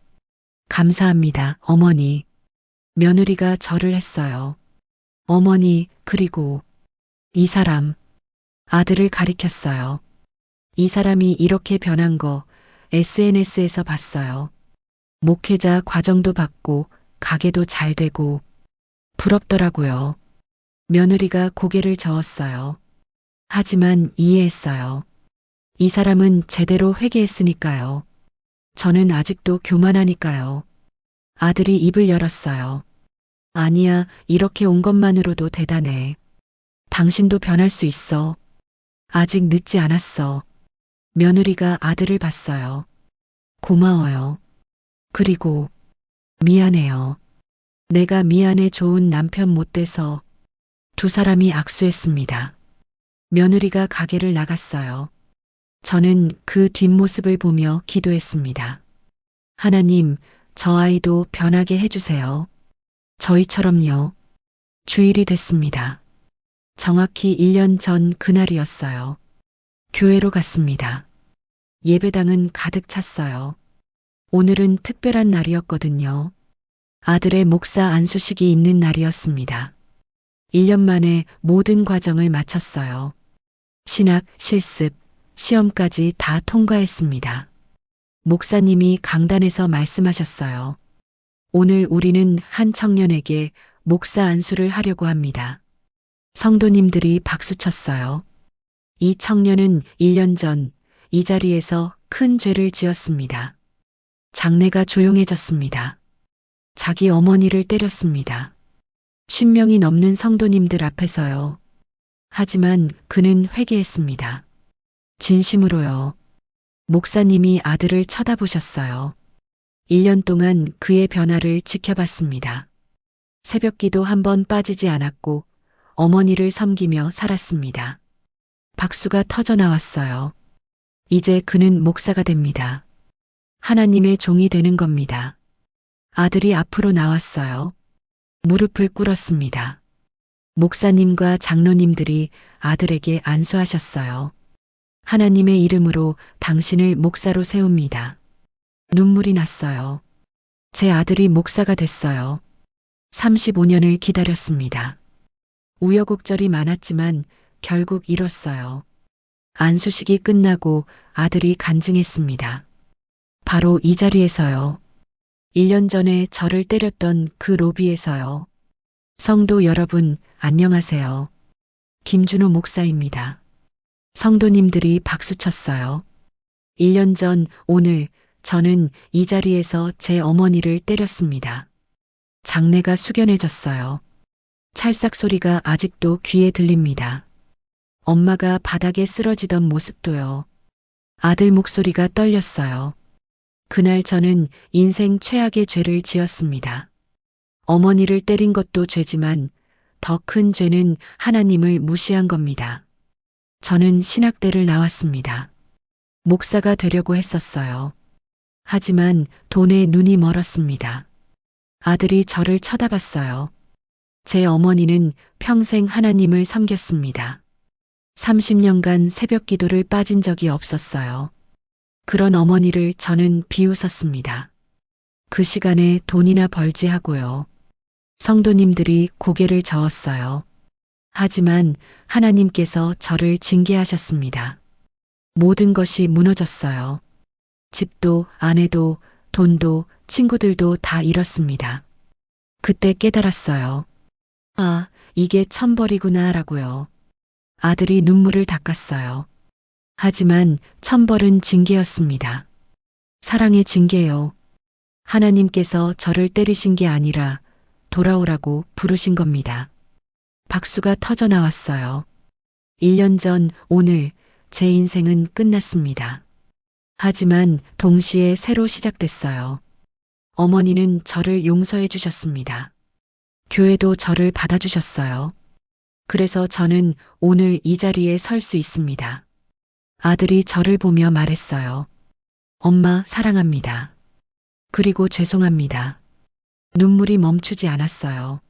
감사합니다, 어머니. 며느리가 절을 했어요. 어머니, 그리고 이 사람, 아들을 가리켰어요. 이 사람이 이렇게 변한 거 SNS에서 봤어요. 목회자 과정도 받고 가게도 잘 되고 부럽더라고요. 며느리가 고개를 저었어요. 하지만 이해했어요. 이 사람은 제대로 회개했으니까요. 저는 아직도 교만하니까요. 아들이 입을 열었어요. 아니야, 이렇게 온 것만으로도 대단해. 당신도 변할 수 있어. 아직 늦지 않았어. 며느리가 아들을 봤어요. 고마워요. 그리고 미안해요. 내가 미안해 좋은 남편 못 돼서. 두 사람이 악수했습니다. 며느리가 가게를 나갔어요. 저는 그 뒷모습을 보며 기도했습니다. 하나님, 저 아이도 변하게 해주세요. 저희처럼요. 주일이 됐습니다. 정확히 1년 전 그날이었어요. 교회로 갔습니다. 예배당은 가득 찼어요. 오늘은 특별한 날이었거든요. 아들의 목사 안수식이 있는 날이었습니다. 1년 만에 모든 과정을 마쳤어요. 신학, 실습, 시험까지 다 통과했습니다. 목사님이 강단에서 말씀하셨어요. 오늘 우리는 한 청년에게 목사 안수를 하려고 합니다. 성도님들이 박수쳤어요. 이 청년은 1년 전 이 자리에서 큰 죄를 지었습니다. 장례가 조용해졌습니다. 자기 어머니를 때렸습니다. 50명이 넘는 성도님들 앞에서요. 하지만 그는 회개했습니다. 진심으로요. 목사님이 아들을 쳐다보셨어요. 1년 동안 그의 변화를 지켜봤습니다. 새벽기도 한 번 빠지지 않았고 어머니를 섬기며 살았습니다. 박수가 터져 나왔어요. 이제 그는 목사가 됩니다. 하나님의 종이 되는 겁니다. 아들이 앞으로 나왔어요. 무릎을 꿇었습니다. 목사님과 장로님들이 아들에게 안수하셨어요. 하나님의 이름으로 당신을 목사로 세웁니다. 눈물이 났어요. 제 아들이 목사가 됐어요. 35년을 기다렸습니다. 우여곡절이 많았지만 결국 이뤘어요. 안수식이 끝나고 아들이 간증했습니다. 바로 이 자리에서요. 1년 전에 저를 때렸던 그 로비에서요. 성도 여러분, 안녕하세요. 김준호 목사입니다. 성도님들이 박수쳤어요. 1년 전 오늘 저는 이 자리에서 제 어머니를 때렸습니다. 장내가 숙연해졌어요. 찰싹 소리가 아직도 귀에 들립니다. 엄마가 바닥에 쓰러지던 모습도요. 아들 목소리가 떨렸어요. 그날 저는 인생 최악의 죄를 지었습니다. 어머니를 때린 것도 죄지만 더 큰 죄는 하나님을 무시한 겁니다. 저는 신학대를 나왔습니다. 목사가 되려고 했었어요. 하지만 돈에 눈이 멀었습니다. 아들이 저를 쳐다봤어요. 제 어머니는 평생 하나님을 섬겼습니다. 30년간 새벽 기도를 빠진 적이 없었어요. 그런 어머니를 저는 비웃었습니다. 그 시간에 돈이나 벌지 하고요. 성도님들이 고개를 저었어요. 하지만 하나님께서 저를 징계하셨습니다. 모든 것이 무너졌어요. 집도, 아내도, 돈도, 친구들도 다 잃었습니다. 그때 깨달았어요. 아, 이게 천벌이구나 라고요. 아들이 눈물을 닦았어요. 하지만 천벌은 징계였습니다. 사랑의 징계요. 하나님께서 저를 때리신 게 아니라 돌아오라고 부르신 겁니다. 박수가 터져 나왔어요. 1년 전 오늘 제 인생은 끝났습니다. 하지만 동시에 새로 시작됐어요. 어머니는 저를 용서해 주셨습니다. 교회도 저를 받아주셨어요. 그래서 저는 오늘 이 자리에 설 수 있습니다. 아들이 저를 보며 말했어요. 엄마 사랑합니다. 그리고 죄송합니다. 눈물이 멈추지 않았어요.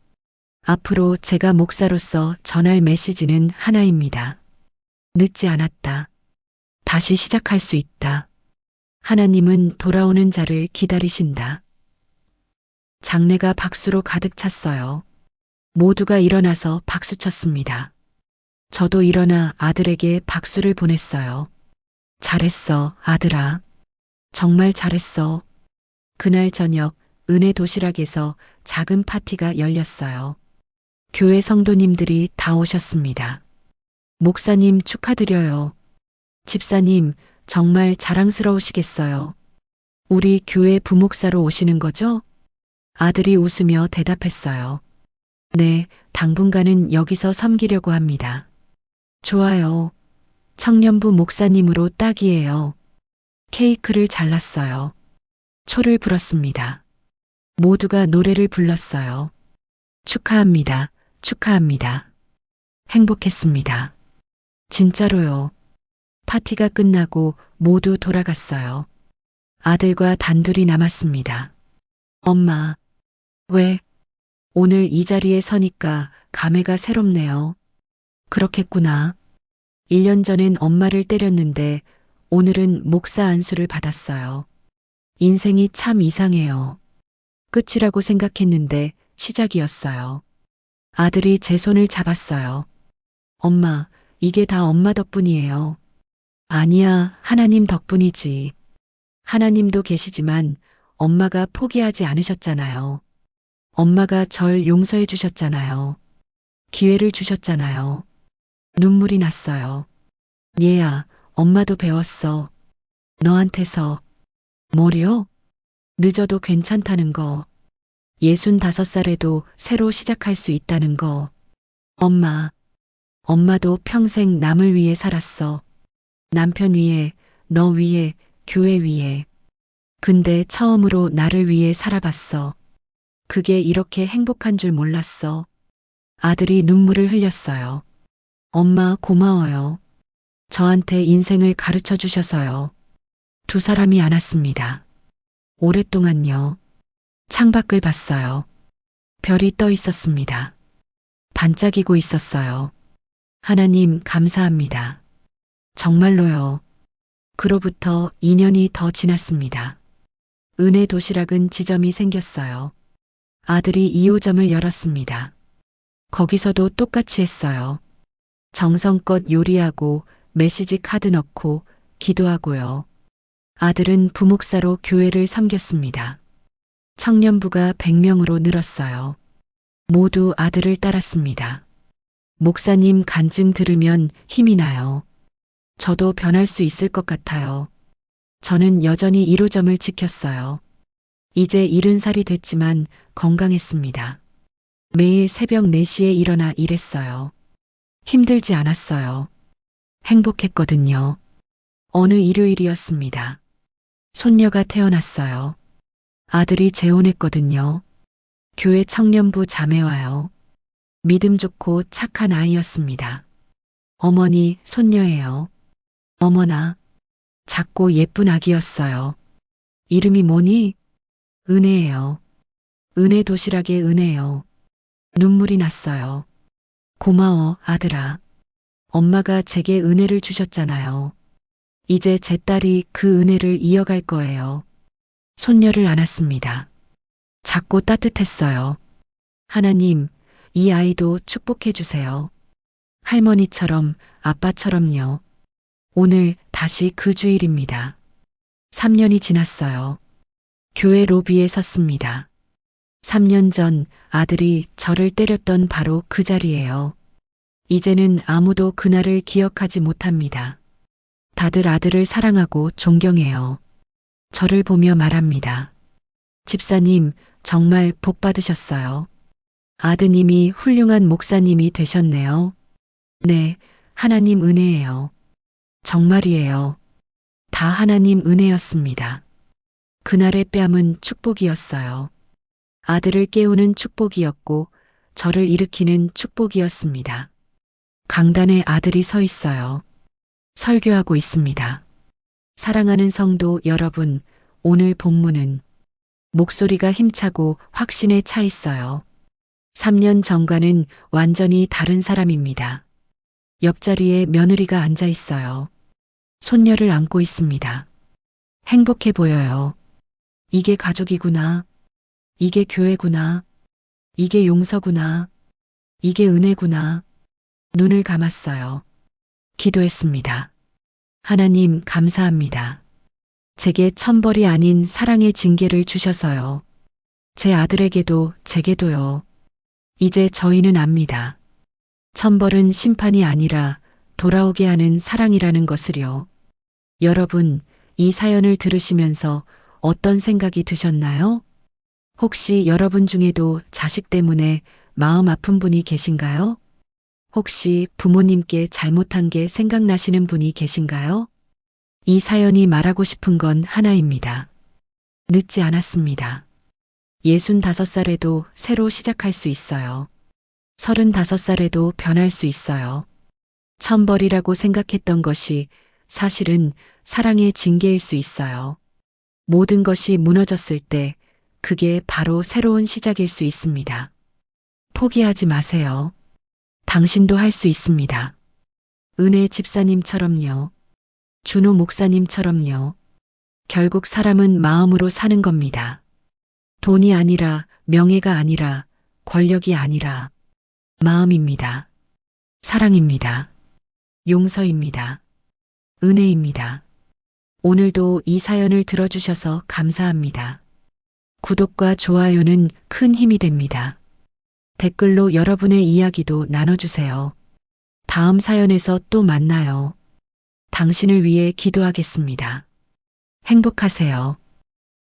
앞으로 제가 목사로서 전할 메시지는 하나입니다. 늦지 않았다. 다시 시작할 수 있다. 하나님은 돌아오는 자를 기다리신다. 장내가 박수로 가득 찼어요. 모두가 일어나서 박수쳤습니다. 저도 일어나 아들에게 박수를 보냈어요. 잘했어, 아들아. 정말 잘했어. 그날 저녁 은혜 도시락에서 작은 파티가 열렸어요. 교회 성도님들이 다 오셨습니다. 목사님 축하드려요. 집사님 정말 자랑스러우시겠어요. 우리 교회 부목사로 오시는 거죠? 아들이 웃으며 대답했어요. 네, 당분간은 여기서 섬기려고 합니다. 좋아요. 청년부 목사님으로 딱이에요. 케이크를 잘랐어요. 초를 불었습니다. 모두가 노래를 불렀어요. 축하합니다. 축하합니다. 행복했습니다. 진짜로요. 파티가 끝나고 모두 돌아갔어요. 아들과 단둘이 남았습니다. 엄마, 왜? 오늘 이 자리에 서니까 감회가 새롭네요. 그렇겠구나. 1년 전엔 엄마를 때렸는데 오늘은 목사 안수를 받았어요. 인생이 참 이상해요. 끝이라고 생각했는데 시작이었어요. 아들이 제 손을 잡았어요. 엄마, 이게 다 엄마 덕분이에요. 아니야, 하나님 덕분이지. 하나님도 계시지만 엄마가 포기하지 않으셨잖아요. 엄마가 절 용서해 주셨잖아요. 기회를 주셨잖아요. 눈물이 났어요. 얘야, 엄마도 배웠어. 너한테서. 뭐요? 늦어도 괜찮다는 거. 65살에도 새로 시작할 수 있다는 거. 엄마. 엄마도 평생 남을 위해 살았어. 남편 위해, 너 위해, 교회 위해. 근데 처음으로 나를 위해 살아봤어. 그게 이렇게 행복한 줄 몰랐어. 아들이 눈물을 흘렸어요. 엄마 고마워요. 저한테 인생을 가르쳐 주셔서요. 두 사람이 안았습니다. 오랫동안요. 창밖을 봤어요. 별이 떠 있었습니다. 반짝이고 있었어요. 하나님 감사합니다. 정말로요. 그로부터 2년이 더 지났습니다. 은혜 도시락은 지점이 생겼어요. 아들이 2호점을 열었습니다. 거기서도 똑같이 했어요. 정성껏 요리하고 메시지 카드 넣고 기도하고요. 아들은 부목사로 교회를 섬겼습니다. 청년부가 100명으로 늘었어요. 모두 아들을 따랐습니다. 목사님 간증 들으면 힘이 나요. 저도 변할 수 있을 것 같아요. 저는 여전히 1호점을 지켰어요. 이제 70살이 됐지만 건강했습니다. 매일 새벽 4시에 일어나 일했어요. 힘들지 않았어요. 행복했거든요. 어느 일요일이었습니다. 손녀가 태어났어요. 아들이 재혼했거든요. 교회 청년부 자매와요. 믿음 좋고 착한 아이였습니다. 어머니, 손녀예요. 어머나, 작고 예쁜 아기였어요. 이름이 뭐니? 은혜예요. 은혜 도시락의 은혜요. 눈물이 났어요. 고마워, 아들아. 엄마가 제게 은혜를 주셨잖아요. 이제 제 딸이 그 은혜를 이어갈 거예요. 손녀를 안았습니다. 작고 따뜻했어요. 하나님, 이 아이도 축복해 주세요. 할머니처럼, 아빠처럼요. 오늘 다시 그 주일입니다. 3년이 지났어요. 교회 로비에 섰습니다. 3년 전 아들이 저를 때렸던 바로 그 자리예요. 이제는 아무도 그날을 기억하지 못합니다. 다들 아들을 사랑하고 존경해요. 저를 보며 말합니다. 집사님, 정말 복 받으셨어요. 아드님이 훌륭한 목사님이 되셨네요. 네, 하나님 은혜예요. 정말이에요. 다 하나님 은혜였습니다. 그날의 뺨은 축복이었어요. 아들을 깨우는 축복이었고 저를 일으키는 축복이었습니다. 강단에 아들이 서 있어요. 설교하고 있습니다. 사랑하는 성도 여러분, 오늘 본문은 목소리가 힘차고 확신에 차 있어요. 3년 전과는 완전히 다른 사람입니다. 옆자리에 며느리가 앉아 있어요. 손녀를 안고 있습니다. 행복해 보여요. 이게 가족이구나. 이게 교회구나. 이게 용서구나. 이게 은혜구나. 눈을 감았어요. 기도했습니다. 하나님 감사합니다. 제게 천벌이 아닌 사랑의 징계를 주셔서요. 제 아들에게도 제게도요. 이제 저희는 압니다. 천벌은 심판이 아니라 돌아오게 하는 사랑이라는 것을요. 여러분, 이 사연을 들으시면서 어떤 생각이 드셨나요? 혹시 여러분 중에도 자식 때문에 마음 아픈 분이 계신가요? 혹시 부모님께 잘못한 게 생각나시는 분이 계신가요? 이 사연이 말하고 싶은 건 하나입니다. 늦지 않았습니다. 65살에도 새로 시작할 수 있어요. 35살에도 변할 수 있어요. 천벌이라고 생각했던 것이 사실은 사랑의 징계일 수 있어요. 모든 것이 무너졌을 때 그게 바로 새로운 시작일 수 있습니다. 포기하지 마세요. 당신도 할 수 있습니다. 은혜 집사님처럼요. 준호 목사님처럼요. 결국 사람은 마음으로 사는 겁니다. 돈이 아니라, 명예가 아니라, 권력이 아니라 마음입니다. 사랑입니다. 용서입니다. 은혜입니다. 오늘도 이 사연을 들어주셔서 감사합니다. 구독과 좋아요는 큰 힘이 됩니다. 댓글로 여러분의 이야기도 나눠주세요. 다음 사연에서 또 만나요. 당신을 위해 기도하겠습니다. 행복하세요.